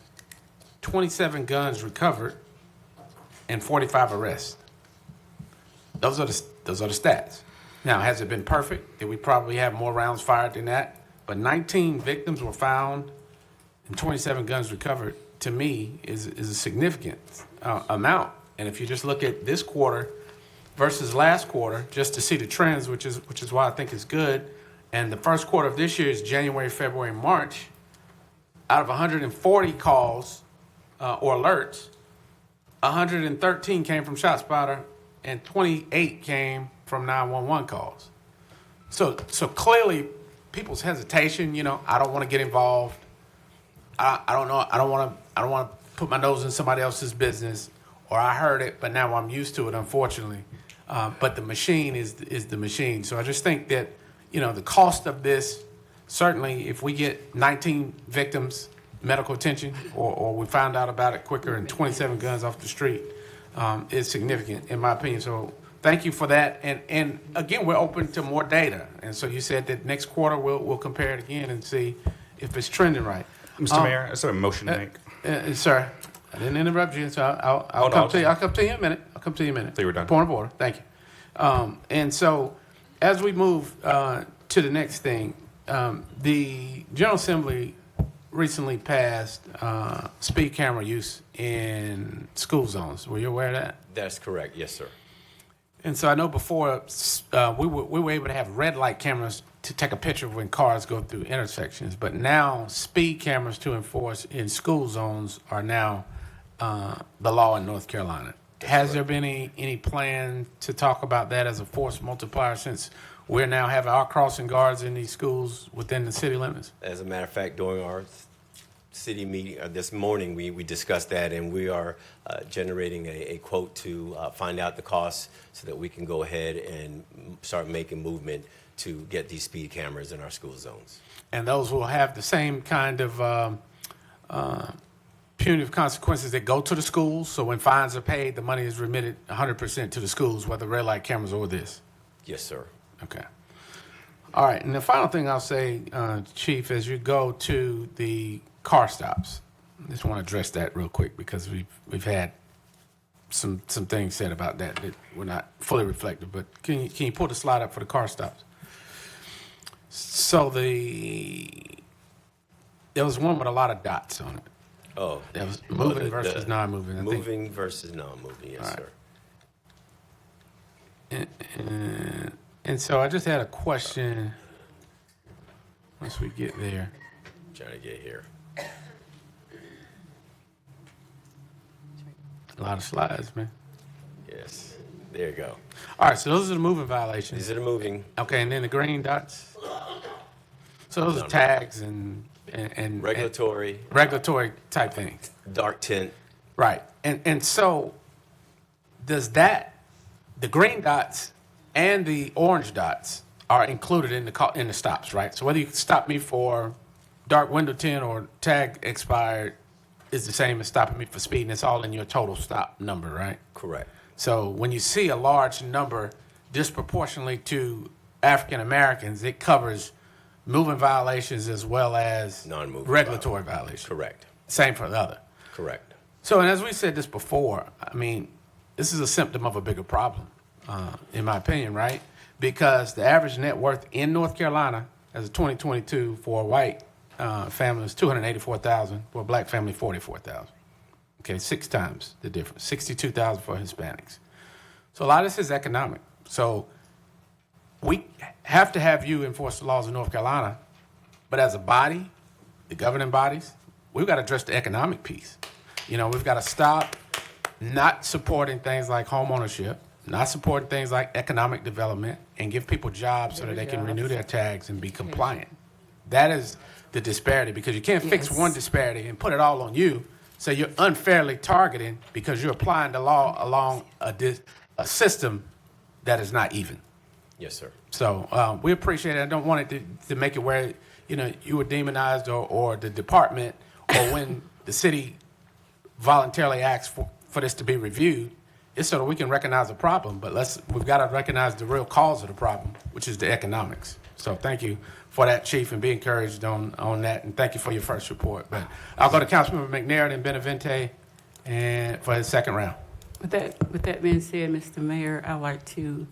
Speaker 4: 27 guns recovered, and 45 arrests. Those are the stats. Now, has it been perfect? Did we probably have more rounds fired than that? But 19 victims were found and 27 guns recovered, to me, is a significant amount. And if you just look at this quarter versus last quarter, just to see the trends, which is why I think it's good. And the first quarter of this year is January, February, March. Out of 140 calls or alerts, 113 came from ShotSpotter and 28 came from 911 calls. So clearly, people's hesitation, you know, I don't want to get involved. I don't know. I don't want to put my nose in somebody else's business, or I heard it, but now I'm used to it, unfortunately. But the machine is the machine. So I just think that, you know, the cost of this, certainly if we get 19 victims medical attention, or we found out about it quicker and 27 guns off the street, is significant, in my opinion. So thank you for that. And again, we're open to more data. And so you said that next quarter we'll compare it again and see if it's trending right.
Speaker 21: Mr. Mayor, is there a motion to make?
Speaker 4: Sir, I didn't interrupt you, so I'll come to you. I'll come to you in a minute. I'll come to you in a minute.
Speaker 21: So you were done.
Speaker 4: Point of order. Thank you. And so as we move to the next thing, the General Assembly recently passed speed camera use in school zones. Were you aware of that?
Speaker 20: That's correct. Yes, sir.
Speaker 4: And so I know before we were able to have red light cameras to take a picture when cars go through intersections, but now speed cameras to enforce in school zones are now the law in North Carolina. Has there been any plan to talk about that as a force multiplier, since we're now having our crossing guards in these schools within the city limits?
Speaker 20: As a matter of fact, during our city meeting this morning, we discussed that, and we are generating a quote to find out the costs so that we can go ahead and start making movement to get these speed cameras in our school zones.
Speaker 4: And those will have the same kind of punitive consequences that go to the schools. So when fines are paid, the money is remitted 100% to the schools, whether red light cameras or this.
Speaker 20: Yes, sir.
Speaker 4: Okay. All right, and the final thing I'll say, Chief, as you go to the car stops, I just want to address that real quick because we've had some things said about that were not fully reflective. But can you pull the slide up for the car stops? So there was one with a lot of dots on it.
Speaker 20: Oh.
Speaker 4: That was moving versus non-moving.
Speaker 20: Moving versus non-moving, yes, sir.
Speaker 4: And so I just had a question once we get there.
Speaker 20: Trying to get here.
Speaker 4: A lot of slides, man.
Speaker 20: Yes. There you go.
Speaker 4: All right, so those are the moving violations.
Speaker 20: These are the moving.
Speaker 4: Okay, and then the green dots. So those are tags and
Speaker 20: regulatory.
Speaker 4: Regulatory type things.
Speaker 20: Dark tint.
Speaker 4: Right. And so does the green dots and the orange dots are included in the stops, right? So whether you stop me for dark window tint or tag expired is the same as stopping me for speeding. It's all in your total stop number, right?
Speaker 20: Correct.
Speaker 4: So when you see a large number disproportionately to African Americans, it covers moving violations as well as
Speaker 20: non-moving
Speaker 4: regulatory violations.
Speaker 20: Correct.
Speaker 4: Same for the other.
Speaker 20: Correct.
Speaker 4: So, and as we said this before, I mean, this is a symptom of a bigger problem, in my opinion, right? Because the average net worth in North Carolina as of 2022 for a white family is $284,000, for a black family, $44,000. Okay, 6 times the difference, $62,000 for Hispanics. So a lot of this is economic. So we have to have you enforce the laws of North Carolina, but as a body, the governing bodies, we've got to address the economic piece. You know, we've got to stop not supporting things like home ownership, not supporting things like economic development, and give people jobs so that they can renew their tags and be compliant. That is the disparity, because you can't fix one disparity and put it all on you. So you're unfairly targeting because you're applying the law along a system that is not even.
Speaker 20: Yes, sir.
Speaker 4: So we appreciate it. I don't want it to make it where, you know, you were demonized or the department or when the city voluntarily asks for this to be reviewed. It's so that we can recognize the problem, but we've got to recognize the real cause of the problem, which is the economics. So thank you for that, Chief, and be encouraged on that, and thank you for your first report. But I'll go to Councilmember McNair and Benavente and for his second round.
Speaker 5: With that being said, Mr. Mayor, I'd like to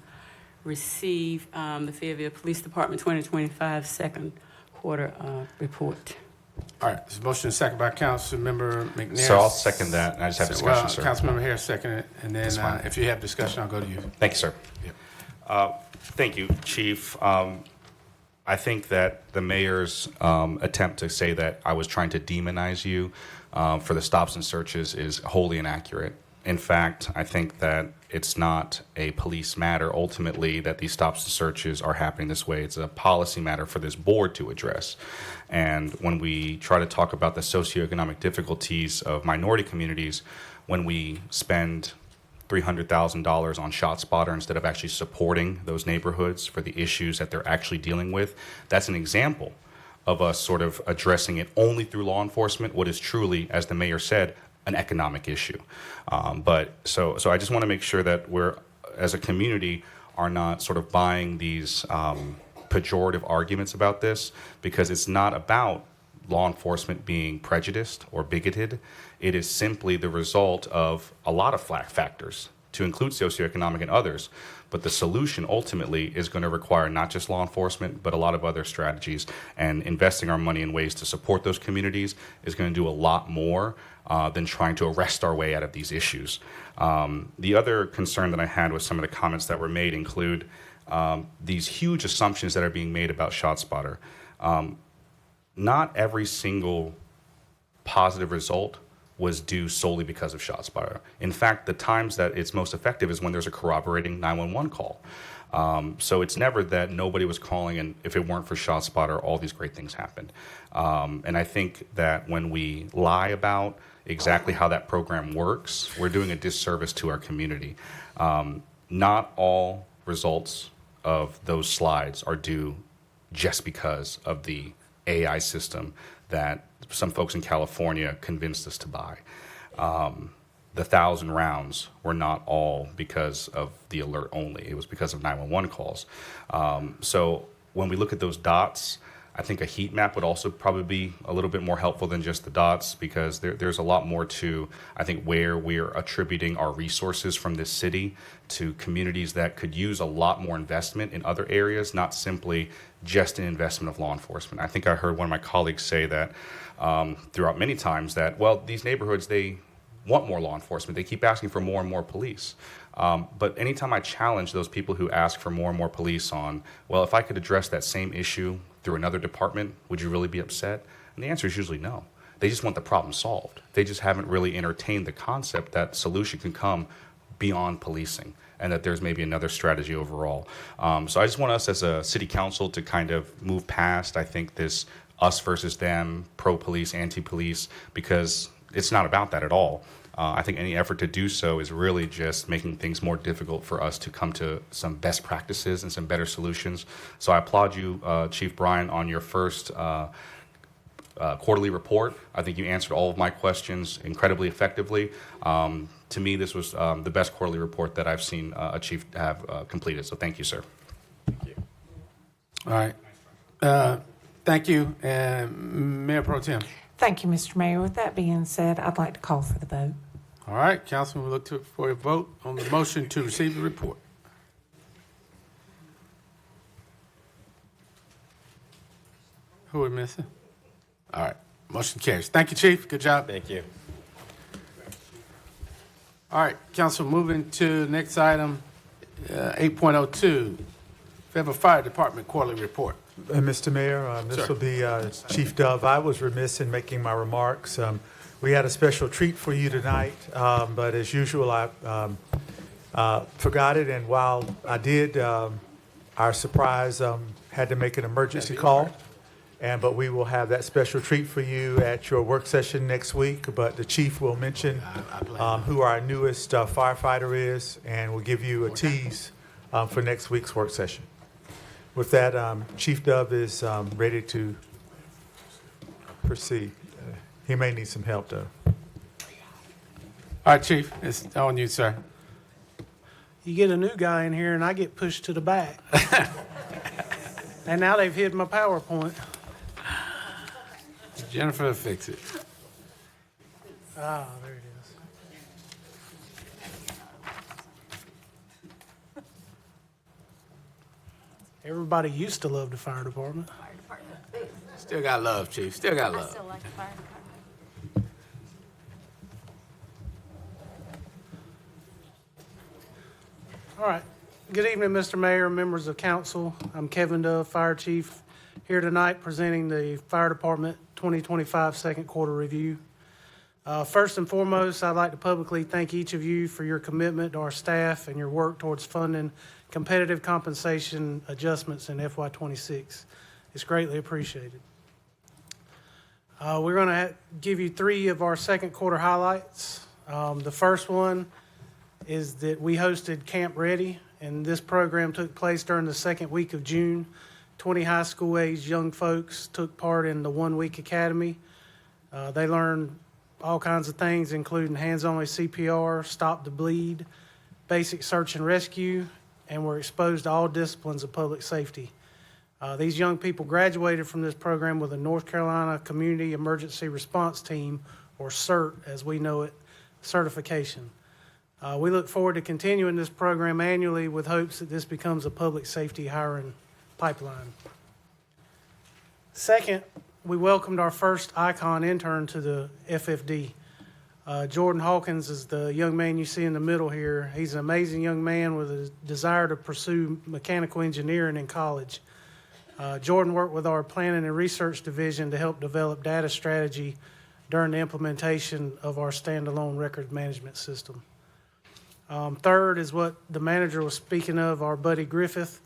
Speaker 5: receive the Fayetteville Police Department 2025 second quarter report.
Speaker 4: All right, there's a motion and second by Councilmember McNair.
Speaker 21: So I'll second that, and I just have discussion, sir.
Speaker 4: Councilmember Harris second it, and then if you have discussion, I'll go to you.
Speaker 21: Thank you, sir. Thank you, Chief. I think that the mayor's attempt to say that I was trying to demonize you for the stops and searches is wholly inaccurate. In fact, I think that it's not a police matter ultimately that these stops and searches are happening this way. It's a policy matter for this board to address. And when we try to talk about the socioeconomic difficulties of minority communities, when we spend $300,000 on ShotSpotter instead of actually supporting those neighborhoods for the issues that they're actually dealing with, that's an example of us sort of addressing it only through law enforcement, what is truly, as the mayor said, an economic issue. So I just want to make sure that we're, as a community, are not sort of buying these pejorative arguments about this, because it's not about law enforcement being prejudiced or bigoted. It is simply the result of a lot of factors, to include socioeconomic and others. But the solution ultimately is going to require not just law enforcement, but a lot of other strategies. And investing our money in ways to support those communities is going to do a lot more than trying to arrest our way out of these issues. The other concern that I had with some of the comments that were made include these huge assumptions that are being made about ShotSpotter. Not every single positive result was due solely because of ShotSpotter. In fact, the times that it's most effective is when there's a corroborating 911 call. So it's never that nobody was calling, and if it weren't for ShotSpotter, all these great things happened. And I think that when we lie about exactly how that program works, we're doing a disservice to our community. Not all results of those slides are due just because of the AI system that some folks in California convinced us to buy. the 1,000 rounds were not all because of the alert only. It was because of 911 calls. So when we look at those dots, I think a heat map would also probably be a little bit more helpful than just the dots, because there's a lot more to, I think, where we're attributing our resources from this city to communities that could use a lot more investment in other areas, not simply just an investment of law enforcement. I think I heard one of my colleagues say that throughout many times that, well, these neighborhoods, they want more law enforcement. They keep asking for more and more police. But anytime I challenge those people who ask for more and more police on, well, if I could address that same issue through another department, would you really be upset? And the answer is usually no. They just want the problem solved. They just haven't really entertained the concept that solution can come beyond policing and that there's maybe another strategy overall. So I just want us as a city council to kind of move past, I think, this us versus them, pro-police, anti-police, because it's not about that at all. I think any effort to do so is really just making things more difficult for us to come to some best practices and some better solutions. So I applaud you, Chief Bryan, on your first quarterly report. I think you answered all of my questions incredibly effectively. To me, this was the best quarterly report that I've seen a chief have completed. So thank you, sir.
Speaker 20: Thank you.
Speaker 4: All right. Thank you. And Mayor Pro Tem.
Speaker 10: Thank you, Mr. Mayor. With that being said, I'd like to call for the vote.
Speaker 4: All right, Councilman, we look for a vote on the motion to receive the report. Who are we missing? All right, motion carries. Thank you, Chief. Good job.
Speaker 20: Thank you.
Speaker 4: All right, Council, moving to the next item, 8.02, Fayetteville Fire Department Quarterly Report.
Speaker 19: Mr. Mayor, this will be Chief Dove. I was remiss in making my remarks. We had a special treat for you tonight, but as usual, I forgot it. And while I did, our surprise had to make an emergency call. But we will have that special treat for you at your work session next week. But the chief will mention who our newest firefighter is, and we'll give you a tease for next week's work session. With that, Chief Dove is ready to proceed. He may need some help, though.
Speaker 4: All right, Chief, it's on you, sir.
Speaker 8: You get a new guy in here, and I get pushed to the back. And now they've hid my PowerPoint.
Speaker 4: Jennifer will fix it.
Speaker 8: Ah, there it is. Everybody used to love the fire department.
Speaker 4: Still got love, Chief. Still got love.
Speaker 22: like the fire department.
Speaker 8: All right. Good evening, Mr. Mayor, members of council. I'm Kevin Dove, Fire Chief, here tonight presenting the Fire Department 2025 second quarter review. First and foremost, I'd like to publicly thank each of you for your commitment to our staff and your work towards funding competitive compensation adjustments in FY26. It's greatly appreciated. We're going to give you 3 of our second quarter highlights. The first one is that we hosted Camp Ready, and this program took place during the second week of June. 20 high school age young folks took part in the 1-week academy. They learned all kinds of things, including hands-only CPR, stop the bleed, basic search and rescue, and were exposed to all disciplines of public safety. These young people graduated from this program with a North Carolina Community Emergency Response Team, or CERT as we know it, certification. We look forward to continuing this program annually with hopes that this becomes a public safety hiring pipeline. Second, we welcomed our first ICON intern to the FFD. Jordan Hawkins is the young man you see in the middle here. He's an amazing young man with a desire to pursue mechanical engineering in college. Jordan worked with our planning and research division to help develop data strategy during the implementation of our standalone records management system. Third is what the manager was speaking of, our buddy Griffith.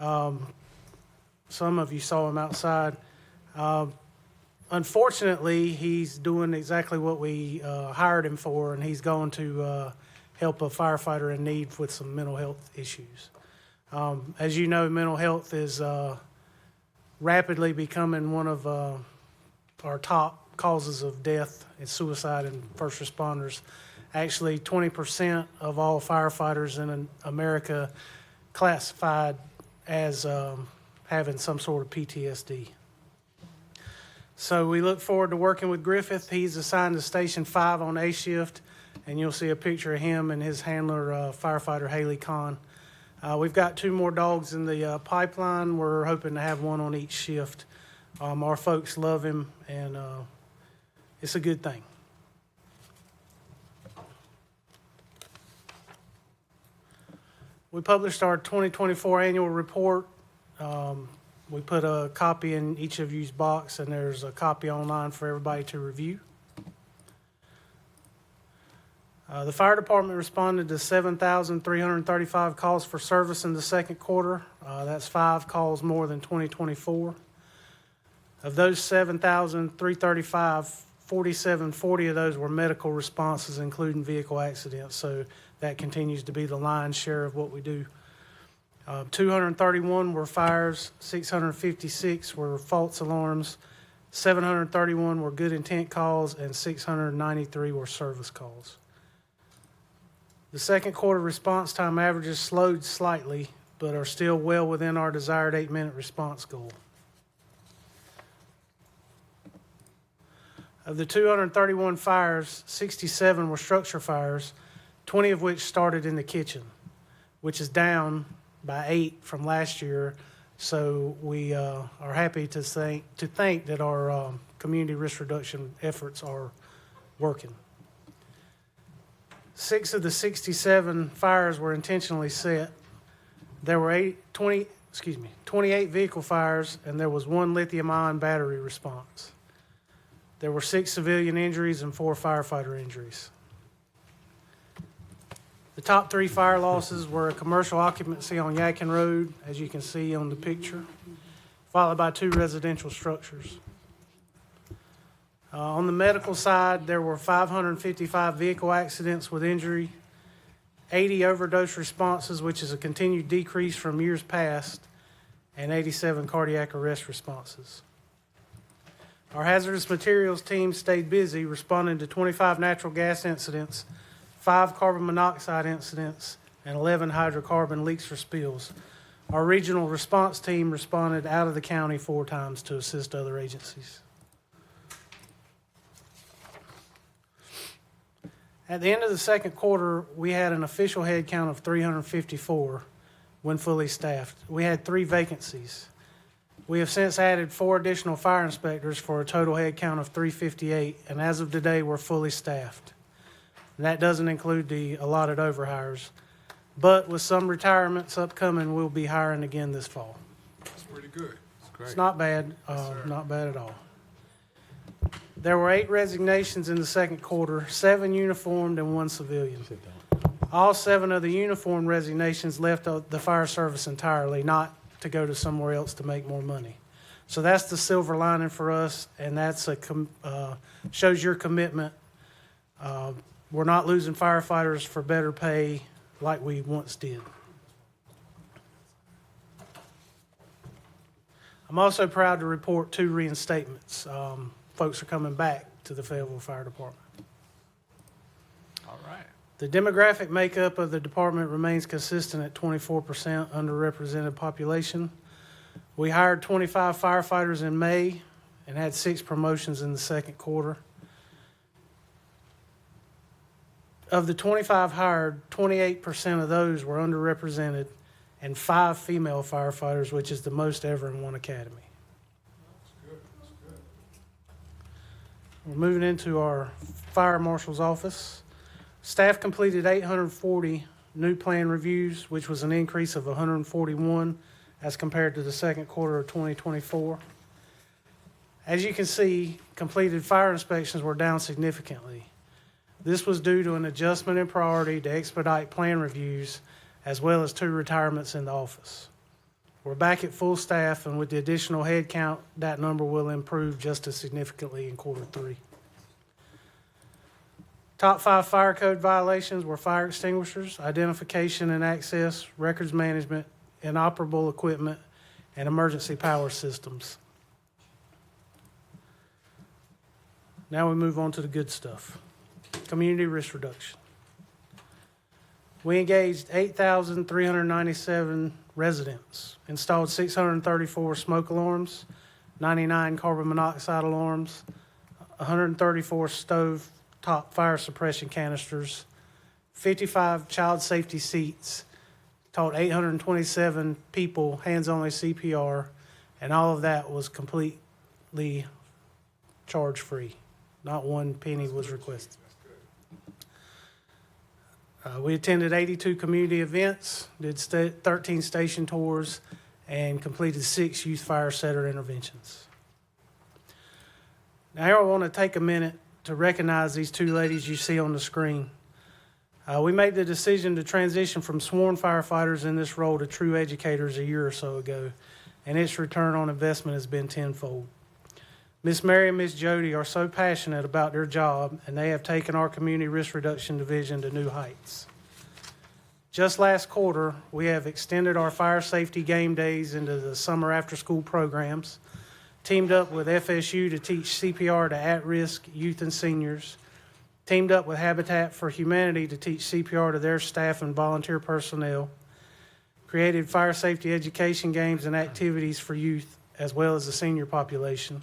Speaker 8: Some of you saw him outside. Unfortunately, he's doing exactly what we hired him for, and he's going to help a firefighter in need with some mental health issues. As you know, mental health is rapidly becoming one of our top causes of death and suicide in first responders. Actually, 20% of all firefighters in America classified as having some sort of PTSD. So we look forward to working with Griffith. He's assigned to Station 5 on A shift, and you'll see a picture of him and his handler, firefighter Haley Kahn. We've got 2 more dogs in the pipeline. We're hoping to have one on each shift. Our folks love him, and it's a good thing. We published our 2024 annual report. We put a copy in each of you's box, and there's a copy online for everybody to review. The fire department responded to 7,335 calls for service in the second quarter. That's 5 calls more than 2024. Of those 7,335, 4,740 of those were medical responses, including vehicle accidents. So that continues to be the lion's share of what we do. 231 were fires, 656 were false alarms, 731 were good intent calls, and 693 were service calls. The second quarter response time averages slowed slightly, but are still well within our desired 8-minute response goal. Of the 231 fires, 67 were structure fires, 20 of which started in the kitchen, which is down by 8 from last year. So we are happy to think that our community risk reduction efforts are working. 6 of the 67 fires were intentionally set. There were 28 vehicle fires, and there was 1 lithium-ion battery response. There were 6 civilian injuries and 4 firefighter injuries. The top 3 fire losses were a commercial occupancy on Yadkin Road, as you can see on the picture, followed by 2 residential structures. On the medical side, there were 555 vehicle accidents with injury, 80 overdose responses, which is a continued decrease from years past, and 87 cardiac arrest responses. Our hazardous materials team stayed busy responding to 25 natural gas incidents, 5 carbon monoxide incidents, and 11 hydrocarbon leaks or spills. Our regional response team responded out of the county 4 times to assist other agencies. At the end of the second quarter, we had an official head count of 354 when fully staffed. We had 3 vacancies. We have since added 4 additional fire inspectors for a total head count of 358, and as of today, we're fully staffed. And that doesn't include the allotted overhires. But with some retirements upcoming, we'll be hiring again this fall.
Speaker 11: That's pretty good. That's great.
Speaker 8: It's not bad, not bad at all. There were 8 resignations in the second quarter, 7 uniformed and 1 civilian. All 7 of the uniformed resignations left the fire service entirely, not to go to somewhere else to make more money. So that's the silver lining for us, and that's shows your commitment. We're not losing firefighters for better pay like we once did. I'm also proud to report 2 reinstatements. Folks are coming back to the Fayetteville Fire Department.
Speaker 11: All right.
Speaker 8: The demographic makeup of the department remains consistent at 24% underrepresented population. We hired 25 firefighters in May and had 6 promotions in the second quarter. Of the 25 hired, 28% of those were underrepresented, and 5 female firefighters, which is the most ever in one academy. We're moving into our fire marshal's office. Staff completed 840 new plan reviews, which was an increase of 141 as compared to the second quarter of 2024. As you can see, completed fire inspections were down significantly. This was due to an adjustment in priority to expedite plan reviews, as well as 2 retirements in the office. We're back at full staff, and with the additional head count, that number will improve just as significantly in quarter 3. Top 5 fire code violations were fire extinguishers, identification and access, records management, inoperable equipment, and emergency power systems. Now we move on to the good stuff. Community risk reduction. We engaged 8,397 residents, installed 634 smoke alarms, 99 carbon monoxide alarms, 134 stove top fire suppression canisters, 55 child safety seats, taught 827 people hands-only CPR, and all of that was completely charge-free. Not one penny was requested. We attended 82 community events, did 13 station tours, and completed 6 youth fire setter interventions. Now, I want to take a minute to recognize these 2 ladies you see on the screen. We made the decision to transition from sworn firefighters in this role to true educators a year or so ago, and its return on investment has been tenfold. Miss Mary and Miss Jody are so passionate about their job, and they have taken our Community Risk Reduction Division to new heights. Just last quarter, we have extended our fire safety game days into the summer after-school programs, teamed up with FSU to teach CPR to at-risk youth and seniors, teamed up with Habitat for Humanity to teach CPR to their staff and volunteer personnel, created fire safety education games and activities for youth as well as the senior population,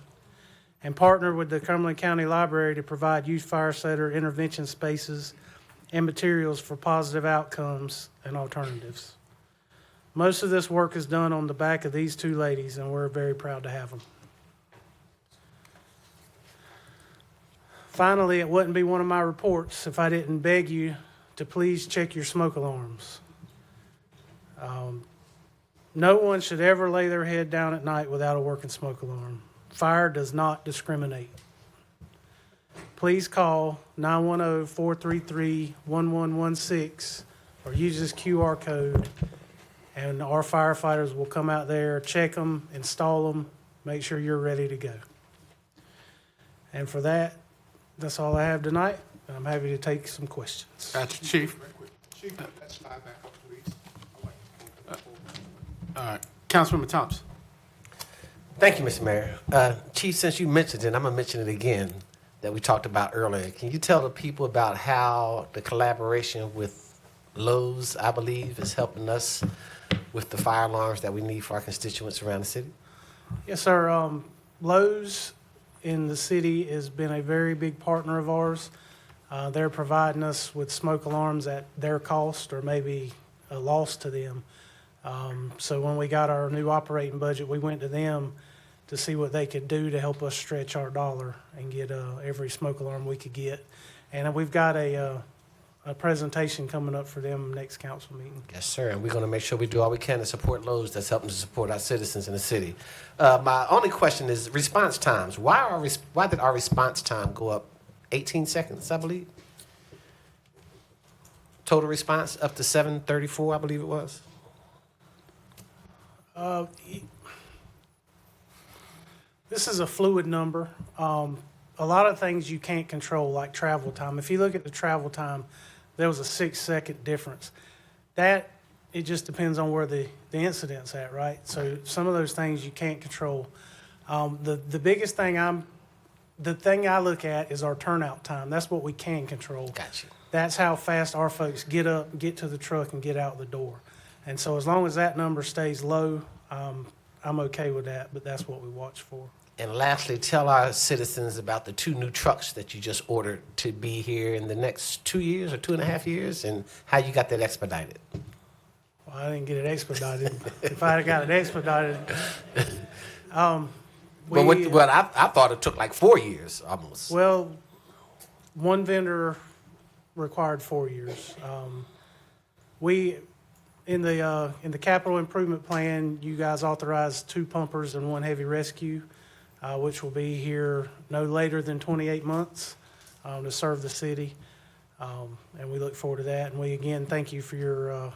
Speaker 8: and partnered with the Cumberland County Library to provide youth fire setter intervention spaces and materials for positive outcomes and alternatives. Most of this work is done on the back of these 2 ladies, and we're very proud to have them. Finally, it wouldn't be one of my reports if I didn't beg you to please check your smoke alarms. No one should ever lay their head down at night without a working smoke alarm. Fire does not discriminate. Please call 910-433-1116 or use this QR code, and our firefighters will come out there, check them, install them, make sure you're ready to go. And for that, that's all I have tonight. I'm happy to take some questions.
Speaker 4: Gotcha, Chief.
Speaker 11: Chief, let's slide back up, please.
Speaker 4: All right, Councilmember Thompson.
Speaker 2: Thank you, Mr. Mayor. Chief, since you mentioned it, I'm going to mention it again that we talked about earlier. Can you tell the people about how the collaboration with Lowe's, I believe, is helping us with the fire alarms that we need for our constituents around the city?
Speaker 8: Yes, sir. Lowe's in the city has been a very big partner of ours. They're providing us with smoke alarms at their cost or maybe a loss to them. So when we got our new operating budget, we went to them to see what they could do to help us stretch our dollar and get every smoke alarm we could get. And we've got a presentation coming up for them next council meeting.
Speaker 2: Yes, sir. And we're going to make sure we do all we can to support Lowe's that's helping to support our citizens in the city. My only question is response times. Why did our response time go up 18 seconds, I believe? Total response up to 734, I believe it was.
Speaker 8: This is a fluid number. A lot of things you can't control, like travel time. If you look at the travel time, there was a 6-second difference. It just depends on where the incident's at, right? So some of those things you can't control. The biggest thing the thing I look at is our turnout time. That's what we can control.
Speaker 2: Gotcha.
Speaker 8: That's how fast our folks get up, get to the truck, and get out the door. And so as long as that number stays low, I'm okay with that, but that's what we watch for.
Speaker 2: And lastly, tell our citizens about the 2 new trucks that you just ordered to be here in the next 2 years or 2.5 years, and how you got that expedited.
Speaker 8: Well, I didn't get it expedited. If I had got it expedited,
Speaker 2: I thought it took like 4 years almost.
Speaker 8: Well, one vendor required 4 years. In the capital improvement plan, you guys authorized 2 pumpers and 1 heavy rescue, which will be here no later than 28 months to serve the city. And we look forward to that. And we, again, thank you for your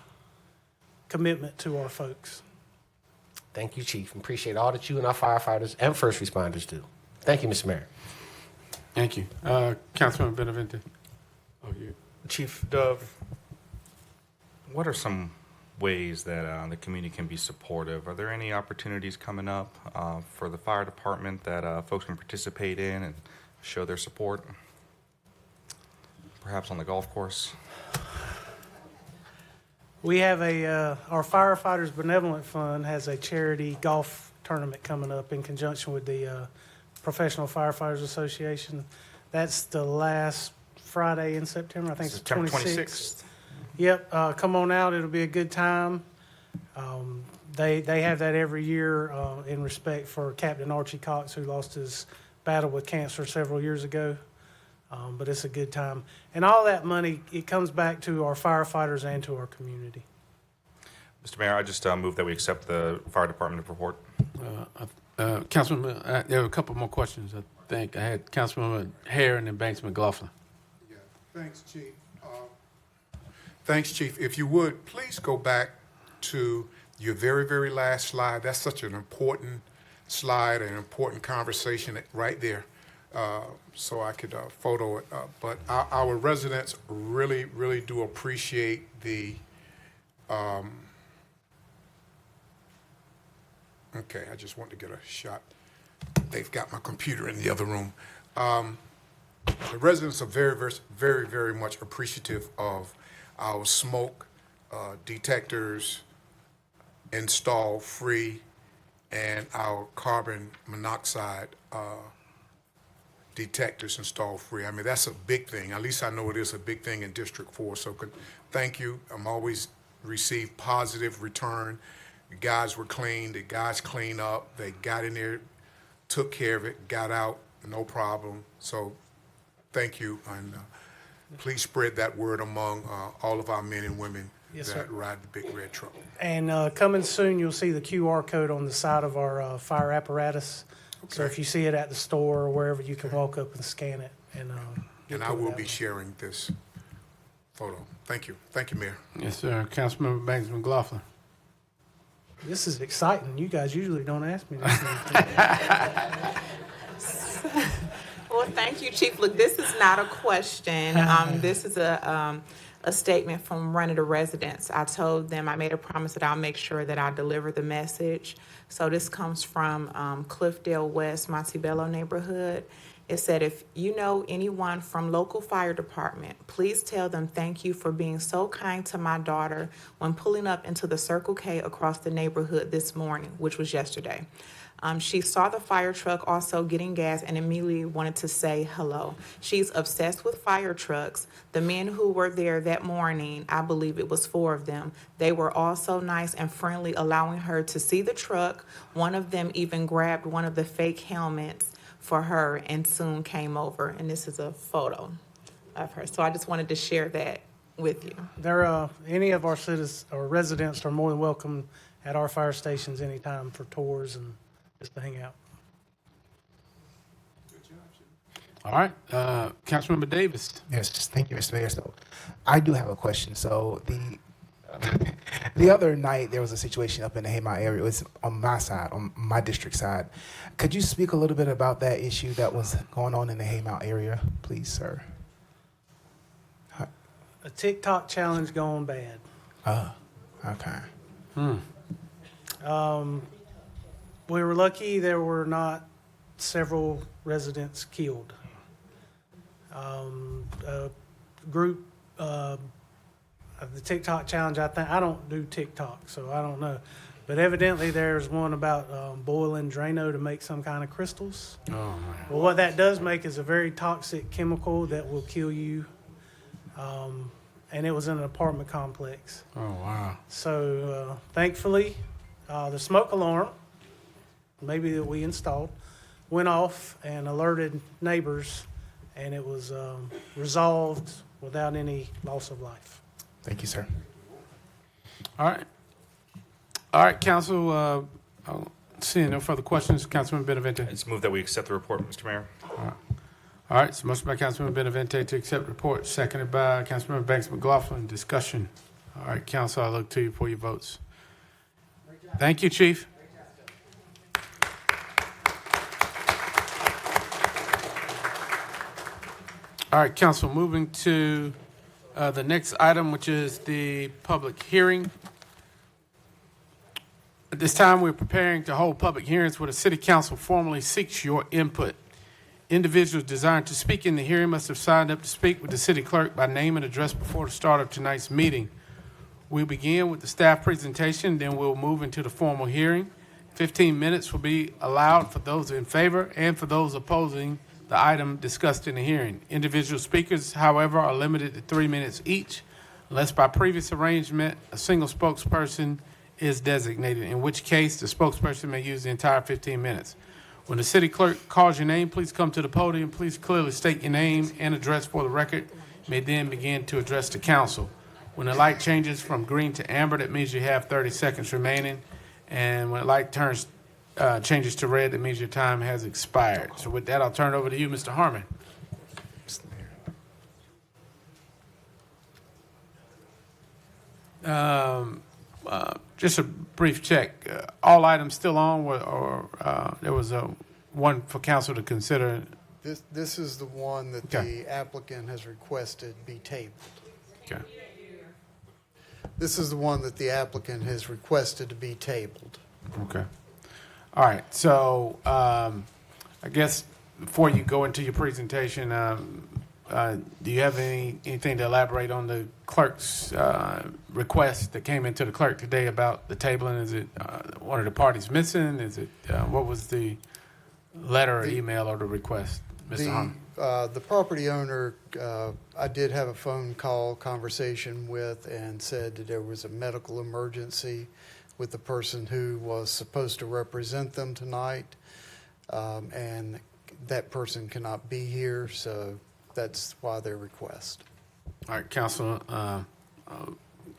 Speaker 8: commitment to our folks.
Speaker 2: Thank you, Chief. Appreciate all that you and our firefighters and first responders do. Thank you, Mr. Mayor.
Speaker 4: Thank you. Councilman Benavente.
Speaker 21: Chief Dove, what are some ways that the community can be supportive? Are there any opportunities coming up for the fire department that folks can participate in and show their support? Perhaps on the golf course?
Speaker 8: We have our Firefighters Benevolent Fund has a charity golf tournament coming up in conjunction with the Professional Firefighters Association. That's the last Friday in September. I think it's the
Speaker 21: September
Speaker 8: 26th. Yep, come on out. It'll be a good time. They have that every year in respect for Captain Archie Cox, who lost his battle with cancer several years ago. But it's a good time. And all that money, it comes back to our firefighters and to our community.
Speaker 21: Mr. Mayor, I just move that we accept the fire department report.
Speaker 4: Councilman, there were a couple more questions. I think I had Councilman Hare and then Banks McLaughlin.
Speaker 11: Thanks, Chief. Thanks, Chief. If you would, please go back to your very, very last slide. That's such an important slide, an important conversation right there. So I could photo it. But our residents really, really do appreciate the, okay, I just want to get a shot. They've got my computer in the other room. The residents are very, very, very, very much appreciative of our smoke detectors installed free and our carbon monoxide detectors installed free. I mean, that's a big thing. At least I know it is a big thing in District 4. So thank you. I'm always receive positive return. The guys were clean. The guys cleaned up. They got in there, took care of it, got out, no problem. So thank you. And please spread that word among all of our men and women that ride the big red truck.
Speaker 8: And coming soon, you'll see the QR code on the side of our fire apparatus. Okay. So if you see it at the store or wherever, you can walk up and scan it. And
Speaker 11: I will be sharing this photo. Thank you. Thank you, Mayor.
Speaker 4: Yes, sir. Councilmember Banks McLaughlin.
Speaker 8: This is exciting. You guys usually don't ask me this.
Speaker 9: Well, thank you, Chief. Look, this is not a question. This is a statement from one of the residents. I told them, I made a promise that I'll make sure that I deliver the message. So this comes from Cliffdale West, Montebello neighborhood. It said, if you know anyone from local fire department, please tell them thank you for being so kind to my daughter when pulling up into the Circle K across the neighborhood this morning, which was yesterday. She saw the fire truck also getting gas and immediately wanted to say hello. She's obsessed with fire trucks. The men who were there that morning, I believe it was 4 of them, they were all so nice and friendly, allowing her to see the truck. One of them even grabbed one of the fake helmets for her and soon came over. And this is a photo of her. So I just wanted to share that with you.
Speaker 8: Any of our citizens or residents are more than welcome at our fire stations anytime for tours and just to hang out.
Speaker 4: All right. Councilmember Davis.
Speaker 3: Yes, thank you, Mr. Mayor. So I do have a question. So the other night there was a situation up in the Haymont area. It was on my side, on my district side. Could you speak a little bit about that issue that was going on in the Haymont area, please, sir?
Speaker 8: A TikTok challenge gone bad.
Speaker 3: Oh, okay.
Speaker 8: We were lucky there were not several residents killed. A group of the TikTok challenge, I don't do TikTok, so I don't know. But evidently there's one about boiling Drano to make some kind of crystals.
Speaker 4: Oh, man.
Speaker 8: Well, what that does make is a very toxic chemical that will kill you. And it was in an apartment complex.
Speaker 4: Oh, wow.
Speaker 8: So thankfully, the smoke alarm, maybe that we installed, went off and alerted neighbors, and it was resolved without any loss of life.
Speaker 3: Thank you, sir.
Speaker 4: All right, Council. Seeing no further questions, Councilman Benavente.
Speaker 21: I just move that we accept the report, Mr. Mayor.
Speaker 4: All right, so motion by Councilman Benavente to accept the report, seconded by Councilmember Banks McLaughlin. Discussion. All right, Council, I look to you for your votes. Thank you, Chief. All right, Council, moving to the next item, which is the public hearing. At this time, we're preparing to hold public hearings where the City Council formally seeks your input. Individuals desiring to speak in the hearing must have signed up to speak with the city clerk by name and address before the start of tonight's meeting. We'll begin with the staff presentation, then we'll move into the formal hearing. 15 minutes will be allowed for those in favor and for those opposing the item discussed in the hearing. Individual speakers, however, are limited to 3 minutes each, unless by previous arrangement, a single spokesperson is designated, in which case the spokesperson may use the entire 15 minutes. When the city clerk calls your name, please come to the podium. Please clearly state your name and address for the record. You may then begin to address the council. When the light changes from green to amber, that means you have 30 seconds remaining. And when the light changes to red, that means your time has expired. So with that, I'll turn it over to you, Mr. Harmon. Just a brief check. All items still on, or there was one for council to consider?
Speaker 12: This is the one that the applicant has requested be tabled.
Speaker 4: Okay.
Speaker 12: This is the one that the applicant has requested to be tabled.
Speaker 4: Okay. All right. So I guess before you go into your presentation, do you have anything to elaborate on the clerk's request that came into the clerk today about the tabling? Is it one of the parties missing? Is it what was the letter or email or the request, Mr. Harmon?
Speaker 12: The property owner, I did have a phone call conversation with and said that there was a medical emergency with the person who was supposed to represent them tonight, and that person cannot be here, so that's why their request.
Speaker 4: All right, Councilor,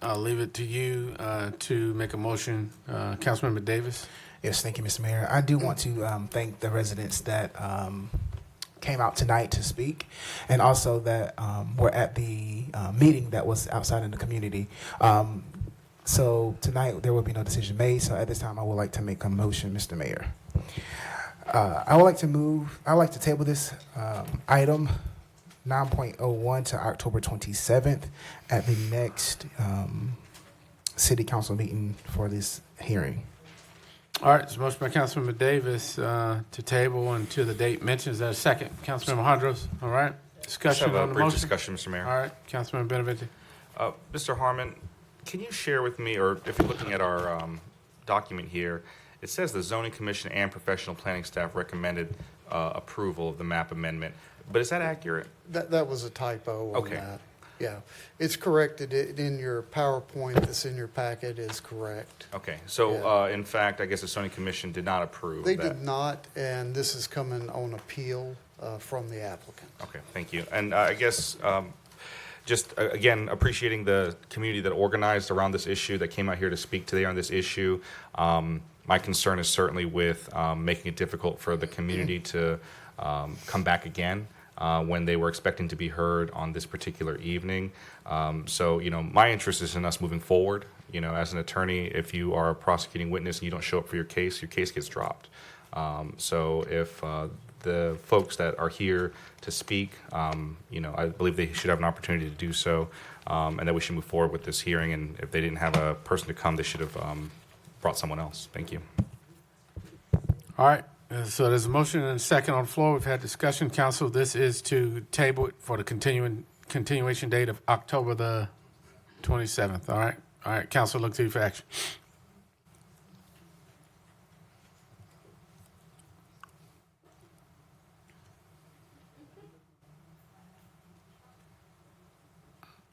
Speaker 4: I'll leave it to you to make a motion. Councilmember Davis?
Speaker 3: Yes, thank you, Mr. Mayor. I do want to thank the residents that came out tonight to speak, and also that were at the meeting that was outside in the community. So tonight there will be no decision made. So at this time, I would like to make a motion, Mr. Mayor. I would like to table this item 9.01 to October 27th at the next city council meeting for this hearing.
Speaker 4: All right, so motion by Councilmember Davis to table until the date mentioned. Is that a second? Councilmember Hondros, all right. Discussion
Speaker 21: Let's have
Speaker 4: on
Speaker 21: a
Speaker 4: the
Speaker 21: brief
Speaker 4: motion?
Speaker 21: discussion, Mr. Mayor.
Speaker 4: All right, Councilmember Benavente.
Speaker 21: Mr. Harmon, can you share with me, or if you're looking at our document here, it says the zoning commission and professional planning staff recommended approval of the map amendment, but is that accurate?
Speaker 12: That was a typo on
Speaker 21: Okay.
Speaker 12: that. Yeah, it's corrected. It in your PowerPoint that's in your packet is correct.
Speaker 21: Okay, so in fact, I guess the zoning commission did not approve
Speaker 12: They
Speaker 21: that.
Speaker 12: did not, and this is coming on appeal from the applicant.
Speaker 21: Okay, thank you. And I guess just again, appreciating the community that organized around this issue, that came out here to speak today on this issue. My concern is certainly with making it difficult for the community to come back again when they were expecting to be heard on this particular evening. So, my interest is in us moving forward. As an attorney, if you are a prosecuting witness and you don't show up for your case gets dropped. So if the folks that are here to speak, I believe they should have an opportunity to do so, and that we should move forward with this hearing. And if they didn't have a person to come, they should have brought someone else. Thank you.
Speaker 4: All right, so there's a motion and a second on the floor. We've had discussion. Council, this is to table it for the continuation date of October the 27th. All right, Council, look to you for action.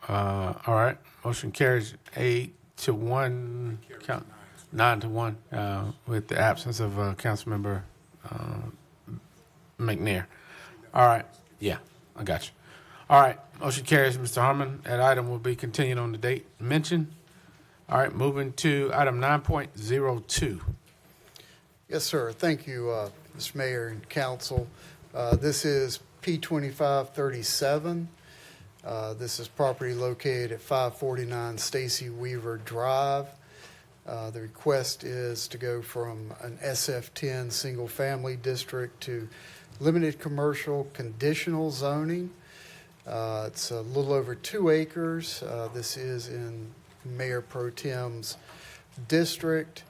Speaker 4: All right, motion carries 8-1, 9-1, with the absence of Councilmember McNair. All right, yeah, I got you. All right, motion carries, Mr. Harmon. That item will be continued on the date mentioned. All right, moving to item 9.02.
Speaker 12: Yes, sir. Thank you, Mr. Mayor and Council. This is P2537. This is property located at 549 Stacy Weaver Drive. The request is to go from an SF10 single-family district to limited commercial conditional zoning. It's a little over 2 acres. This is in Mayor Pro Tem's district.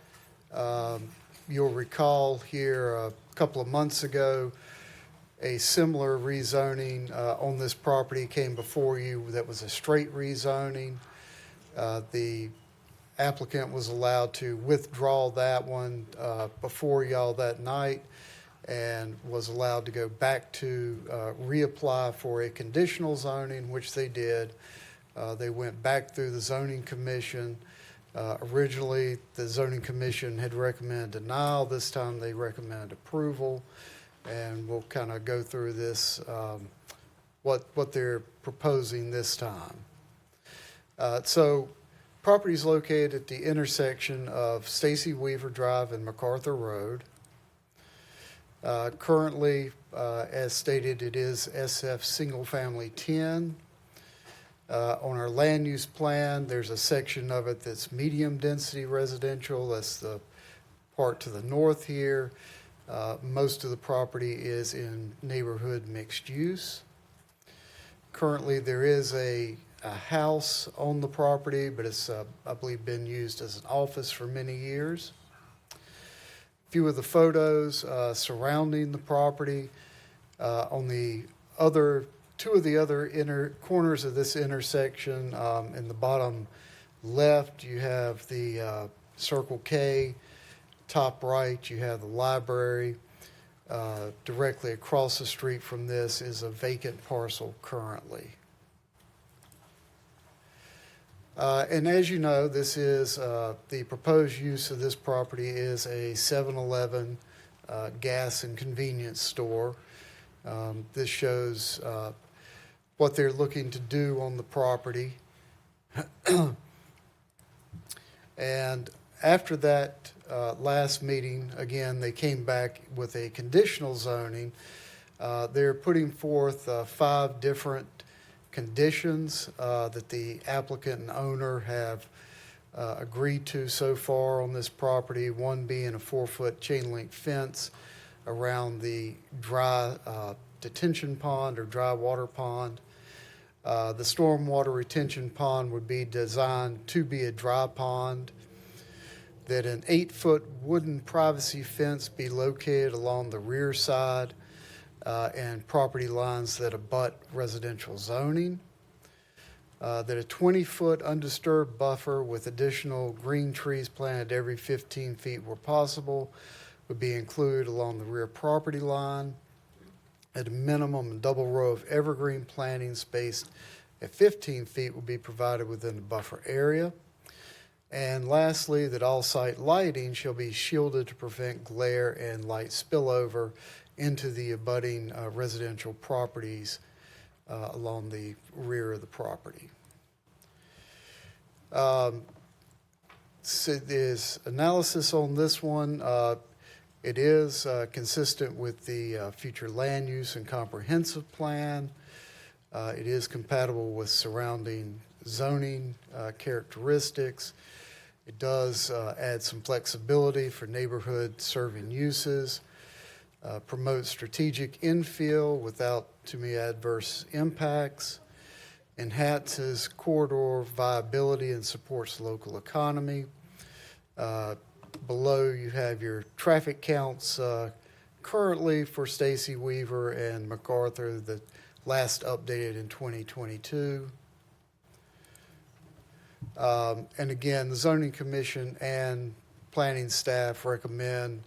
Speaker 12: You'll recall here a couple of months ago, a similar rezoning on this property came before you that was a straight rezoning. The applicant was allowed to withdraw that one before y'all that night and was allowed to go back to reapply for a conditional zoning, which they did. They went back through the zoning commission. Originally, the zoning commission had recommended denial. This time they recommended approval. And we'll kind of go through this, what they're proposing this time. So property is located at the intersection of Stacy Weaver Drive and MacArthur Road. Currently, as stated, it is SF Single Family 10. On our land use plan, there's a section of it that's medium density residential. That's the part to the north here. Most of the property is in neighborhood mixed use. Currently, there is a house on the property, but it's, I believe, been used as an office for many years. A few of the photos surrounding the property. On the other, two of the other inner corners of this intersection, in the bottom left, you have the Circle K. Top right, you have the library. Directly across the street from this is a vacant parcel currently. And as you know, this is the proposed use of this property is a 7-Eleven gas and convenience store. This shows what they're looking to do on the property. And after that last meeting, again, they came back with a conditional zoning. They're putting forth 5 different conditions that the applicant and owner have agreed to so far on this property, one being a 4-foot chain link fence around the dry detention pond or dry water pond. The stormwater retention pond would be designed to be a dry pond, that an 8-foot wooden privacy fence be located along the rear side and property lines that abut residential zoning, that a 20-foot undisturbed buffer with additional green trees planted every 15 feet where possible would be included along the rear property line. At a minimum, a double row of evergreen planting spaced at 15 feet will be provided within the buffer area. And lastly, that all site lighting shall be shielded to prevent glare and light spillover into the abutting residential properties along the rear of the property. So there's analysis on this one. It is consistent with the future land use and comprehensive plan. It is compatible with surrounding zoning characteristics. It does add some flexibility for neighborhood serving uses, promote strategic infill without too many adverse impacts, enhances corridor viability and supports local economy. Below you have your traffic counts currently for Stacy Weaver and MacArthur, the last updated in 2022. And again, the Zoning Commission and Planning staff recommend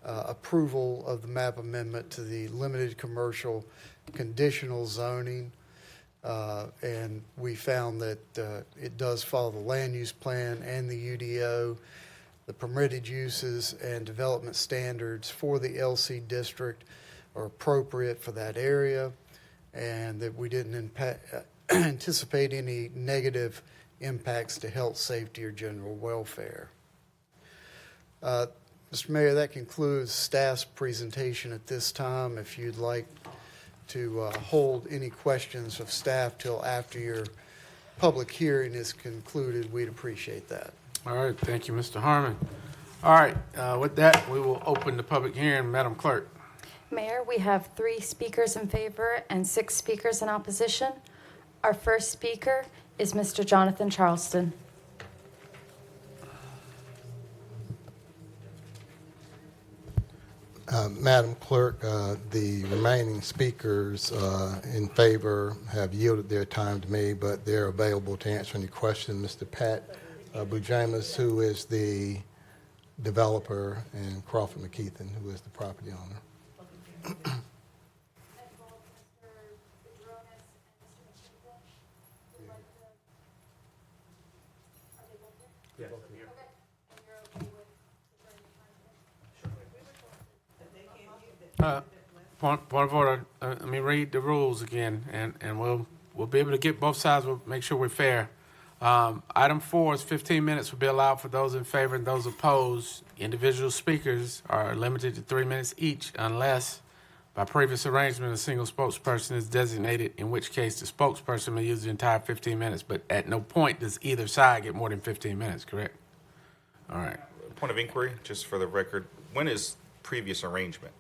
Speaker 12: approval of the map amendment to the limited commercial conditional zoning. And we found that it does follow the land use plan and the UDO, the permitted uses and development standards for the LC district are appropriate for that area, and that we didn't anticipate any negative impacts to health, safety, or general welfare. Mr. Mayor, that concludes staff's presentation at this time. If you'd like to hold any questions of staff till after your public hearing is concluded, we'd appreciate that.
Speaker 4: All right, thank you, Mr. Harmon. All right, with that, we will open the public hearing. Madam Clerk.
Speaker 13: Mayor, we have 3 speakers in favor and 6 speakers in opposition. Our first speaker is Mr. Jonathan Charleston.
Speaker 1: Madam Clerk, the remaining speakers in favor have yielded their time to me, but they're available to answer any questions. Mr. Pat Bujamis, who is the developer, and Crawford McKeithen, who is the property owner.
Speaker 4: Point of order. Let me read the rules again, and we'll be able to get both sides. We'll make sure we're fair. Item 4 is 15 minutes will be allowed for those in favor and those opposed. Individual speakers are limited to 3 minutes each unless by previous arrangement a single spokesperson is designated, in which case the spokesperson may use the entire 15 minutes, but at no point does either side get more than 15 minutes, correct? All right.
Speaker 21: Point of inquiry, just for the record, when is previous arrangement?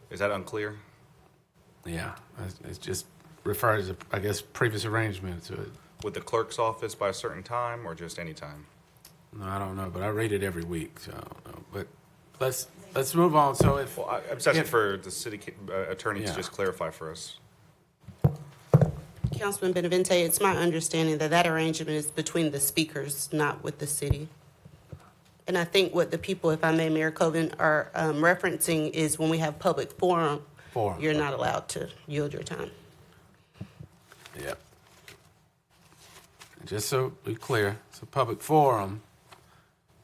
Speaker 21: Is that unclear?
Speaker 4: Yeah, it just refers to, I guess, previous arrangement to it.
Speaker 21: With the clerk's office by a certain time or just any time?
Speaker 4: No, I don't know, but I read it every week, so I don't know. But let's move on. So if
Speaker 21: I'm just asking for the city attorney
Speaker 4: Yeah.
Speaker 21: to just clarify for us.
Speaker 22: Councilman Benavente, it's my understanding that that arrangement is between the speakers, not with the city. And I think what the people, if I may, Mayor Coven, are referencing is when we have public forum, you're not allowed to yield your time.
Speaker 4: Yep. Just so we're clear, it's a public forum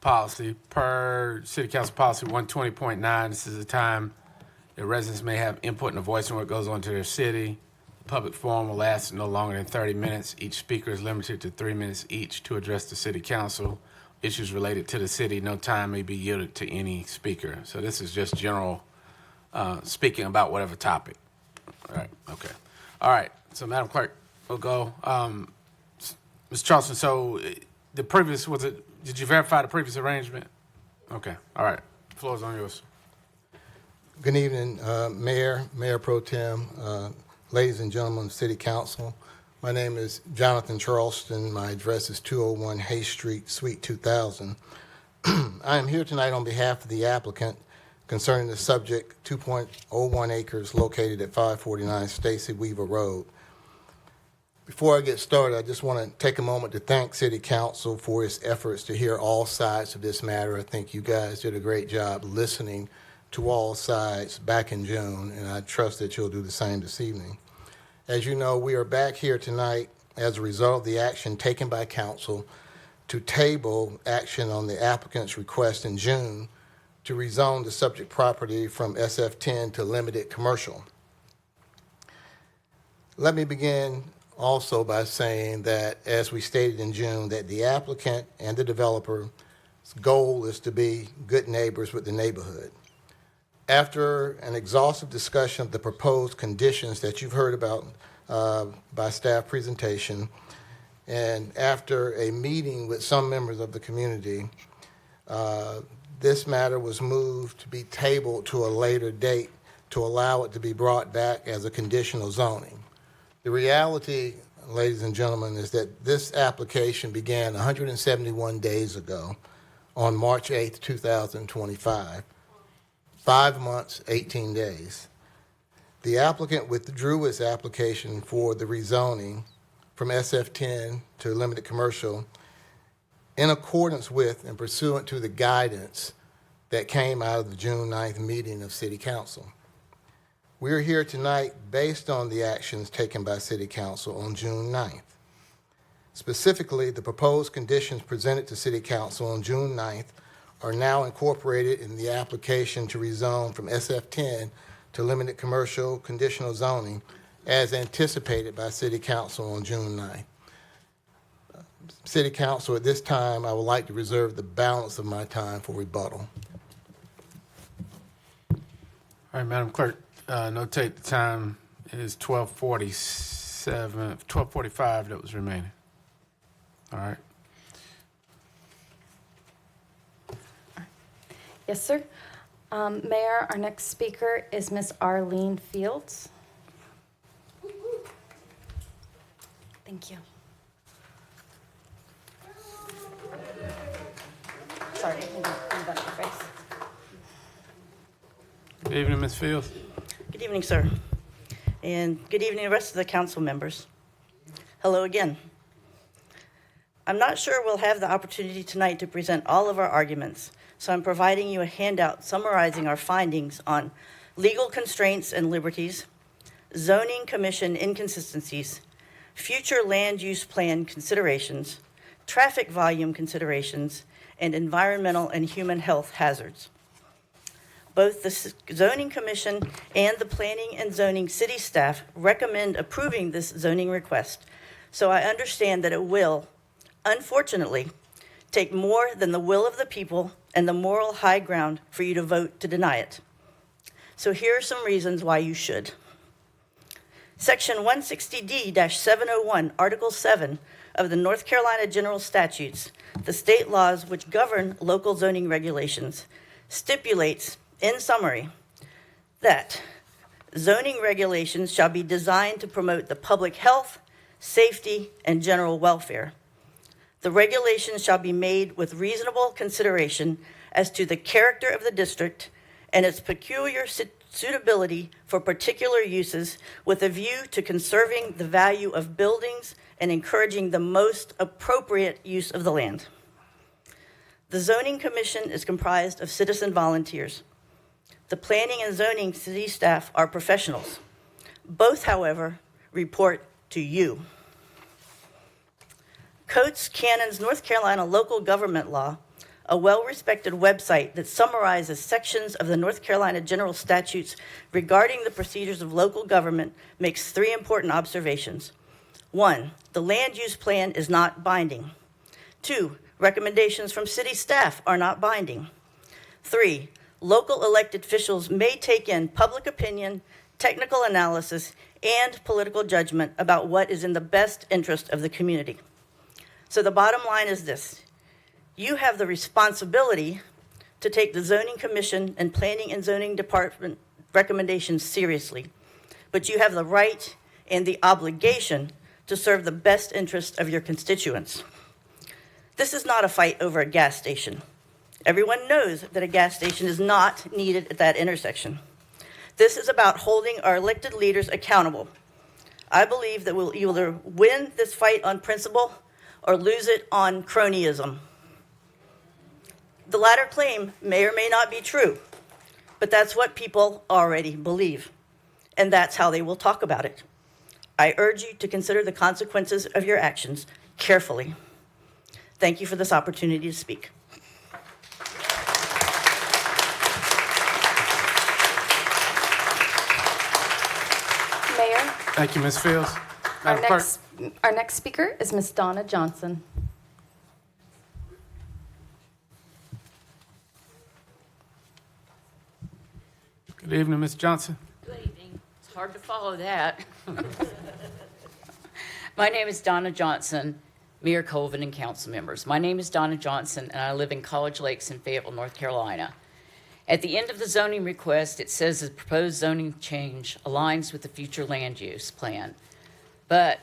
Speaker 4: policy per City Council Policy 120.9. This is a time that residents may have input and a voice in what goes on to their city. Public forum will last no longer than 30 minutes. Each speaker is limited to 3 minutes each to address the City Council. Issues related to the city, no time may be yielded to any speaker. So this is just general speaking about whatever topic. All right, okay. All right, so Madam Clerk, we'll go. Ms. Charleston, so the previous, did you verify the previous arrangement? Okay, all right, the floor is on yours.
Speaker 1: Good evening, Mayor Pro Tem, ladies and gentlemen of the City Council. My name is Jonathan Charleston. My address is 201 Hay Street, Suite 2000. I am here tonight on behalf of the applicant concerning the subject 2.01 acres located at 549 Stacy Weaver Road. Before I get started, I just want to take a moment to thank City Council for its efforts to hear all sides of this matter. I think you guys did a great job listening to all sides back in June, and I trust that you'll do the same this evening. As you know, we are back here tonight as a result of the action taken by Council to table action on the applicant's request in June to rezone the subject property from SF10 to limited commercial. Let me begin also by saying that, as we stated in June, that the applicant and the developer's goal is to be good neighbors with the neighborhood. After an exhaustive discussion of the proposed conditions that you've heard about by staff presentation, and after a meeting with some members of the community, this matter was moved to be tabled to a later date to allow it to be brought back as a conditional zoning. The reality, ladies and gentlemen, is that this application began 171 days ago on March 8th, 2025. 5 months, 18 days. The applicant withdrew his application for the rezoning from SF10 to limited commercial in accordance with and pursuant to the guidance that came out of the June 9th meeting of City Council. We're here tonight based on the actions taken by City Council on June 9th. Specifically, the proposed conditions presented to City Council on June 9th are now incorporated in the application to rezone from SF10 to limited commercial conditional zoning as anticipated by City Council on June 9th. City Council, at this time, I would like to reserve the balance of my time for rebuttal.
Speaker 4: All right, Madam Clerk, notate the time is 12:45 that was remaining. All right.
Speaker 13: Yes, sir. Mayor, our next speaker is Ms. Arlene Fields. Thank you. Sorry, I didn't mean to bump your face.
Speaker 4: Good evening, Ms. Fields.
Speaker 15: Good evening, sir. And good evening, the rest of the council members. Hello again. I'm not sure we'll have the opportunity tonight to present all of our arguments, so I'm providing you a handout summarizing our findings on legal constraints and liberties, zoning commission inconsistencies, future land use plan considerations, traffic volume considerations, and environmental and human health hazards. Both the Zoning Commission and the Planning and Zoning City staff recommend approving this zoning request, so I understand that it will, unfortunately, take more than the will of the people and the moral high ground for you to vote to deny it. So here are some reasons why you should. Section 160D-701, Article 7 of the North Carolina General Statutes, the state laws which govern local zoning regulations, stipulates, in summary, that zoning regulations shall be designed to promote the public health, safety, and general welfare. The regulations shall be made with reasonable consideration as to the character of the district and its peculiar suitability for particular uses, with a view to conserving the value of buildings and encouraging the most appropriate use of the land. The Zoning Commission is comprised of citizen volunteers. The Planning and Zoning City staff are professionals. Both, however, report to you. Coates Cannon's North Carolina Local Government Law, a well-respected website that summarizes sections of the North Carolina General Statutes regarding the procedures of local government, makes three important observations. 1, the land use plan is not binding. 2, recommendations from city staff are not binding. 3, local elected officials may take in public opinion, technical analysis, and political judgment about what is in the best interest of the community. So the bottom line is this: you have the responsibility to take the Zoning Commission and Planning and Zoning Department recommendations seriously, but you have the right and the obligation to serve the best interest of your constituents. This is not a fight over a gas station. Everyone knows that a gas station is not needed at that intersection. This is about holding our elected leaders accountable. I believe that we'll either win this fight on principle or lose it on cronyism. The latter claim may or may not be true, but that's what people already believe, and that's how they will talk about it. I urge you to consider the consequences of your actions carefully. Thank you for this opportunity to speak.
Speaker 13: Mayor,
Speaker 4: Thank you, Ms. Fields.
Speaker 13: our
Speaker 4: Madam Clerk.
Speaker 13: our next speaker is Ms. Donna Johnson.
Speaker 4: Good evening, Ms. Johnson.
Speaker 16: Good evening. It's hard to follow that. My name is Donna Johnson, Mayor Colvin and council members. My name is Donna Johnson, and I live in College Lakes in Fayetteville, North Carolina. At the end of the zoning request, it says the proposed zoning change aligns with the future land use plan. But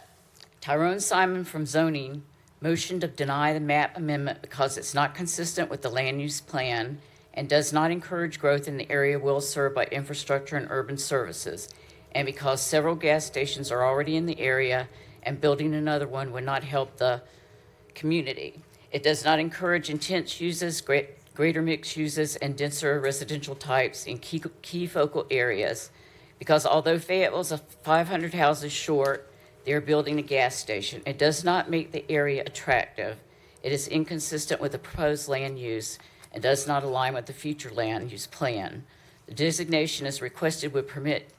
Speaker 16: Tyrone Simon from zoning motioned to deny the map amendment because it's not consistent with the land use plan and does not encourage growth in the area well served by infrastructure and urban services, and because several gas stations are already in the area and building another one would not help the community. It does not encourage intense uses, greater mixed uses, and denser residential types in key focal areas, because although Fayetteville is 500 houses short, they are building a gas station. It does not make the area attractive. It is inconsistent with the proposed land use and does not align with the future land use plan. The designation as requested would permit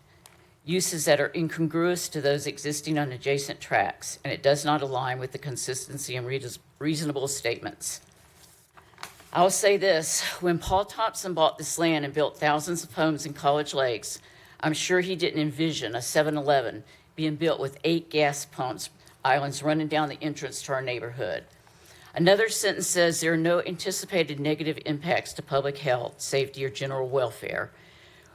Speaker 16: uses that are incongruous to those existing on adjacent tracts, and it does not align with the consistency and reasonable statements. I'll say this: when Paul Thompson bought this land and built thousands of homes in College Lakes, I'm sure he didn't envision a 7-Eleven being built with 8 gas pumps islands running down the entrance to our neighborhood. Another sentence says there are no anticipated negative impacts to public health, safety, or general welfare.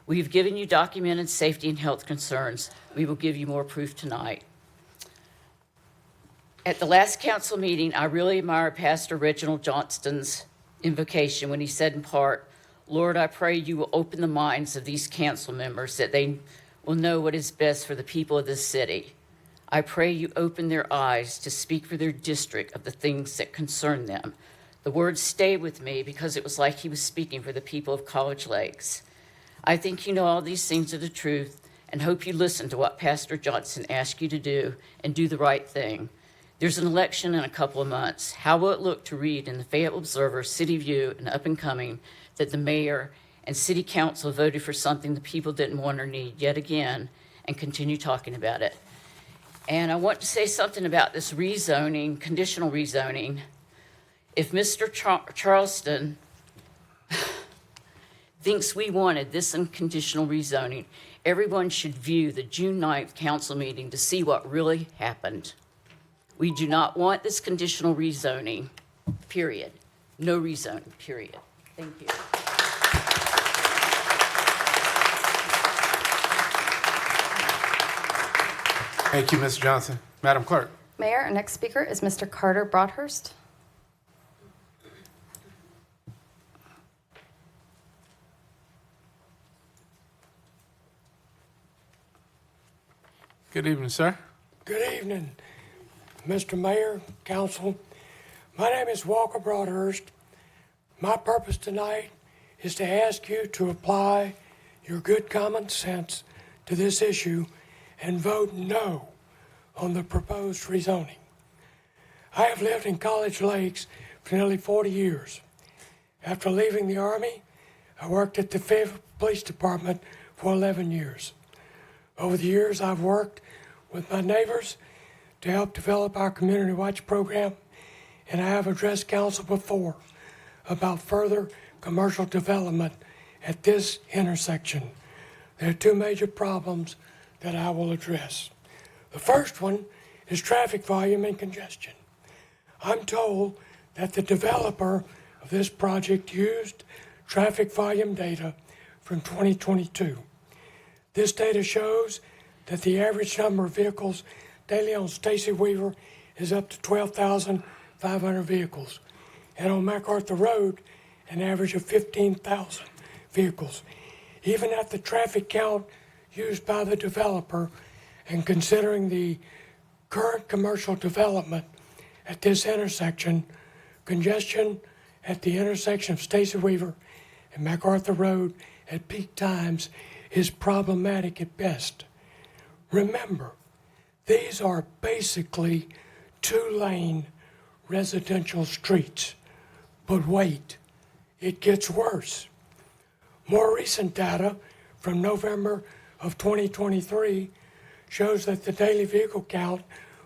Speaker 16: We've given you documented safety and health concerns. We will give you more proof tonight. At the last council meeting, I really admired Pastor Reginald Johnston's invocation when he said in part, Lord, I pray you will open the minds of these council members that they will know what is best for the people of this city. I pray you open their eyes to speak for their district of the things that concern them. The words stayed with me because it was like he was speaking for the people of College Lakes. I think you know all these things are the truth and hope you listen to what Pastor Johnson asked you to do and do the right thing. There's an election in a couple of months. How will it look to read in the Fayetteville Observer, City View, and Up and Coming that the mayor and city council voted for something the people didn't want or need yet again and continue talking about it? And I want to say something about this rezoning, conditional rezoning. If Mr. Charleston thinks we wanted this unconditional rezoning, everyone should view the June 9th council meeting to see what really happened. We do not want this conditional rezoning, period. No rezoning, period. Thank you.
Speaker 4: Thank you, Ms. Johnson. Madam Clerk.
Speaker 13: Mayor, our next speaker is Mr. Carter Broadhurst.
Speaker 4: Good evening, sir.
Speaker 7: Good evening, Mr. Mayor, Council. My name is Walker Broadhurst. My purpose tonight is to ask you to apply your good common sense to this issue and vote no on the proposed rezoning. I have lived in College Lakes for nearly 40 years. After leaving the Army, I worked at the Fayetteville Police Department for 11 years. Over the years, I've worked with my neighbors to help develop our Community Watch program, and I have addressed council before about further commercial development at this intersection. There are two major problems that I will address. The first one is traffic volume and congestion. I'm told that the developer of this project used traffic volume data from 2022. This data shows that the average number of vehicles daily on Stacy Weaver is up to 12,500 vehicles, and on MacArthur Road, an average of 15,000 vehicles. Even at the traffic count used by the developer, and considering the current commercial development at this intersection, congestion at the intersection of Stacy Weaver and MacArthur Road at peak times is problematic at best. Remember, these are basically two-lane residential streets. But wait, it gets worse. More recent data from November of 2023 shows that the daily vehicle count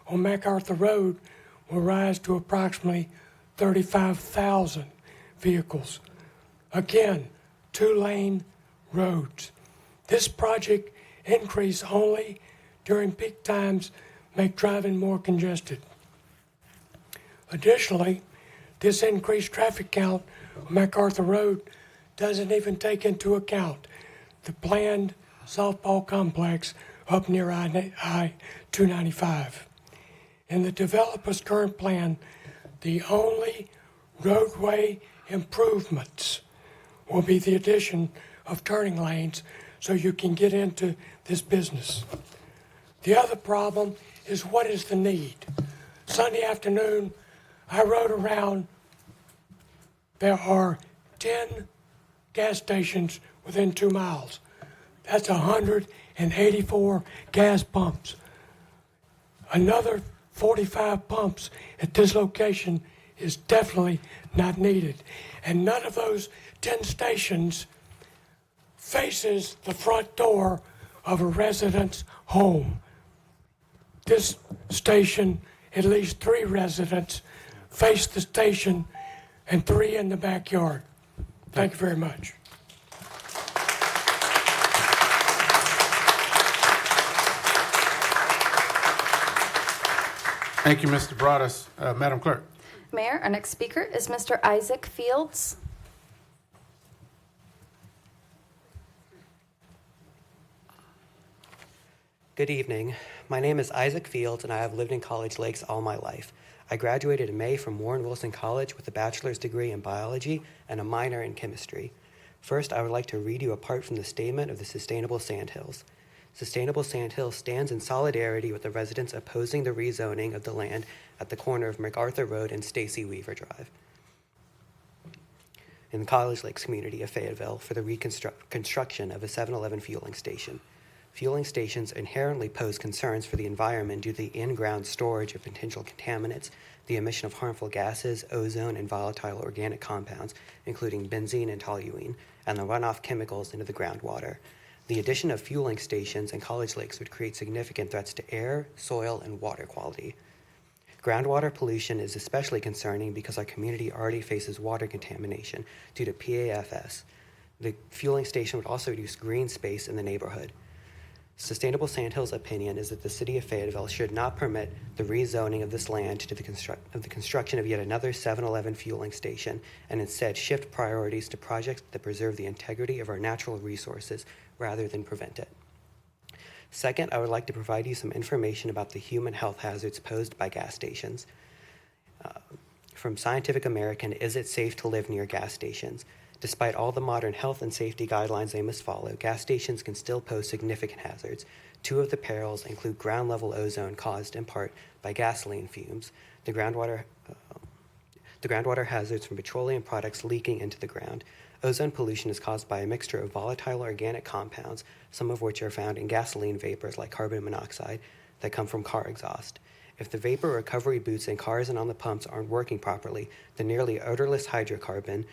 Speaker 7: on MacArthur Road will rise to approximately 35,000 vehicles. Again, two-lane roads. This project increase only during peak times make driving more congested. Additionally, this increased traffic count on MacArthur Road doesn't even take into account the planned softball complex up near I-295. In the developer's current plan, the only roadway improvements will be the addition of turning lanes so you can get into this business. The other problem is, what is the need? Sunday afternoon, I rode around. There are 10 gas stations within 2 miles. That's 184 gas pumps. Another 45 pumps at this location is definitely not needed. And none of those 10 stations faces the front door of a resident's home. This station, at least 3 residents face the station and 3 in the backyard. Thank you very much.
Speaker 4: Thank you, Mr. Broadus. Madam Clerk.
Speaker 13: Mayor, our next speaker is Mr. Isaac Fields.
Speaker 17: Good evening. My name is Isaac Fields, and I have lived in College Lakes all my life. I graduated in May from Warren Wilson College with a bachelor's degree in biology and a minor in chemistry. First, I would like to read you a part from the statement of the Sustainable Sandhills. Sustainable Sandhills stands in solidarity with the residents opposing the rezoning of the land at the corner of MacArthur Road and Stacy Weaver Drive in the College Lakes community of Fayetteville for the construction of a 7-Eleven fueling station. Fueling stations inherently pose concerns for the environment due to the in-ground storage of potential contaminants, the emission of harmful gases, ozone, and volatile organic compounds, including benzene and toluene, and the runoff chemicals into the groundwater. The addition of fueling stations in College Lakes would create significant threats to air, soil, and water quality. Groundwater pollution is especially concerning because our community already faces water contamination due to PAFS. The fueling station would also reduce green space in the neighborhood. Sustainable Sandhills' opinion is that the city of Fayetteville should not permit the rezoning of this land to the construction of yet another 7-Eleven fueling station, and instead shift priorities to projects that preserve the integrity of our natural resources rather than prevent it. Second, I would like to provide you some information about the human health hazards posed by gas stations. From Scientific American, is it safe to live near gas stations? Despite all the modern health and safety guidelines they must follow, gas stations can still pose significant hazards. Two of the perils include ground-level ozone caused in part by gasoline fumes, the groundwater hazards from petroleum products leaking into the ground. Ozone pollution is caused by a mixture of volatile organic compounds, some of which are found in gasoline vapors like carbon monoxide that come from car exhaust. If the vapor recovery boots in cars and on the pumps aren't working properly, the nearly odorless hydrocarbon,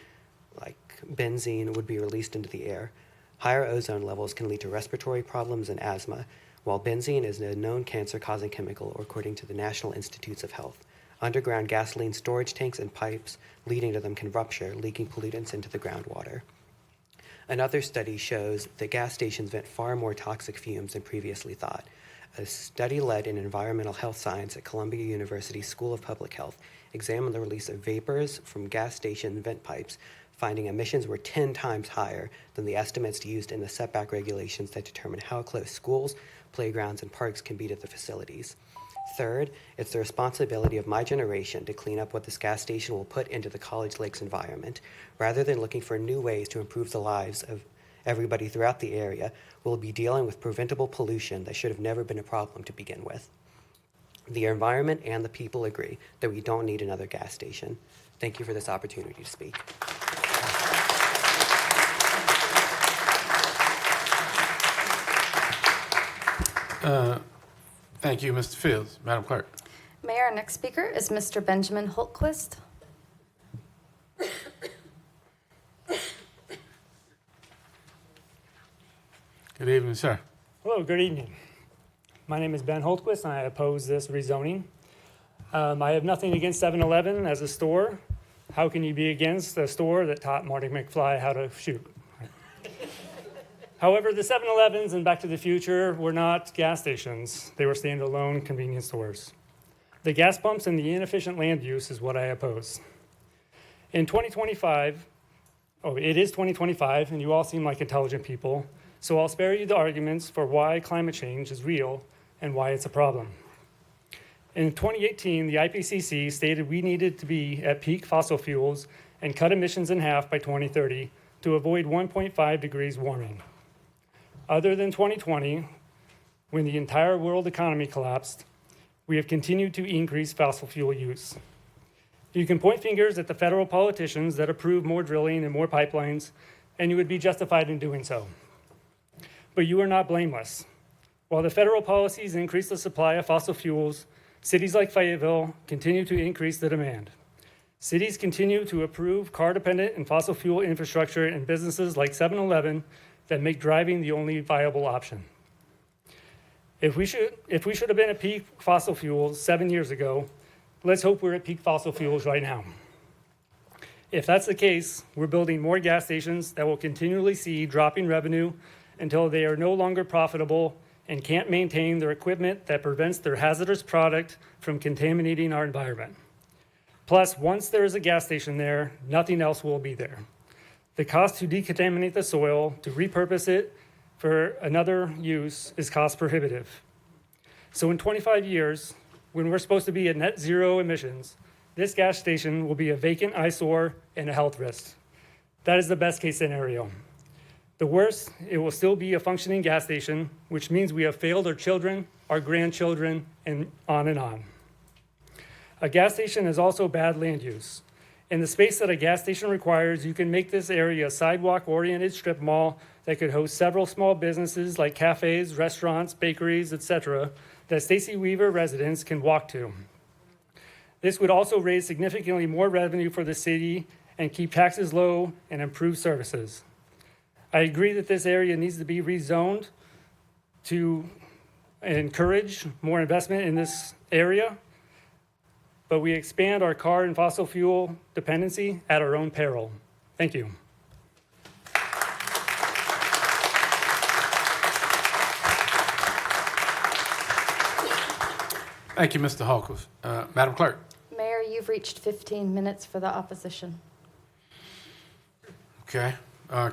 Speaker 17: like benzene, would be released into the air. Higher ozone levels can lead to respiratory problems and asthma, while benzene is a known cancer-causing chemical, according to the National Institutes of Health. Underground gasoline storage tanks and pipes leading to them can rupture, leaking pollutants into the groundwater. Another study shows that gas stations vent far more toxic fumes than previously thought. A study led in environmental health science at Columbia University School of Public Health examined the release of vapors from gas station vent pipes, finding emissions were 10 times higher than the estimates used in the setback regulations that determine how close schools, playgrounds, and parks can be to the facilities. Third, it's the responsibility of my generation to clean up what this gas station will put into the College Lakes environment. Rather than looking for new ways to improve the lives of everybody throughout the area, we'll be dealing with preventable pollution that should have never been a problem to begin with. The environment and the people agree that we don't need another gas station. Thank you for this opportunity to speak.
Speaker 4: Thank you, Mr. Fields. Madam Clerk.
Speaker 13: Mayor, our next speaker is Mr. Benjamin Holtquist.
Speaker 4: Good evening, sir.
Speaker 14: Hello, good evening. My name is Ben Holtquist, and I oppose this rezoning. I have nothing against 7-Eleven as a store. How can you be against a store that taught Marty McFly how to shoot? However, the 7-Elevens and Back to the Future were not gas stations. They were standalone convenience stores. The gas pumps and the inefficient land use is what I oppose. In 2025, it is 2025, and you all seem like intelligent people, so I'll spare you the arguments for why climate change is real and why it's a problem. In 2018, the IPCC stated we needed to be at peak fossil fuels and cut emissions in half by 2030 to avoid 1.5 degrees warming. Other than 2020, when the entire world economy collapsed, we have continued to increase fossil fuel use. You can point fingers at the federal politicians that approve more drilling and more pipelines, and you would be justified in doing so. But you are not blameless. While the federal policies increase the supply of fossil fuels, cities like Fayetteville continue to increase the demand. Cities continue to approve car-dependent and fossil fuel infrastructure and businesses like 7-Eleven that make driving the only viable option. If we should have been at peak fossil fuels 7 years ago, let's hope we're at peak fossil fuels right now. If that's the case, we're building more gas stations that will continually see dropping revenue until they are no longer profitable and can't maintain their equipment that prevents their hazardous product from contaminating our environment. Plus, once there is a gas station there, nothing else will be there. The cost to decontaminate the soil, to repurpose it for another use, is cost prohibitive. So in 25 years, when we're supposed to be at net zero emissions, this gas station will be a vacant eyesore and a health risk. That is the best case scenario. The worst, it will still be a functioning gas station, which means we have failed our children, our grandchildren, and on and on. A gas station is also bad land use. In the space that a gas station requires, you can make this area a sidewalk-oriented strip mall that could host several small businesses like cafes, restaurants, bakeries, etc., that Stacy Weaver residents can walk to. This would also raise significantly more revenue for the city and keep taxes low and improve services. I agree that this area needs to be rezoned to encourage more investment in this area, but we expand our car and fossil fuel dependency at our own peril. Thank you.
Speaker 4: Thank you, Mr. Holkers. Madam Clerk.
Speaker 13: Mayor, you've reached 15 minutes for the opposition.
Speaker 4: Okay.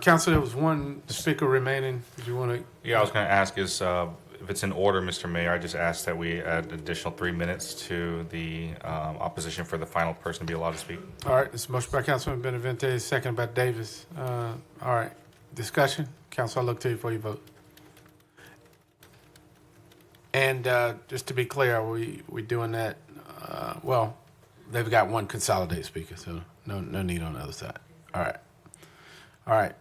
Speaker 4: Council, there was one speaker remaining. Did you want to?
Speaker 21: Yeah, I was going to ask is if it's in order, Mr. Mayor, I just asked that we add an additional 3 minutes to the opposition for the final person to be allowed to speak.
Speaker 4: All right. This motion by Councilman Benavente, second by Davis. All right. Discussion. Council, I'll look to you before you vote. And just to be clear, are we doing that? Well, they've got one consolidated speaker, so no need on the other side. All right. All right.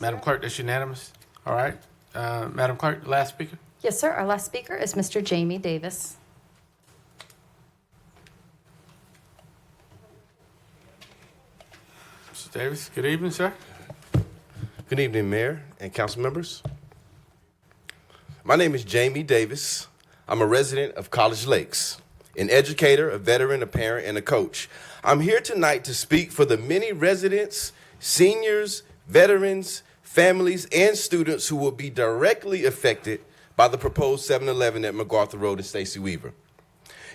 Speaker 4: Madam Clerk, that's unanimous. All right. Madam Clerk, last speaker.
Speaker 13: Yes, sir. Our last speaker is Mr. Jamie Davis.
Speaker 4: Mr. Davis, good evening, sir.
Speaker 6: Good evening, Mayor and council members. My name is Jamie Davis. I'm a resident of College Lakes, an educator, a veteran, a parent, and a coach. I'm here tonight to speak for the many residents, seniors, veterans, families, and students who will be directly affected by the proposed 7-Eleven at MacArthur Road and Stacy Weaver.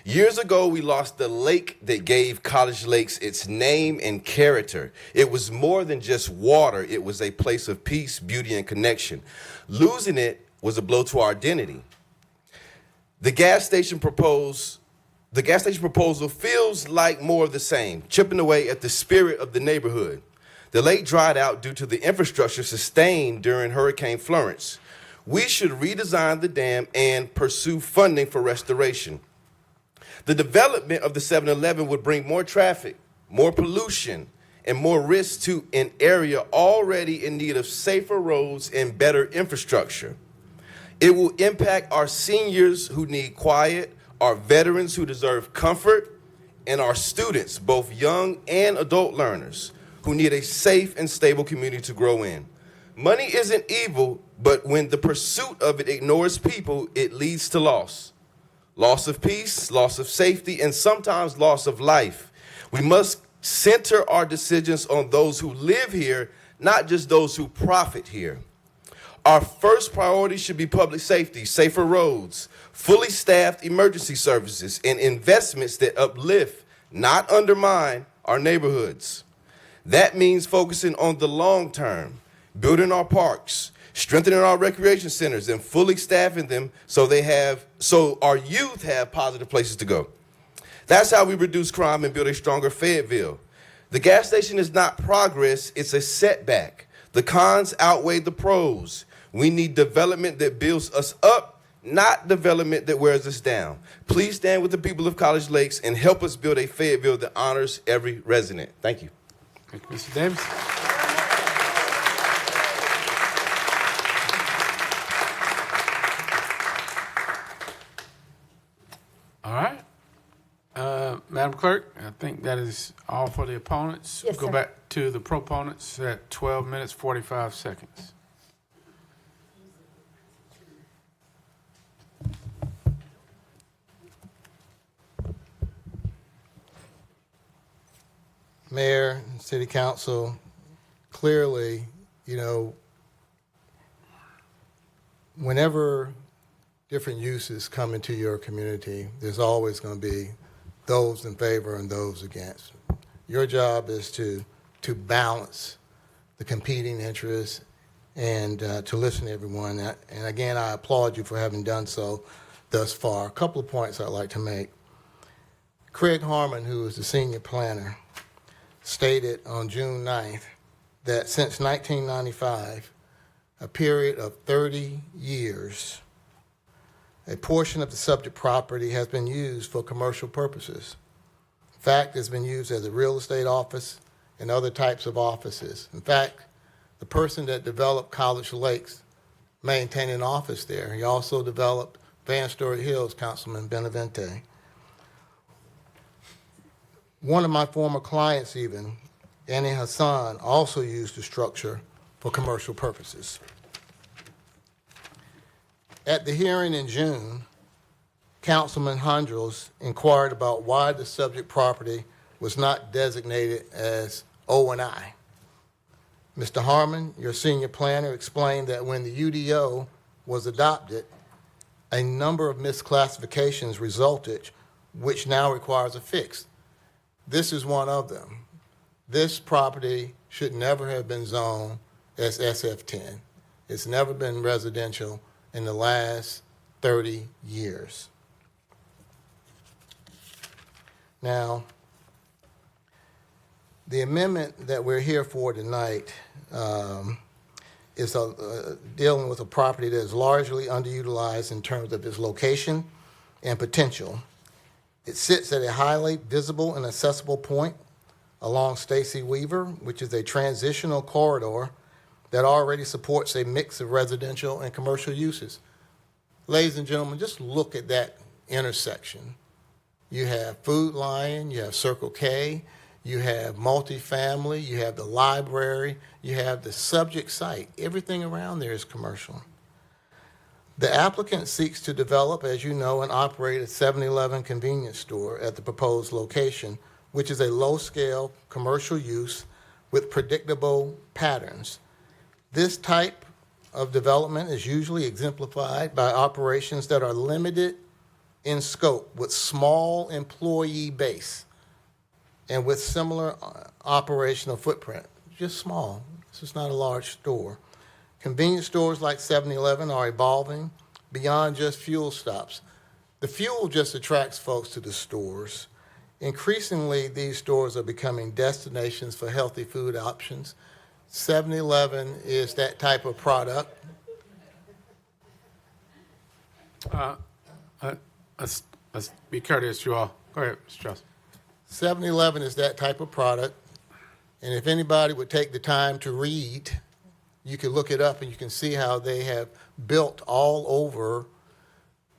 Speaker 6: Years ago, we lost the lake that gave College Lakes its name and character. It was more than just water. It was a place of peace, beauty, and connection. Losing it was a blow to our identity. The gas station proposal feels like more of the same, chipping away at the spirit of the neighborhood. The lake dried out due to the infrastructure sustained during Hurricane Florence. We should redesign the dam and pursue funding for restoration. The development of the 7-Eleven would bring more traffic, more pollution, and more risk to an area already in need of safer roads and better infrastructure. It will impact our seniors who need quiet, our veterans who deserve comfort, and our students, both young and adult learners, who need a safe and stable community to grow in. Money isn't evil, but when the pursuit of it ignores people, it leads to loss. Loss of peace, loss of safety, and sometimes loss of life. We must center our decisions on those who live here, not just those who profit here. Our first priority should be public safety, safer roads, fully staffed emergency services, and investments that uplift, not undermine, our neighborhoods. That means focusing on the long term, building our parks, strengthening our recreation centers, and fully staffing them so our youth have positive places to go. That's how we reduce crime and build a stronger Fayetteville. The gas station is not progress, it's a setback. The cons outweigh the pros. We need development that builds us up, not development that wears us down. Please stand with the people of College Lakes and help us build a Fayetteville that honors every resident. Thank you.
Speaker 4: Thank you, Mr. Davis. All right. Madam Clerk, I think that is all for the opponents.
Speaker 13: Yes,
Speaker 4: Go
Speaker 13: sir.
Speaker 4: back to the proponents at 12 minutes, 45 seconds.
Speaker 1: Mayor, City Council, clearly, whenever different uses come into your community, there's always going to be those in favor and those against. Your job is to balance the competing interests and to listen to everyone. And again, I applaud you for having done so thus far. A couple of points I'd like to make. Craig Harmon, who is the senior planner, stated on June 9th that since 1995, a period of 30 years, a portion of the subject property has been used for commercial purposes. In fact, it's been used as a real estate office and other types of offices. In fact, the person that developed College Lakes maintained an office there. He also developed Van Story Hills, Councilman Benavente. One of my former clients even, Annie Hassan, also used the structure for commercial purposes. At the hearing in June, Councilman Hondros inquired about why the subject property was not designated as O&I. Mr. Harmon, your senior planner, explained that when the UDO was adopted, a number of misclassifications resulted, which now requires a fix. This is one of them. This property should never have been zoned as SF10. It's never been residential in the last 30 years. Now, the amendment that we're here for tonight is dealing with a property that is largely underutilized in terms of its location and potential. It sits at a highly visible and accessible point along Stacy Weaver, which is a transitional corridor that already supports a mix of residential and commercial uses. Ladies and gentlemen, just look at that intersection. You have Food Lion, you have Circle K, you have multifamily, you have the library, you have the subject site. Everything around there is commercial. The applicant seeks to develop, as you know, and operate a 7-Eleven convenience store at the proposed location, which is a low-scale commercial use with predictable patterns. This type of development is usually exemplified by operations that are limited in scope with small employee base and with similar operational footprint, just small. This is not a large store. Convenience stores like 7-Eleven are evolving beyond just fuel stops. The fuel just attracts folks to the stores. Increasingly, these stores are becoming destinations for healthy food options. 7-Eleven is that type of product.
Speaker 4: Let's be courteous, you all. Go ahead, Mr. Charles.
Speaker 1: 7-Eleven is that type of product, and if anybody would take the time to read, you can look it up and you can see how they have built all over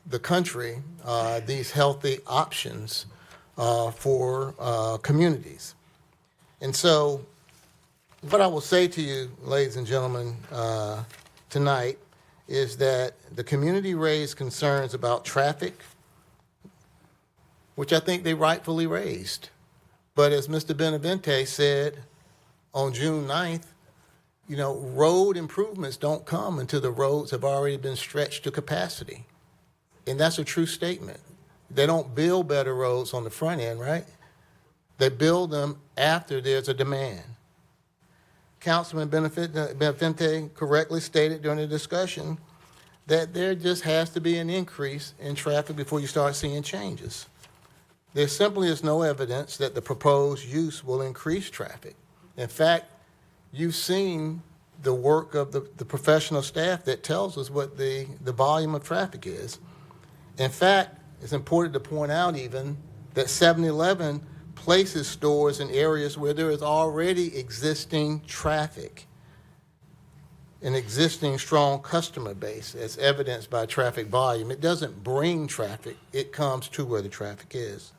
Speaker 1: the country these healthy options for communities. And so what I will say to you, ladies and gentlemen, tonight is that the community raised concerns about traffic, which I think they rightfully raised. But as Mr. Benavente said on June 9th, you know, road improvements don't come until the roads have already been stretched to capacity. And that's a true statement. They don't build better roads on the front end, right? They build them after there's a demand. Councilman Benavente correctly stated during the discussion that there just has to be an increase in traffic before you start seeing changes. There simply is no evidence that the proposed use will increase traffic. In fact, you've seen the work of the professional staff that tells us what the volume of traffic is. In fact, it's important to point out even that 7-Eleven places stores in areas where there is already existing traffic, an existing strong customer base, as evidenced by traffic volume. It doesn't bring traffic, it comes to where the traffic is.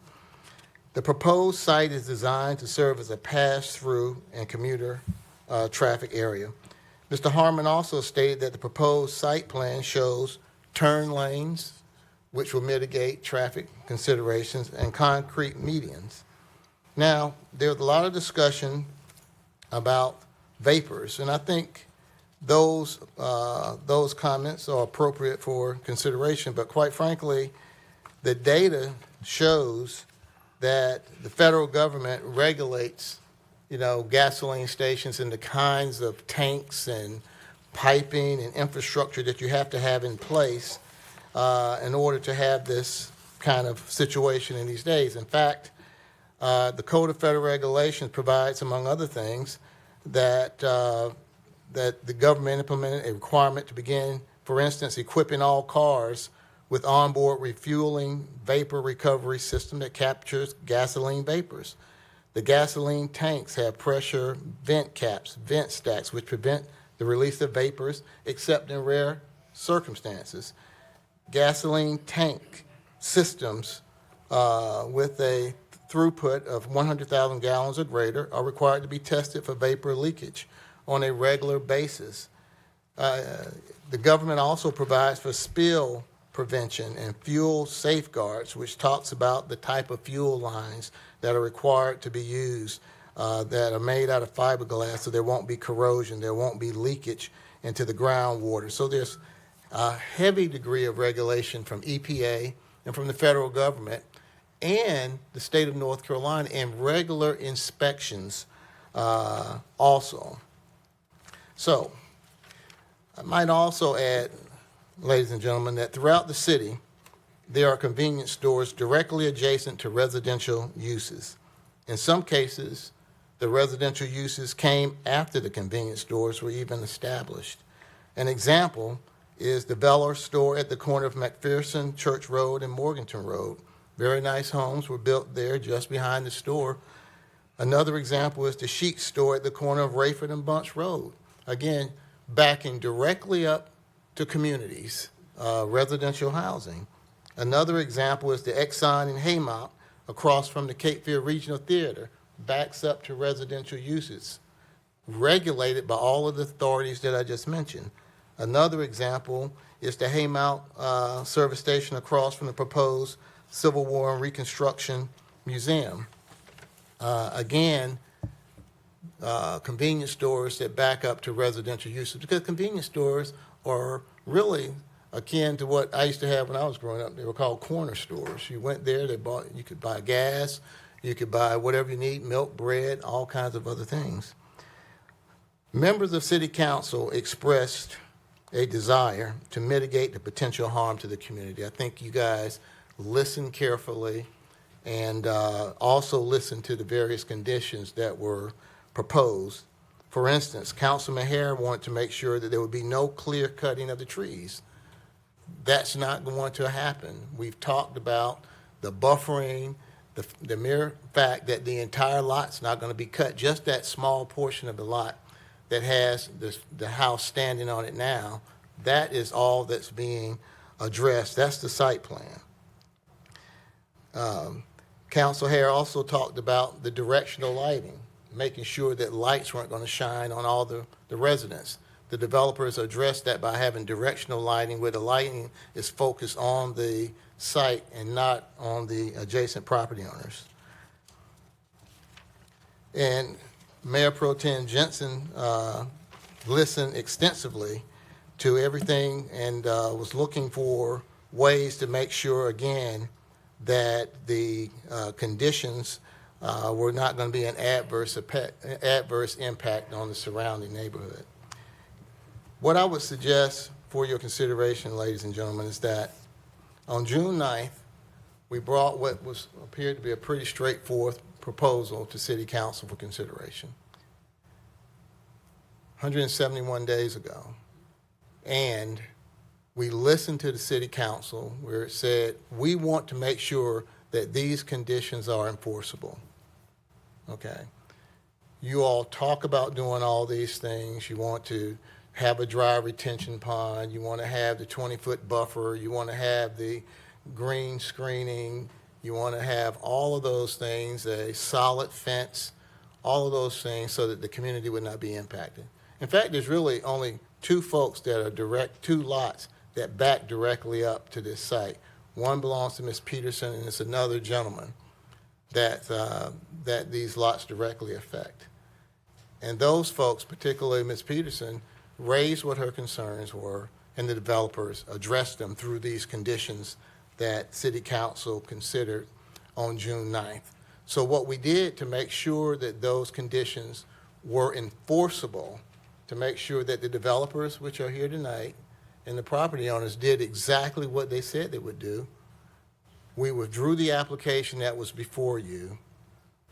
Speaker 1: The proposed site is designed to serve as a pass-through and commuter traffic area. Mr. Harmon also stated that the proposed site plan shows turn lanes, which will mitigate traffic considerations, and concrete medians. Now, there's a lot of discussion about vapors, and I think those comments are appropriate for consideration, but quite frankly, the data shows that the federal government regulates, you know, gasoline stations and the kinds of tanks and piping and infrastructure that you have to have in place in order to have this kind of situation in these days. In fact, The Code of Federal Regulations provides, among other things, that that the government implemented a requirement to begin, for instance, equipping all cars with onboard refueling vapor recovery system that captures gasoline vapors. The gasoline tanks have pressure vent caps, vent stacks, which prevent the release of vapors except in rare circumstances. Gasoline tank systems with a throughput of 100,000 gallons or greater are required to be tested for vapor leakage on a regular basis. The government also provides for spill prevention and fuel safeguards, which talks about the type of fuel lines that are required to be used that are made out of fiberglass, so there won't be corrosion, there won't be leakage into the groundwater. So there's a heavy degree of regulation from EPA and from the federal government and the state of North Carolina, and regular inspections also. So I might also add, ladies and gentlemen, that throughout the city, there are convenience stores directly adjacent to residential uses. In some cases, the residential uses came after the convenience stores were even established. An example is the Veller store at the corner of McPherson Church Road and Morganton Road. Very nice homes were built there just behind the store. Another example is the Chic store at the corner of Rayford and Bunch Road. Again, backing directly up to communities, residential housing. Another example is the Exxon in Haymount across from the Cape Fear Regional Theater, backs up to residential uses, regulated by all of the authorities that I just mentioned. Another example is the Haymount service station across from the proposed Civil War and Reconstruction Museum. Again, convenience stores that back up to residential uses, because convenience stores are really akin to what I used to have when I was growing up. They were called corner stores. You went there, you could buy gas, you could buy whatever you need, milk, bread, all kinds of other things. Members of City Council expressed a desire to mitigate the potential harm to the community. I think you guys listened carefully and also listened to the various conditions that were proposed. For instance, Councilman Hare wanted to make sure that there would be no clear cutting of the trees. That's not going to happen. We've talked about the buffering, the mere fact that the entire lot's not going to be cut, just that small portion of the lot that has the house standing on it now, that is all that's being addressed. That's the site plan. Council Hare also talked about the directional lighting, making sure that lights weren't going to shine on all the residents. The developers addressed that by having directional lighting, where the lighting is focused on the site and not on the adjacent property owners. And Mayor Pro Tem Jensen listened extensively to everything and was looking for ways to make sure, again, that the conditions were not going to be an adverse impact on the surrounding neighborhood. What I would suggest for your consideration, ladies and gentlemen, is that on June 9th, we brought what appeared to be a pretty straightforward proposal to City Council for consideration 171 days ago. And we listened to the City Council where it said, we want to make sure that these conditions are enforceable. Okay. You all talk about doing all these things. You want to have a dry retention pond. You want to have the 20-foot buffer. You want to have the green screening. You want to have all of those things, a solid fence, all of those things so that the community would not be impacted. In fact, there's really only two folks that are two lots that back directly up to this site. One belongs to Ms. Peterson, and it's another gentleman that these lots directly affect. And those folks, particularly Ms. Peterson, raised what her concerns were, and the developers addressed them through these conditions that City Council considered on June 9th. So what we did to make sure that those conditions were enforceable, to make sure that the developers, which are here tonight, and the property owners did exactly what they said they would do, we withdrew the application that was before you.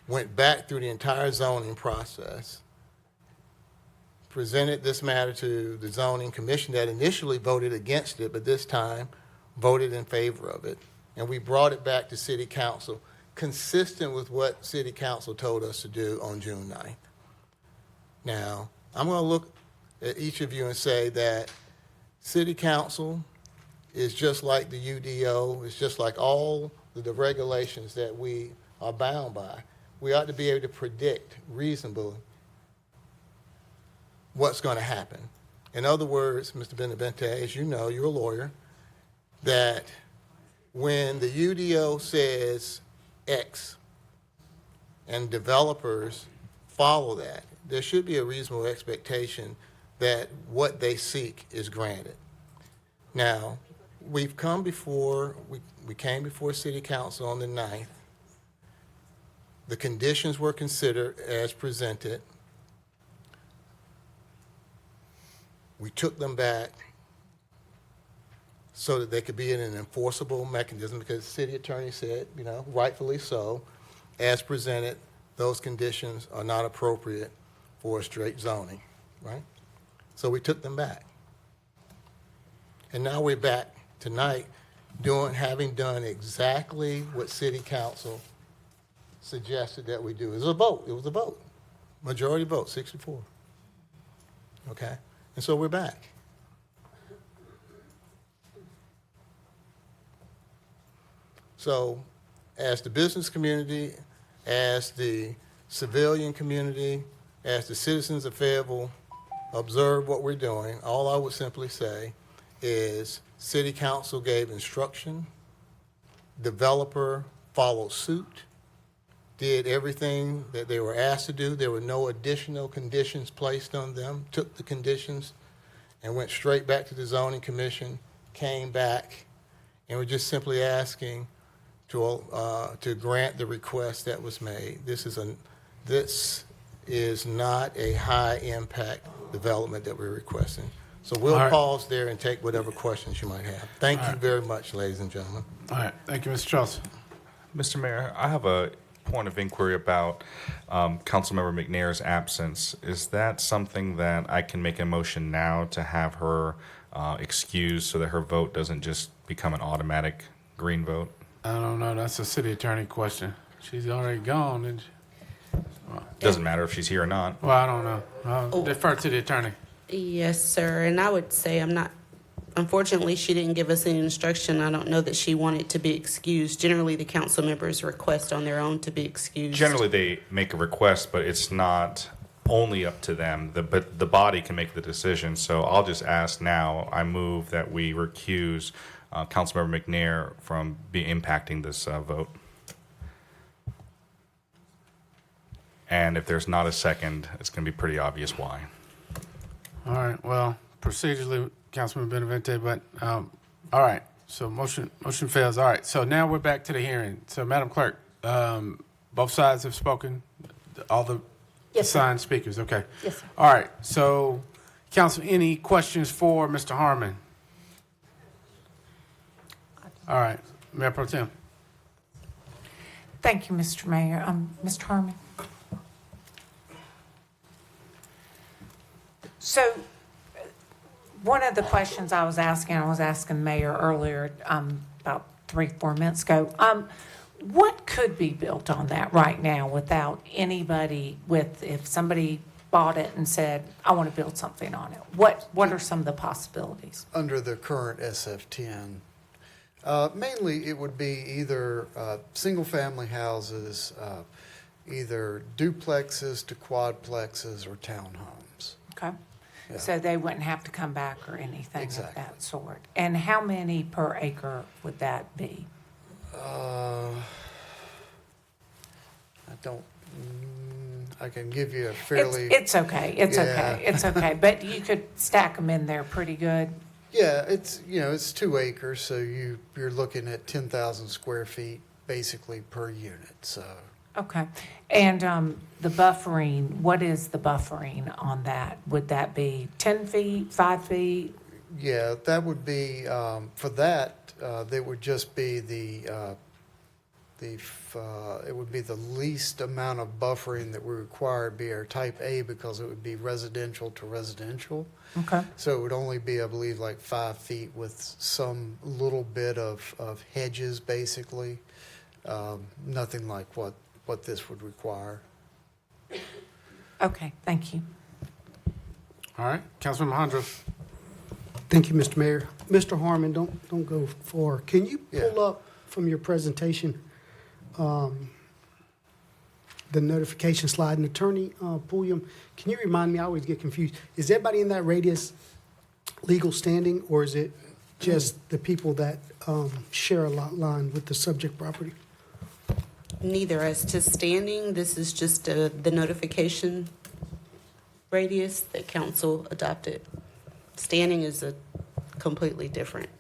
Speaker 1: went back through the entire zoning process, presented this matter to the zoning commission that initially voted against it, but this time voted in favor of it. And we brought it back to city council, consistent with what city council told us to do on June 9th. Now, I'm going to look at each of you and say that city council is just like the UDO, it's just like all the regulations that we are bound by. We ought to be able to predict reasonably what's going to happen. In other words, Mr. Benavente, as you know, you're a lawyer, that when the UDO says X and developers follow that, there should be a reasonable expectation that what they seek is granted. Now, we've come before, we came before City Council on the 9th. The conditions were considered as presented. We took them back so that they could be in an enforceable mechanism because the city attorney said, you know, rightfully so, as presented, those conditions are not appropriate for a straight zoning, right? So we took them back. And now we're back tonight having done exactly what city council suggested that we do. It was a vote. It was a vote. Majority vote, 64. Okay? And so we're back. So as the business community, as the civilian community, as the citizens of Fayetteville observe what we're doing, all I would simply say is city council gave instruction, developer followed suit, did everything that they were asked to do. There were no additional conditions placed on them, took the conditions and went straight back to the zoning commission, came back, and we're just simply asking to grant the request that was made. This is not a high impact development that we're requesting. So we'll pause there and take whatever questions you might have. Thank you very much, ladies and gentlemen.
Speaker 4: All right. Thank you, Mr. Charles.
Speaker 21: Mr. Mayor, I have a point of inquiry about Councilmember McNair's absence. Is that something that I can make a motion now to have her excused so that her vote doesn't just become an automatic green vote?
Speaker 4: I don't know. That's a city attorney question. She's already gone. And
Speaker 21: Doesn't matter if she's here or not.
Speaker 4: well, I don't know. I'll defer to the attorney.
Speaker 22: Yes, sir. And I would say unfortunately, she didn't give us any instruction. I don't know that she wanted to be excused. Generally, the council members request on their own to be excused.
Speaker 21: Generally, they make a request, but it's not only up to them. But the body can make the decision. So I'll just ask now, I move that we recuse Councilmember McNair from impacting this vote. And if there's not a second, it's going to be pretty obvious why.
Speaker 4: All right. Well, procedurally, Councilman Benavente, but all right. So motion fails. All right. So now we're back to the hearing. So, Madam Clerk, both sides have spoken. All the assigned speakers. Okay.
Speaker 13: Yes, sir.
Speaker 4: All right. So, Council, any questions for Mr. Harmon? All right. Mayor Pro Tem.
Speaker 10: Thank you, Mr. Mayor. Mr. Harmon. So one of the questions I was asking Mayor earlier, about 3-4 minutes ago. What could be built on that right now without anybody if somebody bought it and said, I want to build something on it? What are some of the possibilities?
Speaker 12: Under the current SF10, mainly it would be either single-family houses, either duplexes to quadplexes or townhomes.
Speaker 10: Okay.
Speaker 12: Yeah.
Speaker 10: So they wouldn't have to come back or anything of
Speaker 12: Exactly.
Speaker 10: that sort. And how many per acre would that be?
Speaker 12: I can give you a fairly...
Speaker 10: It's okay. It's
Speaker 12: Yeah.
Speaker 10: okay. It's okay. But you could stack them in there pretty good.
Speaker 12: Yeah, it's 2 acres, so you're looking at 10,000 square feet basically per unit, so...
Speaker 10: Okay. And the buffering, what is the buffering on that? Would that be 10 feet, 5 feet?
Speaker 12: Yeah, that would be, for that, there would just be the it would be the least amount of buffering that we require would be our type A because it would be residential to residential.
Speaker 3: Okay.
Speaker 12: So it would only be, I believe, like 5 feet with some little bit of hedges, basically. Nothing like what this would require.
Speaker 10: Okay, thank you.
Speaker 4: All right, Councilman Alejandro.
Speaker 5: Thank you, Mr. Mayor. Mr. Harmon, don't go far. Can you pull up from your presentation the notification slide? And Attorney Pulliam, can you remind me? I always get confused. Is everybody in that radius legal standing, or is it just the people that share a lot line with the subject property?
Speaker 22: Neither. As to standing, this is just the notification radius that council adopted. Standing is a completely different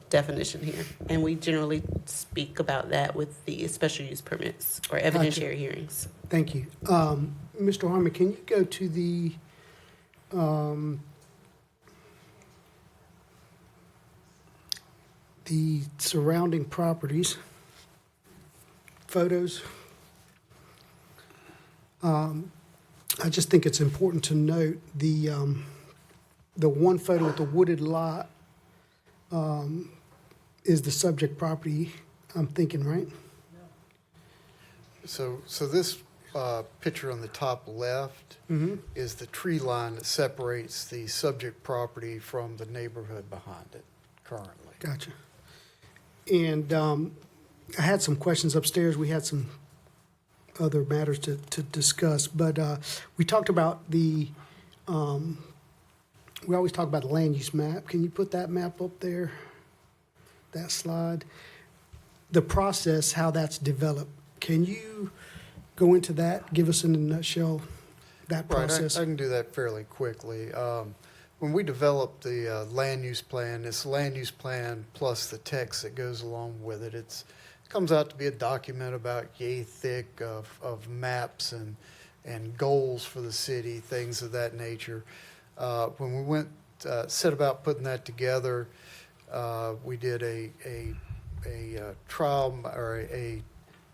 Speaker 22: definition here, and we generally speak about that with the special use permits or evidentiary hearings.
Speaker 5: Thank you. Mr. Harmon, can you go to the surrounding properties photos? I just think it's important to note the one photo with the wooded lot is the subject property, I'm thinking, right?
Speaker 12: So this picture on the top left is the tree line that separates the subject property from the neighborhood behind it currently.
Speaker 5: Gotcha. And I had some questions upstairs. We had some other matters to discuss, but we talked about we always talk about the land use map. Can you put that map up there, that slide? The process, how that's developed. Can you go into that, give us in a nutshell that process?
Speaker 12: Right, I can do that fairly quickly. When we developed the land use plan, this land use plan plus the text that goes along with it, it comes out to be a document about yay thick of maps and goals for the city, things of that nature. When we set about putting that together, we did a trial or a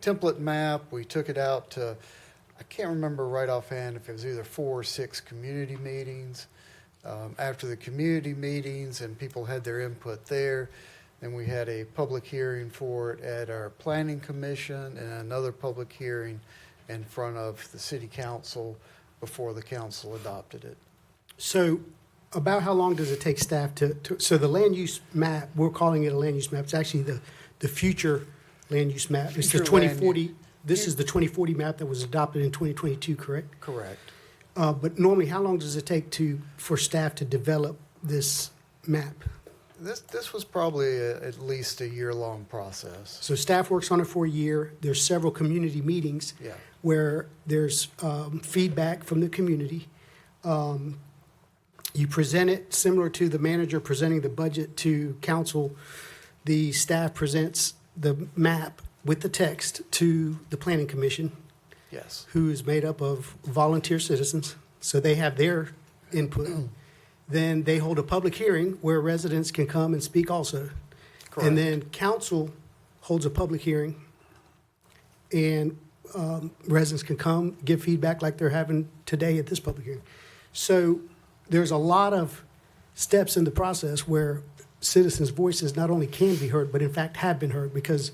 Speaker 12: template map. We took it out to, I can't remember right offhand if it was either 4 or 6 community meetings. After the community meetings and people had their input there, then we had a public hearing for it at our planning commission and another public hearing in front of the city council before the council adopted it.
Speaker 5: So about how long does it take staff so the land use map, we're calling it a land use map, it's actually the future land use map. It's the
Speaker 12: Future
Speaker 5: 2040, this is the 2040 map that was adopted in 2022, correct?
Speaker 12: Correct.
Speaker 5: But normally, how long does it take for staff to develop this map?
Speaker 12: This was probably at least a year-long process.
Speaker 5: So staff works on it for a year. There's several community meetings where there's feedback from the community. You present it similar to the manager presenting the budget to council. The staff presents the map with the text to the planning commission.
Speaker 12: Yes.
Speaker 5: Who is made up of volunteer citizens, so they have their input. Then they hold a public hearing where residents can come and speak also.
Speaker 12: Correct.
Speaker 5: And then council holds a public hearing, and residents can come, give feedback like they're having today at this public hearing. So there's a lot of steps in the process where citizens' voices not only can be heard, but in fact have been heard, because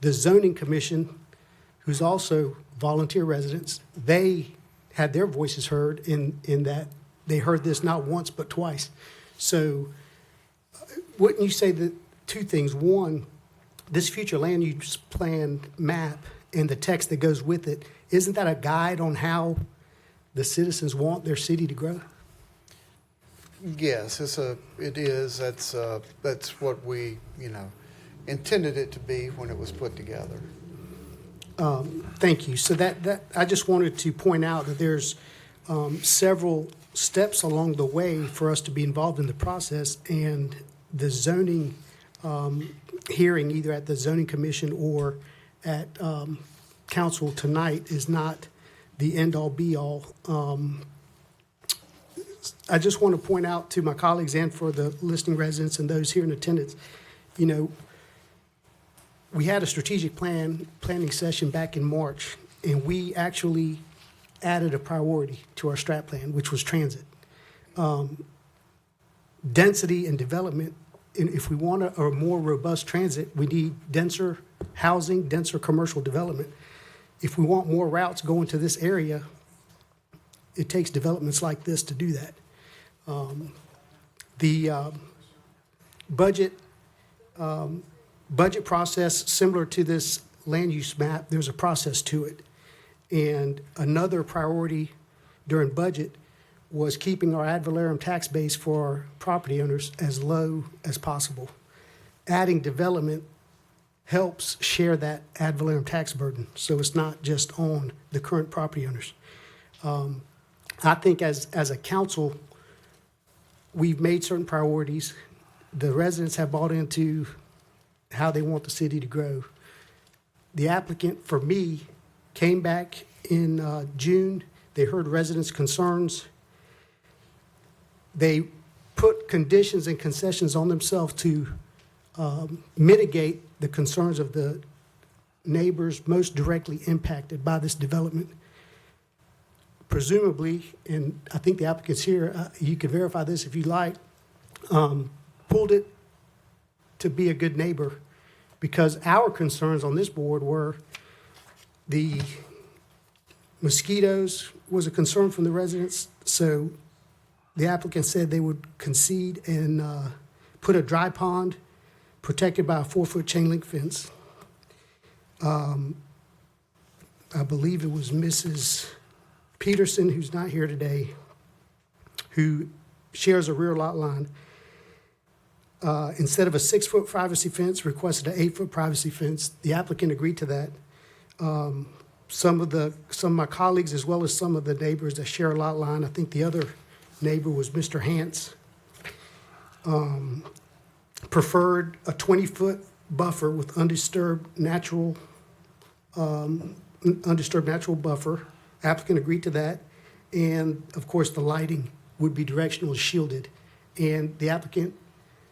Speaker 5: the zoning commission, who's also volunteer residents, they had their voices heard in that they heard this not once but twice. So wouldn't you say that two things? One, this future land use plan map and the text that goes with it, isn't that a guide on how the citizens want their city to grow?
Speaker 12: Yes, it is. That's what we, intended it to be when it was put together.
Speaker 5: Thank you. So that I just wanted to point out that there's several steps along the way for us to be involved in the process, and the zoning hearing, either at the zoning commission or at council tonight, is not the end-all be-all. I just want to point out to my colleagues and for the listening residents and those here in attendance, we had a strategic planning session back in March, and we actually added a priority to our strat plan, which was transit. Density and development, and if we want a more robust transit, we need denser housing, denser commercial development. If we want more routes going to this area, it takes developments like this to do that. The budget process, similar to this land use map, there's a process to it. And another priority during budget was keeping our ad valorem tax base for our property owners as low as possible. Adding development helps share that ad valorem tax burden, so it's not just on the current property owners. I think as a council, we've made certain priorities. The residents have bought into how they want the city to grow. The applicant, for me, came back in June. They heard residents' concerns. They put conditions and concessions on themselves to mitigate the concerns of the neighbors most directly impacted by this development. Presumably, and I think the applicant's here, you can verify this if you like, pulled it to be a good neighbor, because our concerns on this board were the mosquitoes was a concern from the residents, so the applicant said they would concede and put a dry pond protected by a 4-foot chain link fence. I believe it was Mrs. Peterson, who's not here today, who shares a rear lot line. Instead of a 6-foot privacy fence, requested an 8-foot privacy fence. The applicant agreed to that. Some of my colleagues, as well as some of the neighbors that share a lot line, I think the other neighbor was Mr. Hance, preferred a 20-foot buffer with undisturbed natural buffer. Applicant agreed to that. And of course, the lighting would be directional shielded. And the applicant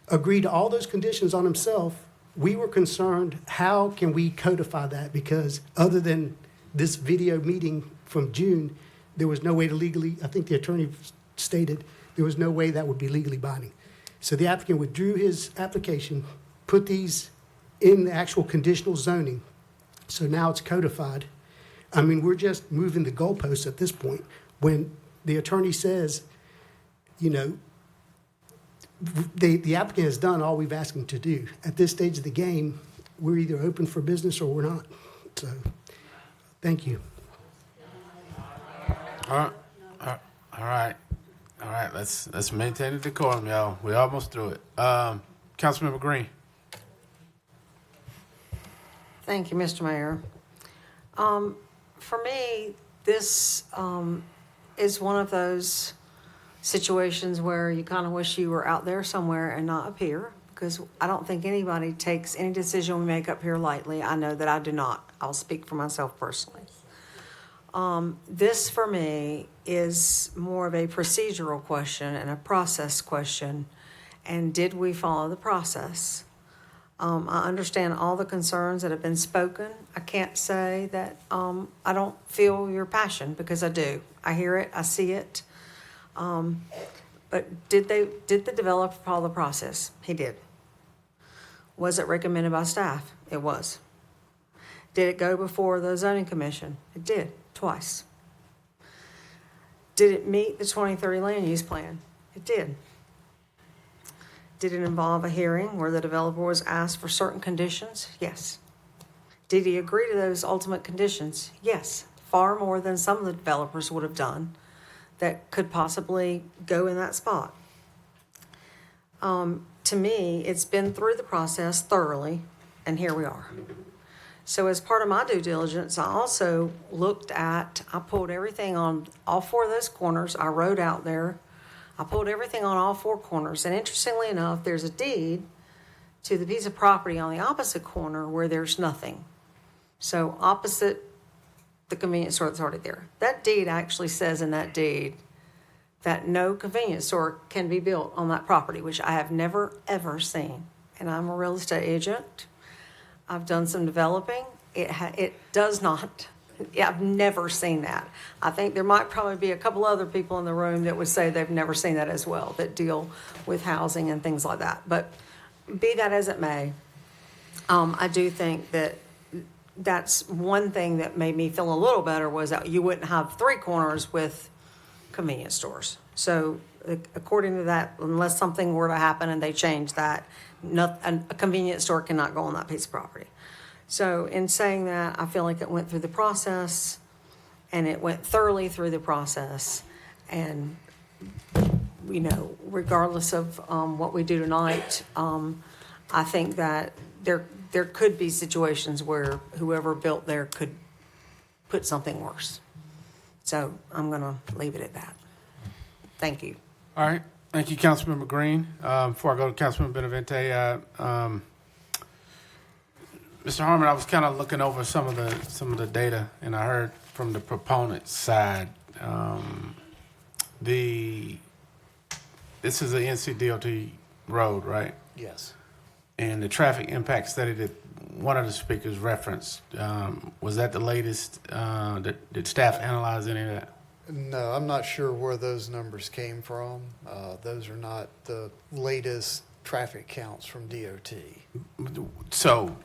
Speaker 5: agreed to all those conditions on himself. We were concerned, how can we codify that? Because other than this video meeting from June, there was no way to legally, I think the attorney stated, there was no way that would be legally binding. So the applicant withdrew his application, put these in the actual conditional zoning. So now it's codified. I mean, we're just moving the goalposts at this point. When the attorney says, you know, the applicant has done all we've asked him to do. At this stage of the game, we're either open for business or we're not. So, thank you.
Speaker 4: All right. Let's maintain the decorum, y'all. We're almost through it. Councilmember Green.
Speaker 18: Thank you, Mr. Mayor. For me, this is one of those situations where you kind of wish you were out there somewhere and not up here, because I don't think anybody takes any decision we make up here lightly. I know that I do not. I'll speak for myself personally. This, for me, is more of a procedural question and a process question. And did we follow the process? I understand all the concerns that have been spoken. I can't say that I don't feel your passion, because I do. I hear it, I see it. But did the developer follow the process? He did. Was it recommended by staff? It was. Did it go before the zoning commission? It did, twice. Did it meet the 2030 land use plan? It did. Did it involve a hearing where the developer was asked for certain conditions? Yes. Did he agree to those ultimate conditions? Yes. Far more than some of the developers would have done that could possibly go in that spot. To me, it's been through the process thoroughly, and here we are. So as part of my due diligence, I also looked at, I pulled everything on all four of those corners. I rode out there. I pulled everything on all four corners. And interestingly enough, there's a deed to the piece of property on the opposite corner where there's nothing. So opposite the convenience store that's already there. That deed actually says in that deed that no convenience store can be built on that property, which I have never, ever seen. And I'm a real estate agent. I've done some developing. It does not, yeah, I've never seen that. I think there might probably be a couple other people in the room that would say they've never seen that as well, that deal with housing and things like that. But be that as it may, I do think that that's one thing that made me feel a little better was that you wouldn't have 3 corners with convenience stores. So according to that, unless something were to happen and they change that, a convenience store cannot go on that piece of property. So in saying that, I feel like it went through the process, and it went thoroughly through the process. And, you know, regardless of what we do tonight, I think that there could be situations where whoever built there could put something worse. So I'm going to leave it at that. Thank you.
Speaker 4: All right. Thank you, Councilmember Green. Before I go to Councilmember Benavente, Mr. Harmon, I was kind of looking over some of the data, and I heard from the proponent side, this is a NCDOT road, right?
Speaker 12: Yes.
Speaker 4: And the traffic impact study that one of the speakers referenced, was that the latest? Did staff analyze any of that?
Speaker 12: No, I'm not sure where those numbers came from. Those are not the latest traffic counts from DOT.
Speaker 4: So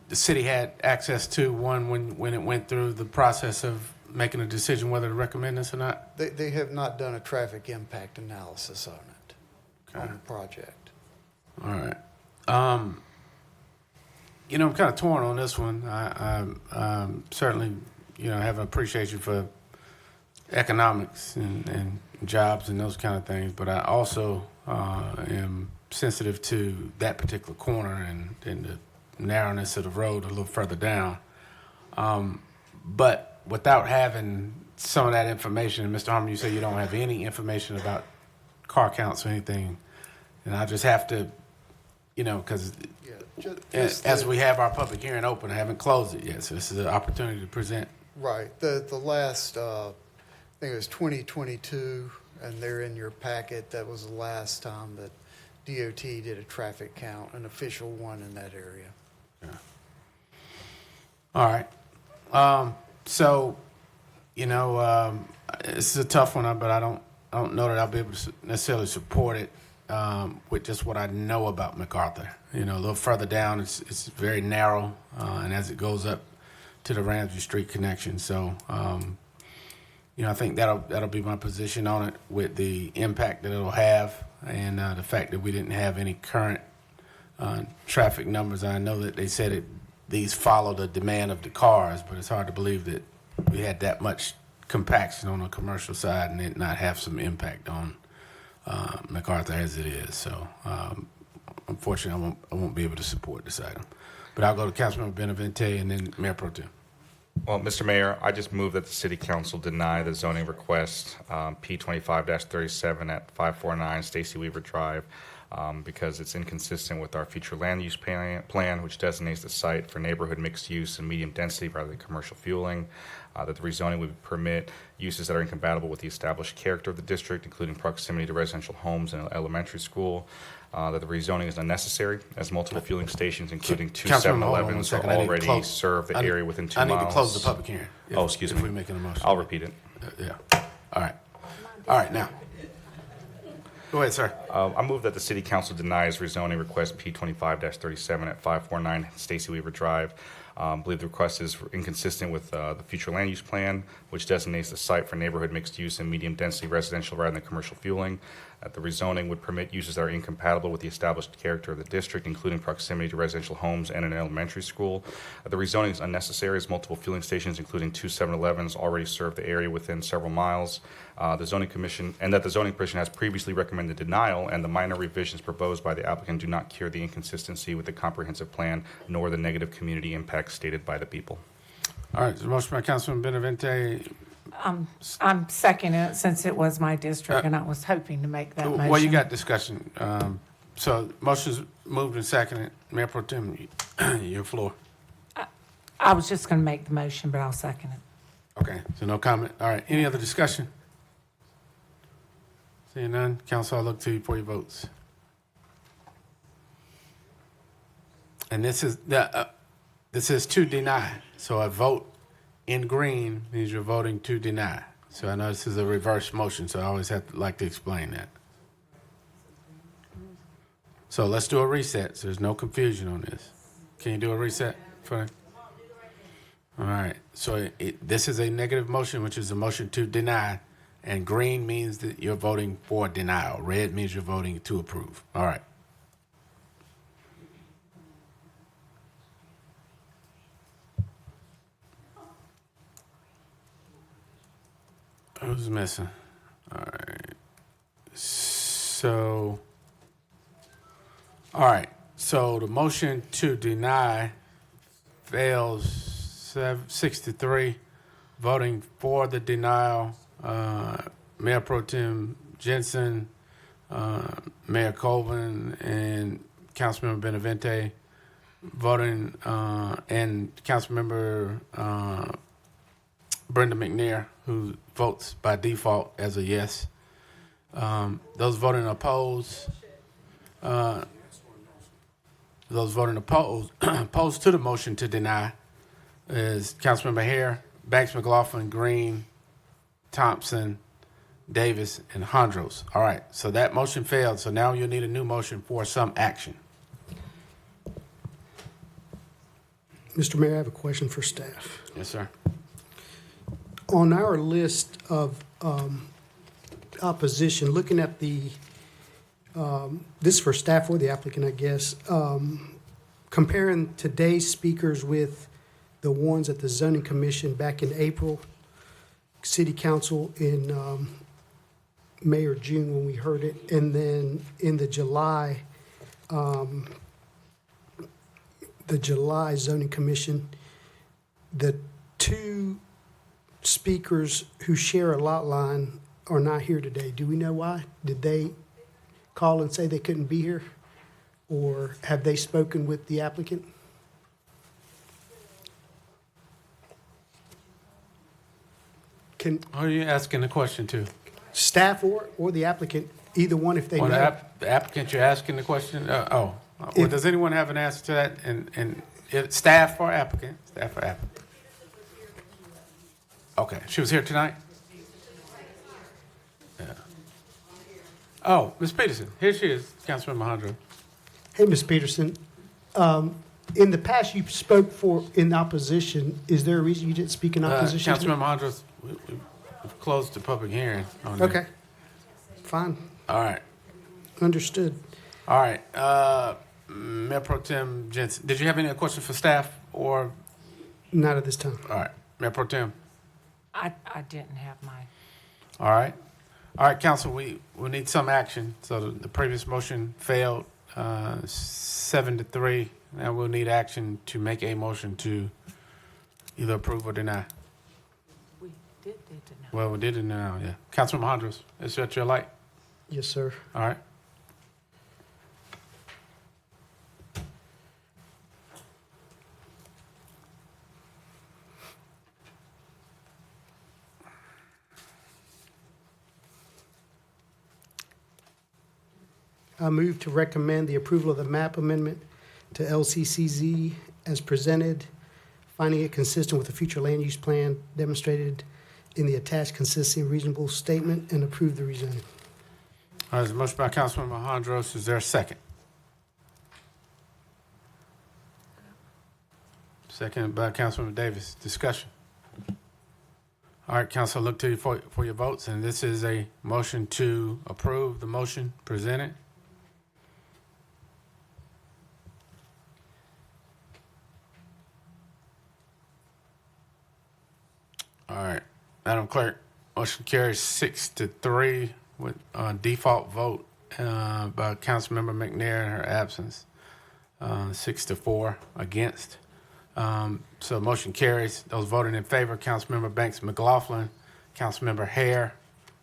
Speaker 4: the city had access to one when it went through the process of making a decision whether to recommend this or not?
Speaker 12: They have not done a traffic impact analysis on it, on the project.
Speaker 4: All right. You know, I'm kind of torn on this one. I certainly, you know, have an appreciation for economics and jobs and those kind of things, but I also am sensitive to that particular corner and the narrowness of the road a little further down. But without having some of that information, and Mr. Harmon, you say you don't have any information about car counts or anything, and I just have to, you know, because as we have our public hearing open, I haven't closed it yet, so this is an opportunity to present.
Speaker 12: Right. The last, I think it was 2022, and they're in your packet. That was the last time that DOT did a traffic count, an official one in that area.
Speaker 4: Yeah. All right. So, you know, this is a tough one, but I don't know that I'll be able to necessarily support it with just what I know about MacArthur. You know, a little further down, it's very narrow, and as it goes up to the Ramsey Street connection. So, you know, I think that'll be my position on it with the impact that it'll have and the fact that we didn't have any current traffic numbers. I know that they said these follow the demand of the cars, but it's hard to believe that we had that much compaction on the commercial side and it not have some impact on MacArthur as it is. So, unfortunately, I won't be able to support this item. But I'll go to Councilmember Benavente and then Mayor Pro Tem.
Speaker 21: Well, Mr. Mayor, I just move that the City Council deny the zoning request P25-37 at 549 Stacy Weaver Drive because it's inconsistent with our future land use plan, which designates the site for neighborhood mixed use and medium density rather than commercial fueling. That the rezoning would permit uses that are incompatible with the established character of the district, including proximity to residential homes and elementary school. That the rezoning is unnecessary, as multiple fueling stations, including two 7-Elevens, already serve the area within 2 miles.
Speaker 4: I need to close the public hearing.
Speaker 21: Oh, excuse me.
Speaker 4: If we're making a motion.
Speaker 21: I'll repeat it.
Speaker 4: Yeah. All right. All right, now. Go ahead, sir.
Speaker 21: I move that the City Council denies rezoning request P25-37 at 549 Stacy Weaver Drive. I believe the request is inconsistent with the future land use plan, which designates the site for neighborhood mixed use and medium density residential rather than commercial fueling. The rezoning would permit uses that are incompatible with the established character of the district, including proximity to residential homes and an elementary school. The rezoning is unnecessary as multiple fueling stations, including two 7-Elevens, already serve the area within several miles. The zoning commission has previously recommended denial, and the minor revisions proposed by the applicant do not cure the inconsistency with the comprehensive plan nor the negative community impacts stated by the people.
Speaker 4: All right, so motion by Councilman Benavente.
Speaker 10: I'm seconding it since it was my district, and I was hoping to make that motion.
Speaker 4: Well, you got discussion. So motion's moved and seconded. Mayor Pro Tem, your floor.
Speaker 10: I was just going to make the motion, but I'll second it.
Speaker 4: Okay, so no comment. All right, any other discussion? Seeing none, council, I'll look to you for your votes. And this is this is to deny. So a vote in green means you're voting to deny. So I know this is a reverse motion, so I always have to like to explain that. So let's do a reset, so there's no confusion on this. Can you do a reset for me? All right, so this is a negative motion, which is a motion to deny, and green means that you're voting for denial. Red means you're voting to approve. All right. Who's missing? All right. So, all right. So the motion to deny fails 6-3. Voting for the denial, Mayor Pro Tem Jensen, Mayor Colvin, and Councilmember Benavente. Voting and Councilmember Brenda McNair, who votes by default as a yes. Those voting opposed opposed to the motion to deny is Councilmember Hare, Banks McLaughlin, Green, Thompson, Davis, and Hondros. All right, so that motion failed. So now you'll need a new motion for some action.
Speaker 5: Mr. Mayor, I have a question for staff.
Speaker 4: Yes, sir.
Speaker 5: On our list of opposition, looking at the, this is for staff or the applicant, I guess, comparing today's speakers with the ones at the zoning commission back in April, city council in May or June when we heard it, and then in the July zoning commission, the two speakers who share a lot line are not here today. Do we know why? Did they call and say they couldn't be here? Or have they spoken with the applicant?
Speaker 4: Who are you asking the question to?
Speaker 5: Staff or the applicant, either one if they
Speaker 4: On
Speaker 5: know.
Speaker 4: the applicant, you're asking the question? Well, does anyone have an answer to that? And staff or applicant? Staff or applicant? Okay, she was here tonight? Yeah. Oh, Ms. Peterson, here she is, Councilmember Hondro.
Speaker 5: Hey, Ms. Peterson, in the past you spoke in opposition. Is there a reason you didn't speak in opposition?
Speaker 4: Councilmember Hondro, we've closed the public hearing on that.
Speaker 5: Okay, fine.
Speaker 4: All right.
Speaker 5: Understood.
Speaker 4: All right. Mayor Pro Tem Jensen, did you have any questions for staff or?
Speaker 5: Not at this time.
Speaker 4: All right. Mayor Pro Tem.
Speaker 10: I didn't have mine.
Speaker 4: All right. All right, council, we need some action. So the previous motion failed 7-3. Now we'll need action to make a motion to either approve or deny.
Speaker 10: We did deny.
Speaker 4: Well, we did deny, yeah. Councilman Hondros, is that your light?
Speaker 5: Yes, sir.
Speaker 4: All right.
Speaker 5: I move to recommend the approval of the map amendment to LCCZ as presented, finding it consistent with the future land use plan demonstrated in the attached consistency and reasonable statement, and approve the rezoning.
Speaker 4: All right, there's a motion by Councilmember Hondros. Is there a second? Second by Councilmember Davis. Discussion. All right, council, look to you for your votes, and this is a motion to approve the motion presented. All right, Madam Clerk, motion carries 6-3 with default vote by Councilmember McNair in her absence, 6-4 against. So motion carries. Those voting in favor, Councilmember Banks McLaughlin, Councilmember Hare,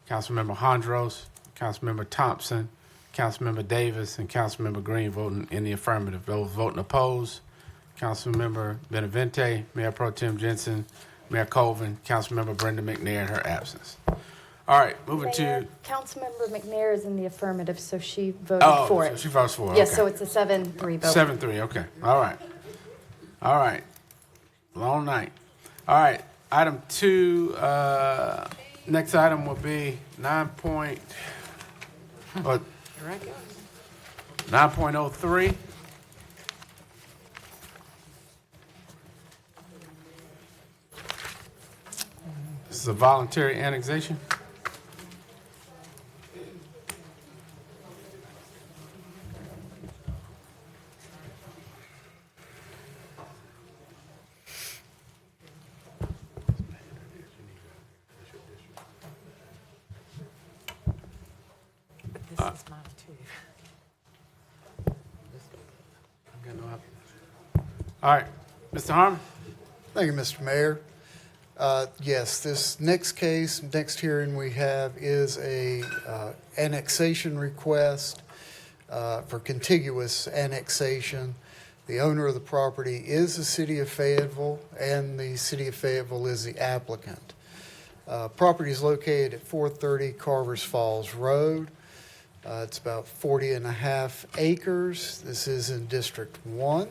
Speaker 4: Councilmember Hondros, Councilmember Thompson, Councilmember Davis, and Councilmember Green voting in the affirmative. Those voting opposed, Councilmember Benavente, Mayor Pro Tem Jensen, Mayor Colvin, Councilmember Brenda McNair in her absence. All right, moving
Speaker 13: Mayor,
Speaker 4: to...
Speaker 13: Councilmember McNair is in the affirmative, so she voted for it.
Speaker 4: So she votes for it.
Speaker 13: Yes,
Speaker 4: okay.
Speaker 13: so it's a 7-3 vote.
Speaker 4: 7-3, okay. All right. All right. Long night. All right, item 2, next item will be 9.03. This is a voluntary annexation.
Speaker 18: This is mine too.
Speaker 4: All right, Mr. Harmon.
Speaker 12: Thank you, Mr. Mayor. Yes, this next case, next hearing we have is a annexation request for contiguous annexation. The owner of the property is the city of Fayetteville, and the city of Fayetteville is the applicant. Property is located at 430 Carvers Falls Road. It's about 40 and a half acres. This is in District 1.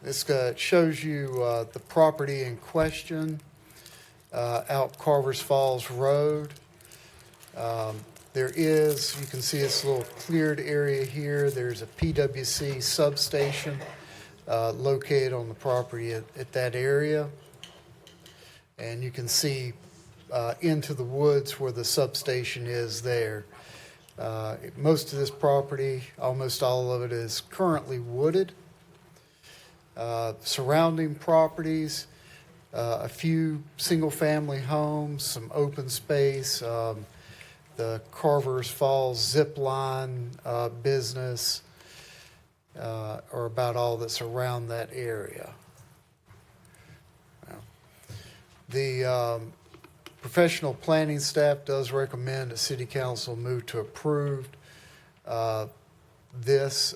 Speaker 12: This shows you the property in question out Carvers Falls Road. There is, you can see this little cleared area here. There's a PWC substation located on the property at that area. And you can see into the woods where the substation is there. Most of this property, almost all of it, is currently wooded. Surrounding properties, a few single-family homes, some open space, the Carvers Falls zip line business, are about all that's around that area. The professional planning staff does recommend that City Council move to approve this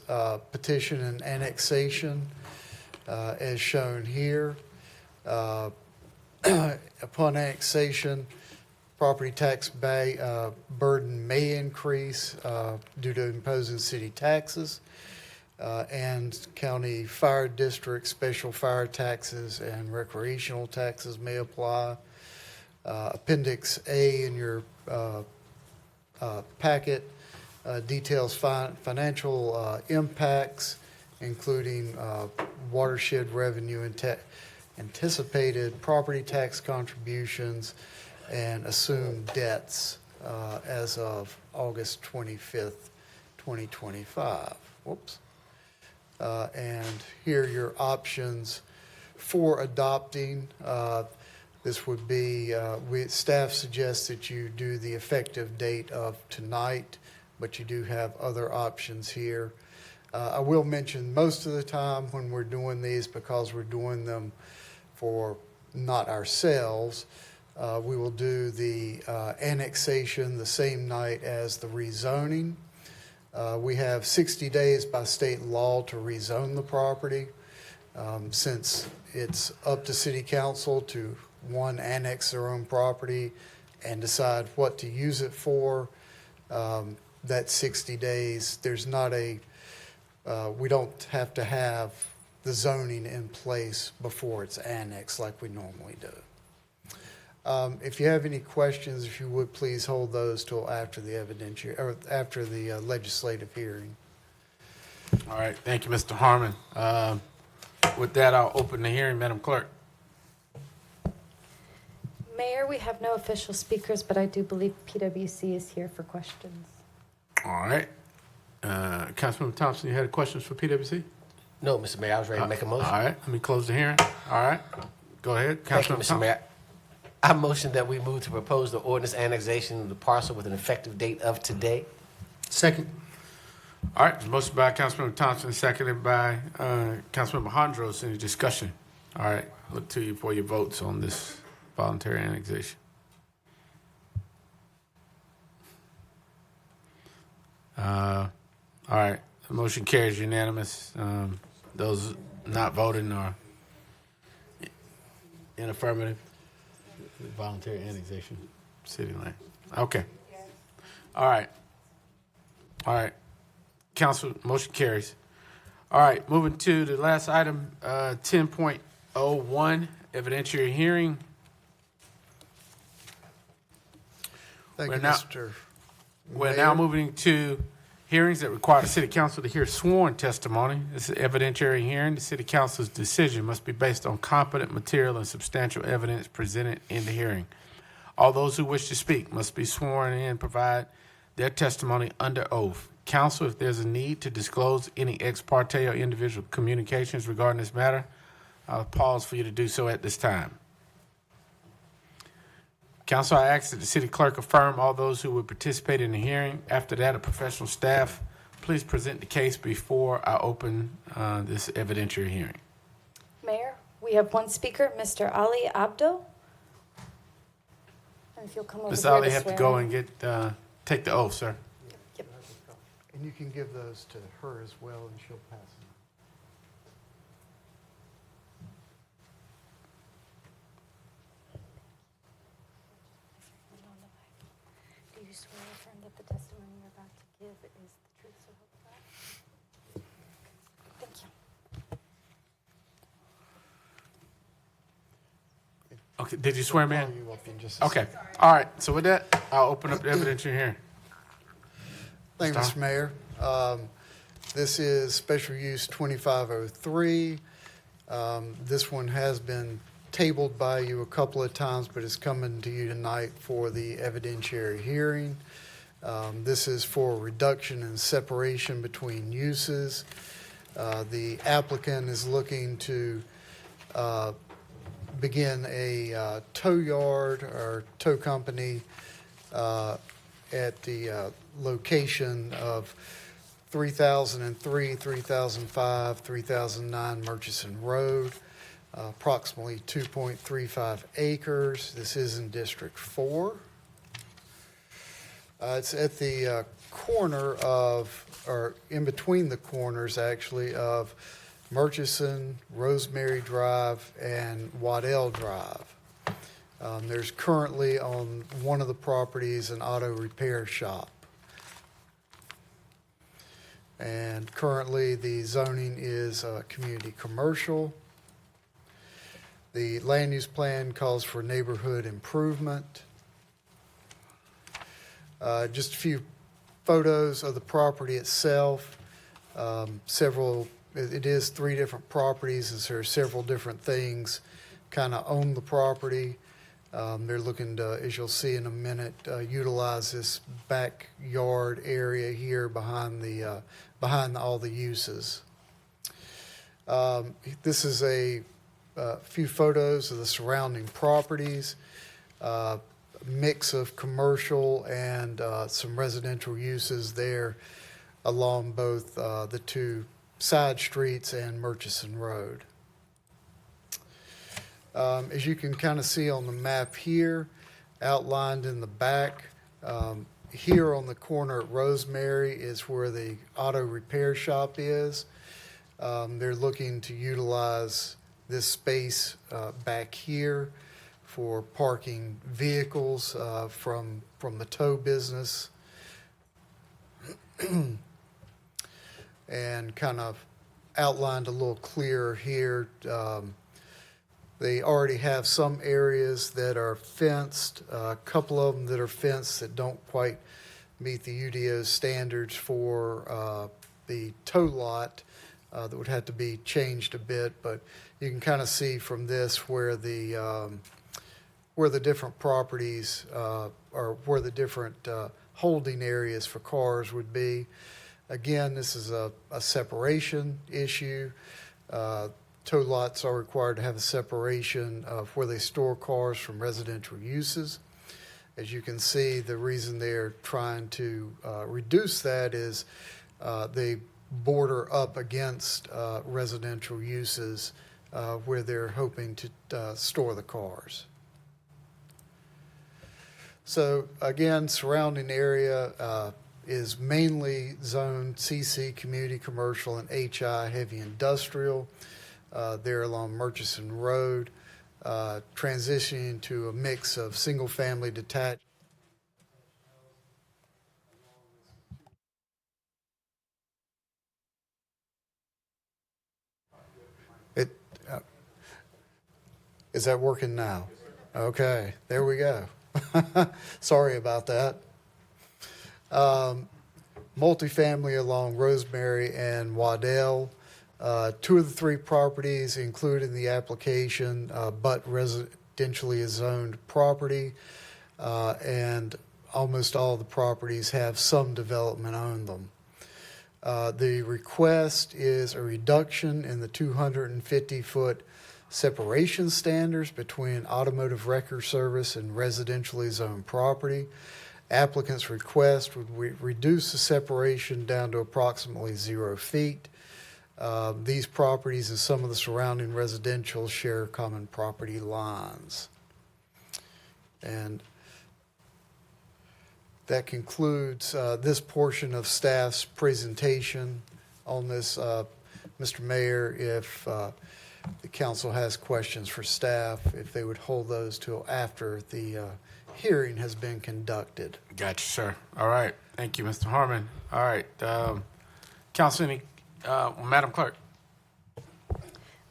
Speaker 12: petition and annexation as shown here. Upon annexation, property tax burden may increase due to imposing city taxes, and county fire district special fire taxes and recreational taxes may apply. Appendix A in your packet details financial impacts, including watershed revenue and anticipated property tax contributions and assumed debts as of August 25th, 2025. Whoops. And here are your options for adopting. This would be, staff suggests that you do the effective date of tonight, but you do have other options here. I will mention most of the time when we're doing these, because we're doing them for not ourselves, we will do the annexation the same night as the rezoning. We have 60 days by state law to rezone the property. Since it's up to City Council to, one, annex their own property and decide what to use it for, that 60 days, there's not a, we don't have to have the zoning in place before it's annexed like we normally do. If you have any questions, if you would please hold those till after the evidentiary, or after the legislative hearing.
Speaker 4: All right, thank you, Mr. Harmon. With that, I'll open the hearing, Madam Clerk.
Speaker 13: Mayor, we have no official speakers, but I do believe PwC is here for questions.
Speaker 4: All right. Councilmember Thompson, you had questions for PwC?
Speaker 2: No, Mr. Mayor, I was ready to make a motion.
Speaker 4: All right, let me close the hearing. All right, go ahead.
Speaker 2: Thank you,
Speaker 4: Councilmember
Speaker 2: Mr.
Speaker 4: Thompson.
Speaker 2: Mayor. I motion that we move to propose the ordinance annexation of the parcel with an effective date of today.
Speaker 5: Second.
Speaker 4: All right, motion by Councilmember Thompson, seconded by Councilmember Hondros. Any discussion? All right, look to you for your votes on this voluntary annexation. All right, the motion carries unanimous. Those not voting are in affirmative. Voluntary annexation, city land. Okay. All right. All right. Council, motion carries. All right, moving to the last item, 10.01, evidentiary hearing.
Speaker 12: Thank
Speaker 4: We're
Speaker 12: you,
Speaker 4: now-
Speaker 12: Mr.
Speaker 4: We're now
Speaker 12: Mayor.
Speaker 4: moving to hearings that require the city council to hear sworn testimony. This is evidentiary hearing. The city council's decision must be based on competent material and substantial evidence presented in the hearing. All those who wish to speak must be sworn in and provide their testimony under oath. Council, if there's a need to disclose any ex parte or individual communications regarding this matter, I'll pause for you to do so at this time. Council, I ask that the city clerk affirm all those who would participate in the hearing. After that, a professional staff, please present the case before I open this evidentiary hearing.
Speaker 13: Mayor, we have one speaker, Mr. Ali Abdo. And if you'll come over
Speaker 4: Ms.
Speaker 13: here
Speaker 4: Ali,
Speaker 13: to
Speaker 4: have to
Speaker 13: swear
Speaker 4: go
Speaker 13: in.
Speaker 4: and take the oath, sir.
Speaker 12: And you can give those to her as well, and she'll pass them.
Speaker 13: Do you swear or affirm that the testimony you're about to give is the truth, so help you God? Thank you.
Speaker 4: Okay, did you swear me
Speaker 12: I'll
Speaker 4: in?
Speaker 12: call you up in just a
Speaker 4: Okay,
Speaker 12: second.
Speaker 4: all right, so with that, I'll open up the evidentiary hearing.
Speaker 12: Thank you,
Speaker 4: Mr.
Speaker 12: Mr. Mayor. This is special use 2503. This one has been tabled by you a couple of times, but it's coming to you tonight for the evidentiary hearing. This is for reduction and separation between uses. The applicant is looking to begin a tow yard or tow company at the location of 3003, 3005, 3009 Murchison Road, approximately 2.35 acres. This is in District 4. It's at the corner of, or in between the corners actually, of Murchison, Rosemary Drive, and Waddell Drive. There's currently on one of the properties an auto repair shop. And currently the zoning is community commercial. The land use plan calls for neighborhood improvement. Just a few photos of the property itself. It is 3 different properties, and so there are several different things kind of on the property. They're looking to, as you'll see in a minute, utilize this backyard area here behind all the uses. This is a few photos of the surrounding properties, mix of commercial and some residential uses there along both the 2 side streets and Murchison Road. As you can kind of see on the map here, outlined in the back, here on the corner at Rosemary is where the auto repair shop is. They're looking to utilize this space back here for parking vehicles from the tow business. And kind of outlined a little clearer here. They already have some areas that are fenced, a couple of them that are fenced that don't quite meet the UDO standards for the tow lot that would have to be changed a bit. But you can kind of see from this where the different properties or where the different holding areas for cars would be. Again, this is a separation issue. Tow lots are required to have a separation of where they store cars from residential uses. As you can see, the reason they're trying to reduce that is they border up against residential uses where they're hoping to store the cars. So again, surrounding area is mainly zoned CC, community commercial, and HI, heavy industrial. There along Murchison Road, transitioning to a mix of single-family detached Is that working now? Okay, there we go. Sorry about that. Multifamily along Rosemary and Waddell. 2 of the 3 properties included in the application, but residentially zoned property, and almost all the properties have some development on them. The request is a reduction in the 250-foot separation standards between automotive wrecker service and residentially zoned property. Applicant's request would reduce the separation down to approximately 0 feet. These properties and some of the surrounding residential share common property lines. And that concludes this portion of staff's presentation on this. Mr. Mayor, if the council has questions for staff, if they would hold those till after the hearing has been conducted.
Speaker 4: Gotcha, sir. All right. Thank you, Mr. Harmon. All right. Council, Madam Clerk.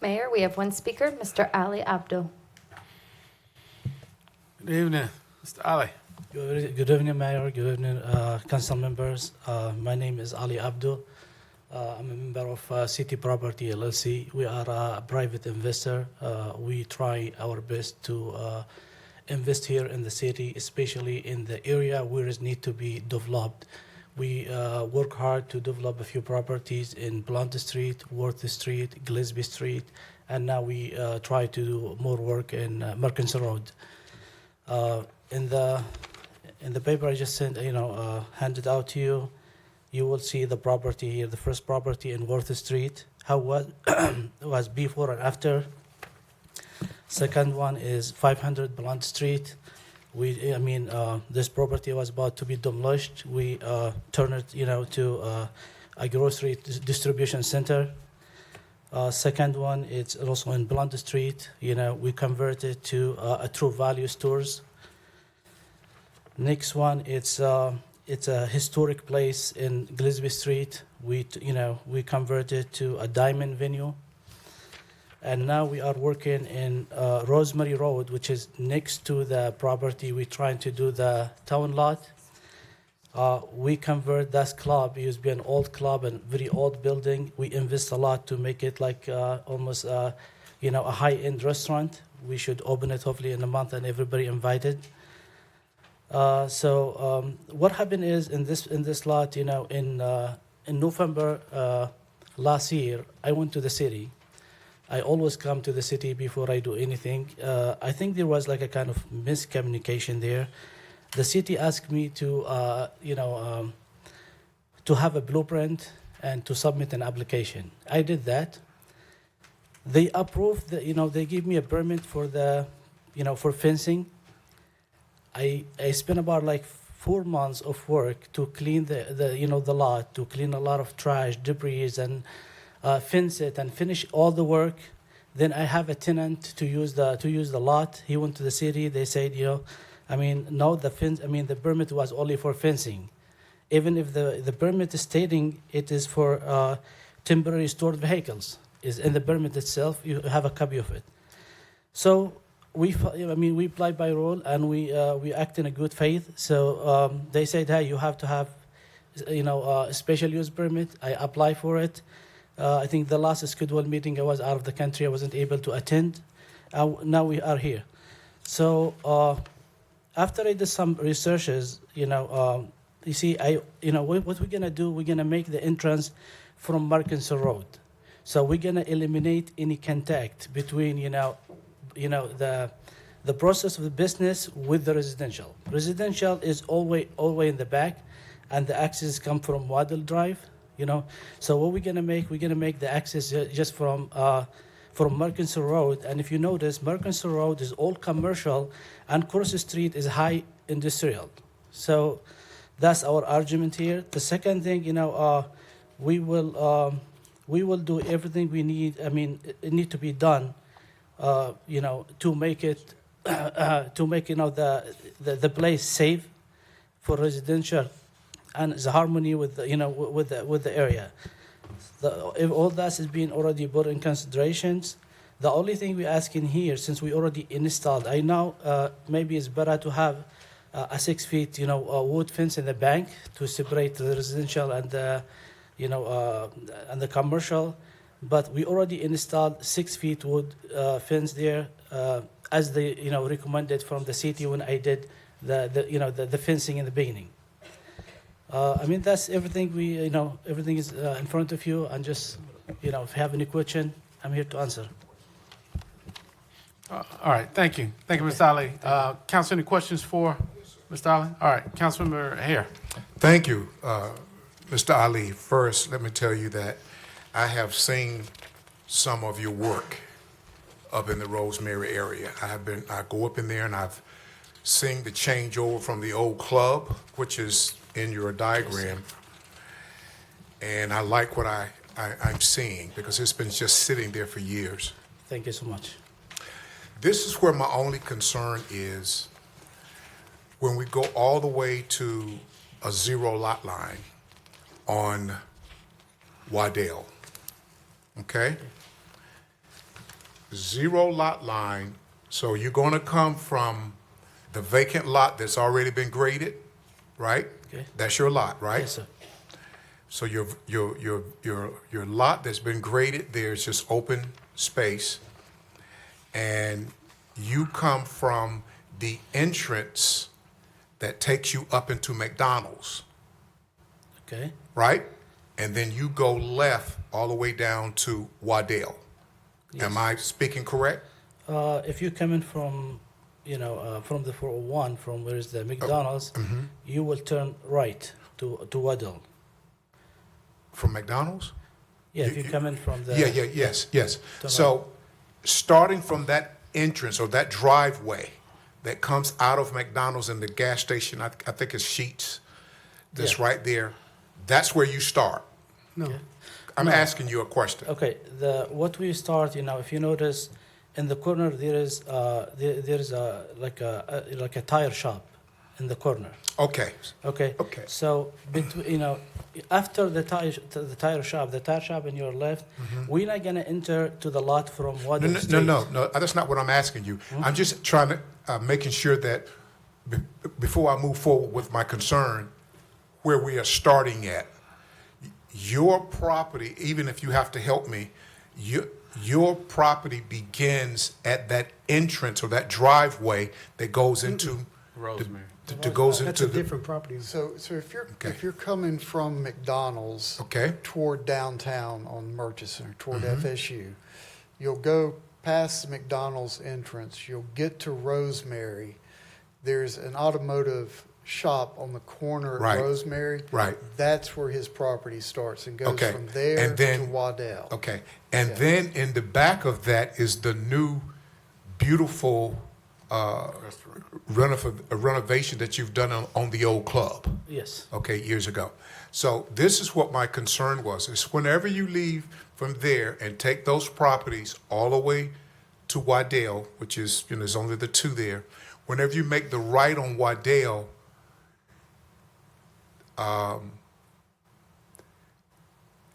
Speaker 13: Mayor, we have one speaker, Mr. Ali Abdul.
Speaker 4: Good evening, Mr. Ali.
Speaker 19: Good evening, Mayor. Good evening, council members. My name is Ali Abdul. I'm a member of City Property LLC. We are a private investor. We try our best to invest here in the city, especially in the area where it needs to be developed. We work hard to develop a few properties in Blunt Street, Worth Street, Gillespie Street, and now we try to do more work in Merkins Road. In the paper I just sent, handed out to you, you will see the property here, the first property in Worth Street, how was before and after. Second one is 500 Blunt Street. This property was about to be demolished. We turned it, to a grocery distribution center. Second one, it's also in Blunt Street. We converted to a True Value stores. Next one, it's a historic place in Gillespie Street. We converted to a diamond venue. And now we are working in Rosemary Road, which is next to the property. We're trying to do the town lot. We convert that club. It used to be an old club and very old building. We invest a lot to make it like almost, a high-end restaurant. We should open it hopefully in a month and everybody invited. What happened is in this lot, in November last year, I went to the city. I always come to the city before I do anything. I think there was like a kind of miscommunication there. The city asked me to, to have a blueprint and to submit an application. I did that. They approved, they gave me a permit for for fencing. I spent about like 4 months of work to clean the lot, to clean a lot of trash, debris, and fence it and finish all the work. Then I have a tenant to use the lot. He went to the city. They said, no, the permit was only for fencing. Even if the permit is stating it is for temporary stored vehicles, is in the permit itself. You have a copy of it. So we applied by rule and we act in a good faith. So they said, hey, you have to have, a special use permit. I apply for it. I think the last scheduled meeting I was out of the country. I wasn't able to attend. Now we are here. So after I did some researches, you see, what we're gonna do? We're gonna make the entrance from Merkins Road. So we're gonna eliminate any contact between, the process of the business with the residential. Residential is always in the back, and the access come from Waddell Drive. So what we're gonna make the access just from Merkins Road. And if you notice, Merkins Road is all commercial, and Cross Street is high industrial. So that's our argument here. The second thing, we will do everything we need. It need to be done, to make it, the place safe for residential, and the harmony with the area. If all that is being already put in considerations, The only thing we ask in here, since we already installed, I know maybe it's better to have a 6 feet, wood fence in the bank to separate the residential and the, and the commercial. But we already installed 6 feet wood fence there, as they, recommended from the city when I did the fencing in the beginning. I mean, that's everything everything is in front of you, and just, if you have any question, I'm here to answer.
Speaker 4: All right, thank you. Thank you, Mr. Ali. Council, any questions for Mr. Ali? All right, Councilmember Hare.
Speaker 11: Thank you, Mr. Ali. First, let me tell you that I have seen some of your work up in the Rosemary area. I go up in there and I've seen the changeover from the old club, which is in your diagram. And I like what I'm seeing because it's been just sitting there for years.
Speaker 19: Thank you so much.
Speaker 11: This is where my only concern is when we go all the way to a 0 lot line on Waddell. Okay? 0 lot line, so you're going to come from the vacant lot that's already been graded, right?
Speaker 19: Okay.
Speaker 11: That's your lot, right?
Speaker 19: Yes, sir.
Speaker 11: So your lot that's been graded, there's just open space, and you come from the entrance that takes you up into McDonald's.
Speaker 19: Okay.
Speaker 11: Right? And then you go left all the way down to Waddell.
Speaker 19: Yes.
Speaker 11: Am I speaking correct?
Speaker 19: If you're coming from, from the 401, from where is the McDonald's, you will turn right to Waddell.
Speaker 11: From McDonald's?
Speaker 19: Yeah, if you're coming from the...
Speaker 11: Yes. So starting from that entrance or that driveway that comes out of McDonald's and the gas station, I think it's Sheetz, that's right there, that's where you start.
Speaker 5: No.
Speaker 11: I'm asking you a question.
Speaker 19: Okay, what we start, if you notice, in the corner there is like a tire shop in the corner.
Speaker 11: Okay.
Speaker 19: Okay. So between, after the tire shop in your left, we're not gonna enter to the lot from what?
Speaker 11: No, that's not what I'm asking you. I'm just trying to making sure that before I move forward with my concern, where we are starting at. Your property, even if you have to help me, your property begins at that entrance or that driveway that goes into
Speaker 4: Rosemary.
Speaker 5: That's a different property.
Speaker 12: So if you're coming from McDonald's toward downtown on Murchison, toward FSU, you'll go past the McDonald's entrance, you'll get to Rosemary. There's an automotive shop on the corner of Rosemary.
Speaker 11: Right.
Speaker 12: That's where his property starts and goes from there
Speaker 11: and then,
Speaker 12: to Waddell.
Speaker 11: Okay. And then in the back of that is the new beautiful renovation that you've done on the old club.
Speaker 19: Yes.
Speaker 11: Okay, years ago. So this is what my concern was, is whenever you leave from there and take those properties all the way to Waddell, which is, there's only the two there, whenever you make the right on Waddell,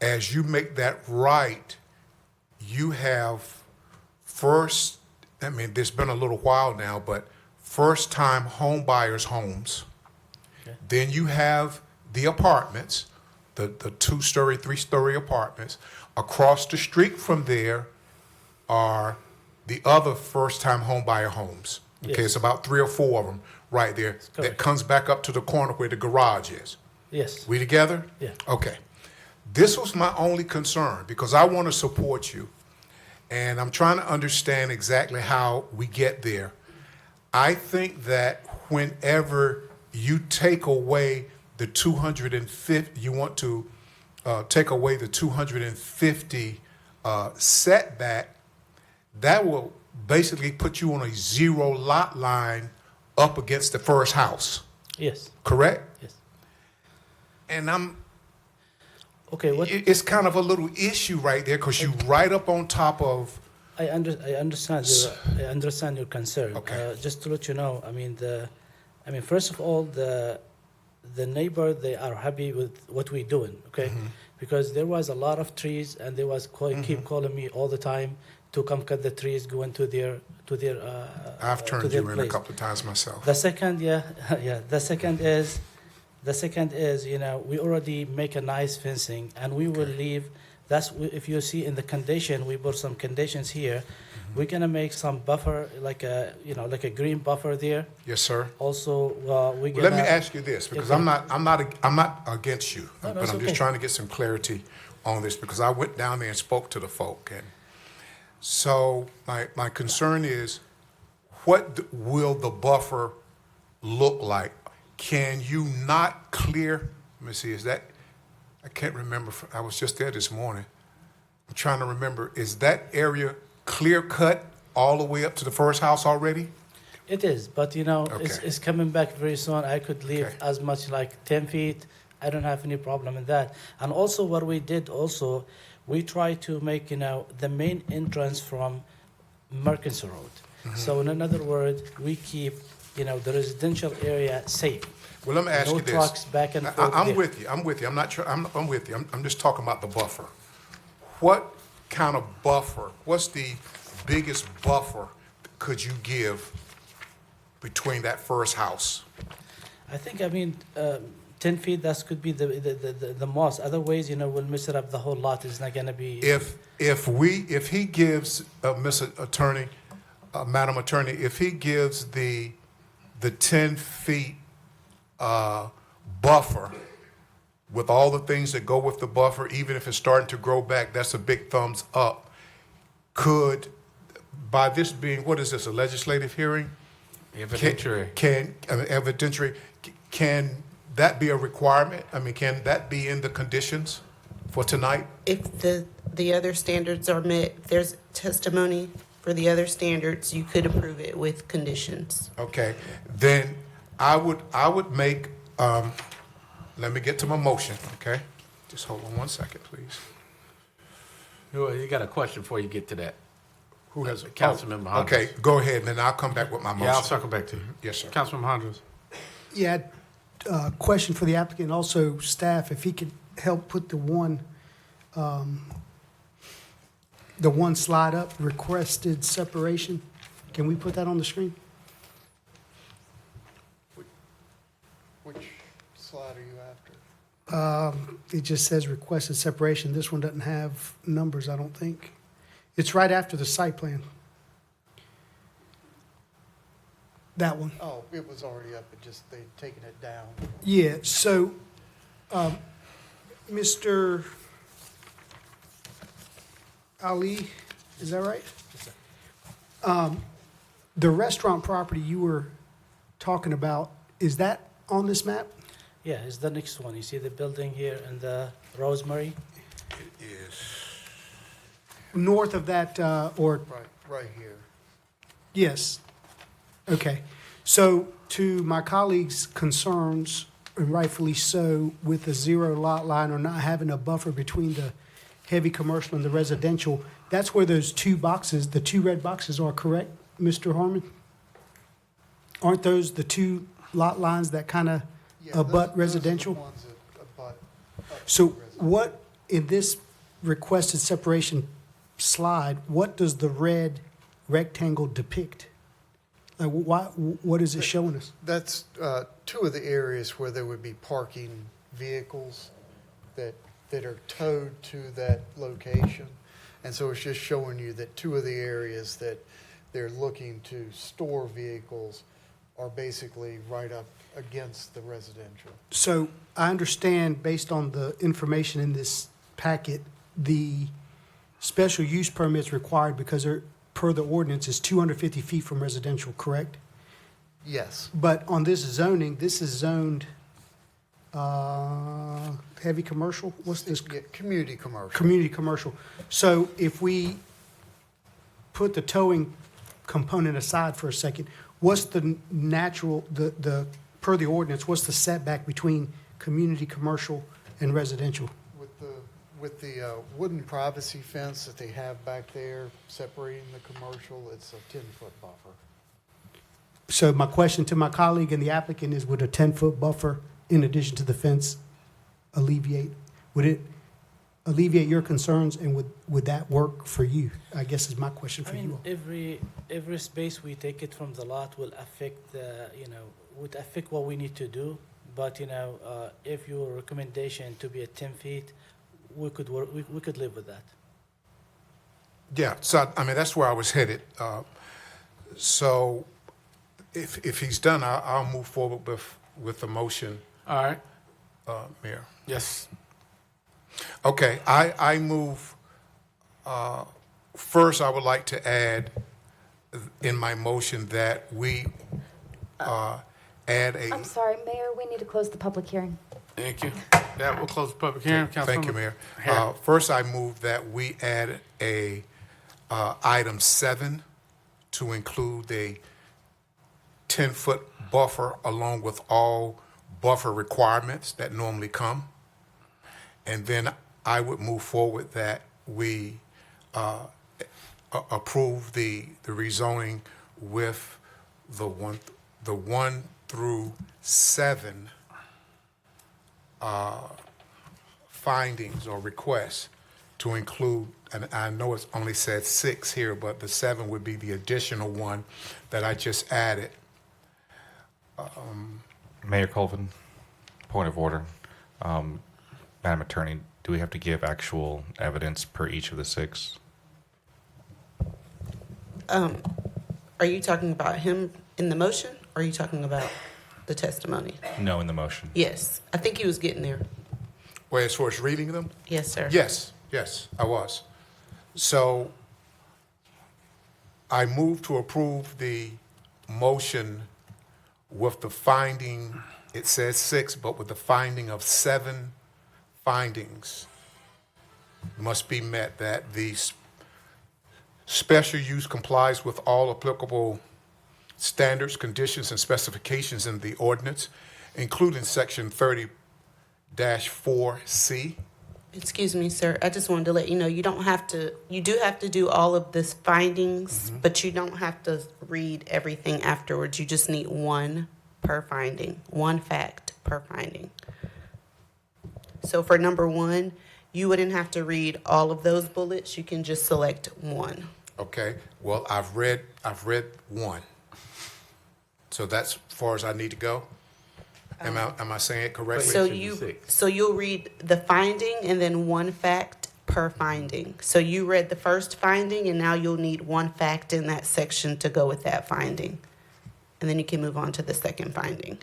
Speaker 11: as you make that right, you have first, there's been a little while now, but first time home buyers homes. Okay. Then you have the apartments, the 2-story, 3-story apartments. Across the street from there are the other first time home buyer homes. Okay, it's about 3 or 4 of them right there. That comes back up to the corner where the garage is.
Speaker 19: Yes.
Speaker 11: We together?
Speaker 19: Yeah.
Speaker 11: Okay. This was my only concern because I want to support you. And I'm trying to understand exactly how we get there. I think that whenever you take away the 250, you want to take away the 250 setback, that will basically put you on a 0 lot line up against the first house.
Speaker 19: Yes.
Speaker 11: Correct?
Speaker 19: Yes.
Speaker 11: And
Speaker 19: okay.
Speaker 11: It's kind of a little issue right there because you're right up on top of.
Speaker 19: I understand your concern.
Speaker 11: Okay.
Speaker 19: Just to let you know, first of all, the neighbor, they are happy with what we're doing. Okay. because there was a lot of trees, and they was keep calling me all the time to come cut the trees, go into their
Speaker 11: I've
Speaker 19: to
Speaker 11: turned
Speaker 19: their
Speaker 11: you in a
Speaker 19: place.
Speaker 11: couple of times myself.
Speaker 19: The second, yeah, yeah. The second is, you know, we already make a nice fencing, and we will leave. If you see in the condition, we put some conditions here. We're gonna make some buffer, like a green buffer there.
Speaker 11: Yes, sir.
Speaker 19: Also, we
Speaker 11: Well, let me ask you this, because
Speaker 19: Okay.
Speaker 11: I'm not against you,
Speaker 19: No,
Speaker 11: but
Speaker 19: it's
Speaker 11: I'm just
Speaker 19: okay.
Speaker 11: trying to get some clarity on this, because I went down there and spoke to the folk, and so my concern is, what will the buffer look like? Can you not clear? Let me see. I can't remember. I was just there this morning. I'm trying to remember. Is that area clear cut all the way up to the first house already?
Speaker 19: It is, but you know,
Speaker 11: Okay.
Speaker 19: it's coming back very soon. I could leave as much like 10 feet. I don't have any problem in that. And also what we did also, we try to make, you know, the main entrance from Merkinson Road. So in another word, we keep, you know, the residential area safe.
Speaker 11: Well, let me ask
Speaker 19: no
Speaker 11: you this.
Speaker 19: trucks back and forth.
Speaker 11: I'm
Speaker 19: there.
Speaker 11: with you. I'm with you. I'm not sure. I'm with you. I'm just talking about the buffer. What kind of buffer? What's the biggest buffer could you give between that first house?
Speaker 19: I think, 10 feet, that could be the most. Otherwise, you know, we'll mess it up. The whole lot is not gonna be.
Speaker 11: If he gives, Madam Attorney, if he gives the 10 feet buffer with all the things that go with the buffer, even if it's starting to grow back, that's a big thumbs up. Could, by this being, what is this, a legislative hearing?
Speaker 4: Evidentiary.
Speaker 11: Evidentiary, can that be a requirement? I mean, can that be in the conditions for tonight?
Speaker 22: If the other standards are met, if there's testimony for the other standards, you could approve it with conditions.
Speaker 11: Okay, then I would make, let me get to my motion, okay? Just hold on 1 second, please.
Speaker 4: You got a question before you get to that.
Speaker 11: Who has?
Speaker 4: Councilmember Hodges.
Speaker 11: Okay, go ahead, and then I'll come back with my motion.
Speaker 4: Yeah, I'll circle back to you.
Speaker 11: Yes, sir.
Speaker 4: Councilmember Hodges.
Speaker 5: Yeah, question for the applicant, also staff, if he could help put the one slide up, requested separation. Can we put that on the screen?
Speaker 12: Which slide are you after?
Speaker 5: It just says requested separation. This one doesn't have numbers, I don't think. It's right after the site plan. That one.
Speaker 12: Oh, it was already up, they'd taken it down.
Speaker 5: Yeah, so, Mr. Ali, is that right? The restaurant property you were talking about, is that on this map?
Speaker 19: Yeah, it's the next one. You see the building here and the Rosemary?
Speaker 11: It is.
Speaker 5: North of that, or,
Speaker 12: Right here.
Speaker 5: yes. Okay. So to my colleagues' concerns, and rightfully so, with the zero lot line or not having a buffer between the heavy commercial and the residential, that's where those two boxes, the two red boxes are, correct, Mr. Harmon? Aren't those the two lot lines that kind of abut residential? So what, in this requested separation slide, what does the red rectangle depict? Like, what is it showing us?
Speaker 12: That's two of the areas where there would be parking vehicles that are towed to that location. And so it's just showing you that two of the areas that they're looking to store vehicles are basically right up against the residential.
Speaker 5: So I understand, based on the information in this packet, the special use permits required because they're, per the ordinance, is 250 feet from residential, correct?
Speaker 12: Yes.
Speaker 5: But on this zoning, this is zoned heavy commercial? What's this?
Speaker 12: Yeah, community commercial.
Speaker 5: Community commercial. So if we put the towing component aside for a second, what's the natural, per the ordinance, what's the setback between community commercial and residential?
Speaker 12: With the wooden privacy fence that they have back there separating the commercial, it's a 10-foot buffer.
Speaker 5: So my question to my colleague and the applicant is, would a 10-foot buffer, in addition to the fence, alleviate? Would it alleviate your concerns, and would that work for you? I guess is my question for you all.
Speaker 19: Every space we take it from the lot will affect would affect what we need to do. But if your recommendation to be at 10 feet, we could work. We could live with that.
Speaker 11: Yeah, so I mean, that's where I was headed. So if he's done, I'll move forward with the motion.
Speaker 4: All right.
Speaker 11: Mayor.
Speaker 4: Yes.
Speaker 11: Okay, I move, first I would like to add in my motion that we add a.
Speaker 13: I'm sorry, Mayor, we need to close the public hearing.
Speaker 4: Thank you. That will close the public hearing.
Speaker 11: Thank you, Mayor.
Speaker 4: Harris.
Speaker 11: First, I move that we add a item 7 to include a 10-foot buffer along with all buffer requirements that normally come. And then I would move forward that we approve the rezoning with the 1 through 7 findings or requests to include, and I know it's only said 6 here, but the 7 would be the additional one that I just added.
Speaker 21: Mayor Colvin, point of order. Madam Attorney, do we have to give actual evidence per each of the 6?
Speaker 22: Are you talking about him in the motion, or are you talking about the testimony?
Speaker 21: No, in the motion.
Speaker 22: Yes, I think he was getting there.
Speaker 11: Well, as far as reading them?
Speaker 22: Yes, sir.
Speaker 11: Yes, I was. So I move to approve the motion with the finding, it says 6, but with the finding of 7 findings must be met, that the special use complies with all applicable standards, conditions, and specifications in the ordinance, including section 30-4C.
Speaker 22: Excuse me, sir. I just wanted to let you know you do have to do all of this findings, but you don't have to read everything afterwards. You just need one per finding, one fact per finding. So for number 1, you wouldn't have to read all of those bullets. You can just select one.
Speaker 11: Okay, well, I've read 1. So that's as far as I need to go? Am I saying it correctly?
Speaker 22: So you'll read the finding and then one fact per finding. So you read the first finding, and now you'll need one fact in that section to go with that finding. And then you can move on to the second finding.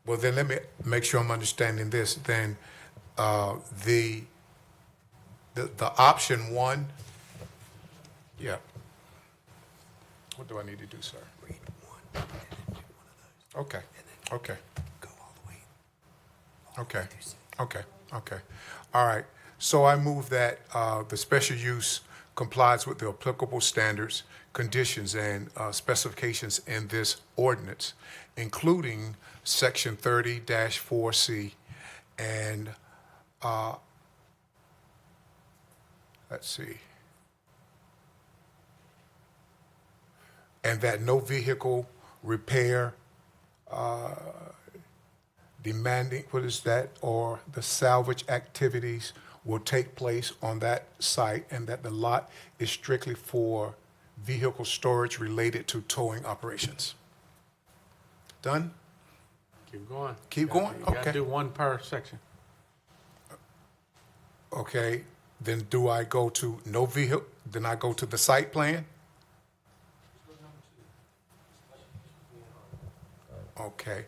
Speaker 11: Well, then let me make sure I'm understanding this. Then the option 1, yeah. What do I need to do, sir? Read 1. Okay. Okay. Go all the way. Okay. Okay. All right. So I move that the special use complies with the applicable standards, conditions, and specifications in this ordinance, including section 30-4C, and let's see, and that no vehicle repair demanding, what is that, or the salvage activities will take place on that site, and that the lot is strictly for vehicle storage related to towing operations. Done?
Speaker 4: Keep going.
Speaker 11: Keep going?
Speaker 4: You gotta
Speaker 11: Okay.
Speaker 4: do 1 per section.
Speaker 11: Okay, then do I go to no vehicle, then I go to the site plan? Okay.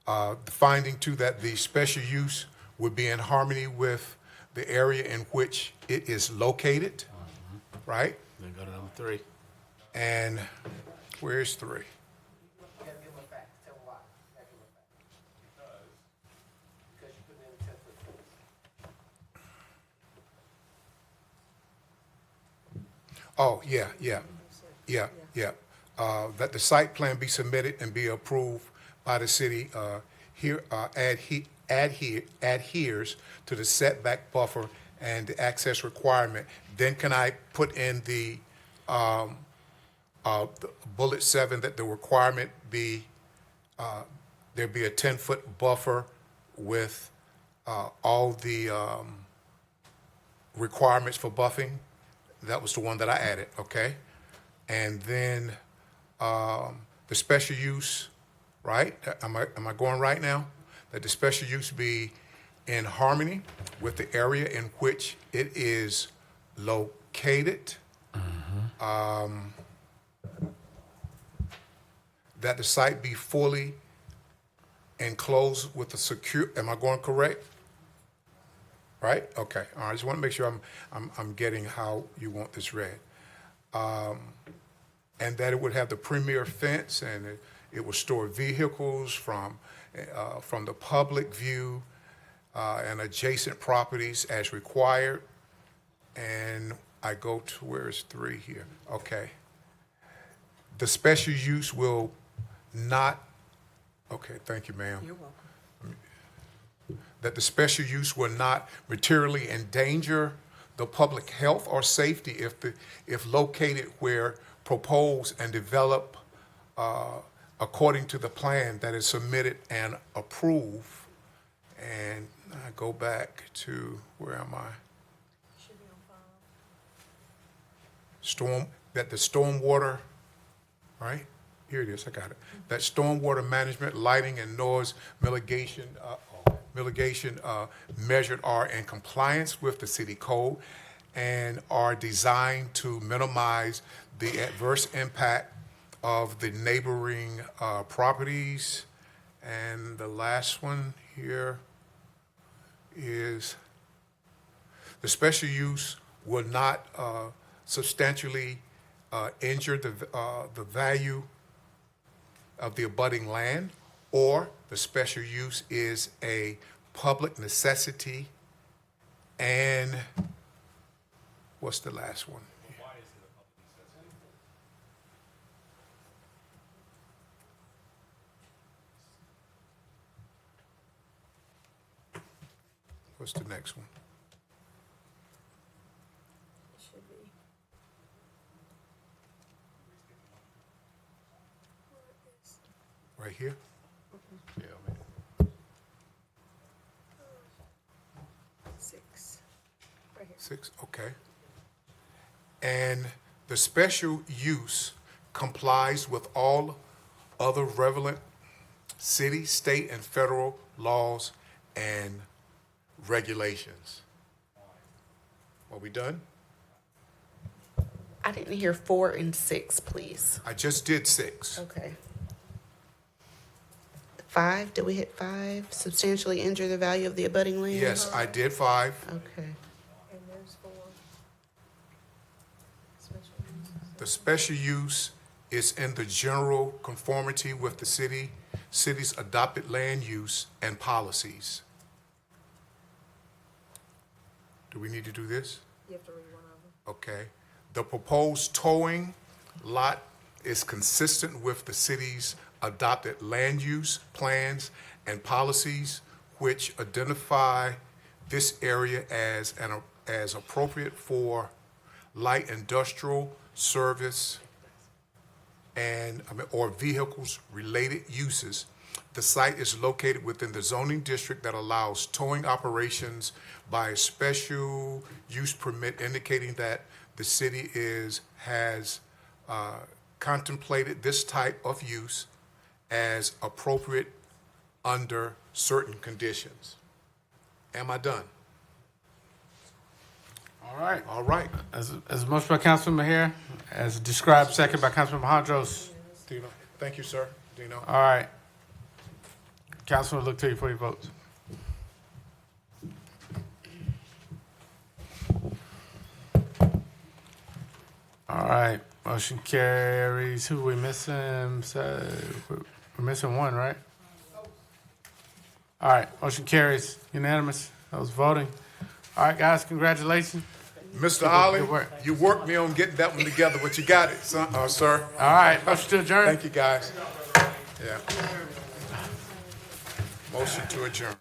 Speaker 11: The finding too that the special use would be in harmony with the area in which it is located, right?
Speaker 4: Then go to number 3.
Speaker 11: And where's 3? Oh, yeah. That the site plan be submitted and be approved by the city adheres to the setback buffer and the access requirement. Then can I put in the bullet 7 that the requirement be there be a 10-foot buffer with all the requirements for buffing. That was the one that I added, okay? And then the special use, right? Am I going right now? That the special use be in harmony with the area in which it is located. That the site be fully enclosed with a secure, am I going correct? Right? Okay. All right. I just want to make sure I'm getting how you want this read. And that it would have the premier fence, and it would store vehicles from the public view and adjacent properties as required. And I go to where's 3 here? Okay. The special use will not. Okay. Thank you, ma'am.
Speaker 18: You're welcome.
Speaker 11: That the special use will not materially endanger the public health or safety if located where proposed and developed according to the plan that is submitted and approved. And I go back to, where am I? That the stormwater, right? Here it is, I got it. That stormwater management, lighting, and noise mitigation measured are in compliance with the city code and are designed to minimize the adverse impact of the neighboring properties. And the last one here is the special use will not substantially injure the value of the abutting land, or the special use is a public necessity. And what's the last one?
Speaker 21: Why is it a public necessity?
Speaker 11: What's the next one? Right here?
Speaker 21: Yeah, man.
Speaker 18: 6. Right here.
Speaker 11: 6, okay. And the special use complies with all other relevant city, state, and federal laws and regulations. Are we done?
Speaker 22: I didn't hear 4 and 6, please.
Speaker 11: I just did 6.
Speaker 22: Okay. 5, did we hit 5? Substantially injure the value of the abutting land?
Speaker 11: Yes, I did 5.
Speaker 22: Okay.
Speaker 18: And there's 4.
Speaker 11: The special use is in the general conformity with the city's adopted land use and policies. Do we need to do this?
Speaker 18: You have to read one of them.
Speaker 11: Okay. The proposed towing lot is consistent with the city's adopted land use plans and policies, which identify this area as appropriate for light industrial service or vehicles related uses. The site is located within the zoning district that allows towing operations by a special use permit, indicating that the city has contemplated this type of use as appropriate under certain conditions. Am I done?
Speaker 4: All right.
Speaker 11: All right.
Speaker 4: As a motion by Councilman Maher, as described, second by Councilman Hondros.
Speaker 11: Dino. Thank you, sir. Dino.
Speaker 4: All right. Councilman, look to you for your votes. All right. Motion carries. Who we missing? So, we're missing one, right? All right. Motion carries. Unanimous. Those voting. All right, guys. Congratulations.
Speaker 11: Mr. Holly, you worked me on getting that one together, but you got it, sir.
Speaker 4: All right. Motion to adjourn.
Speaker 11: Thank you, guys. Yeah. Motion to adjourn.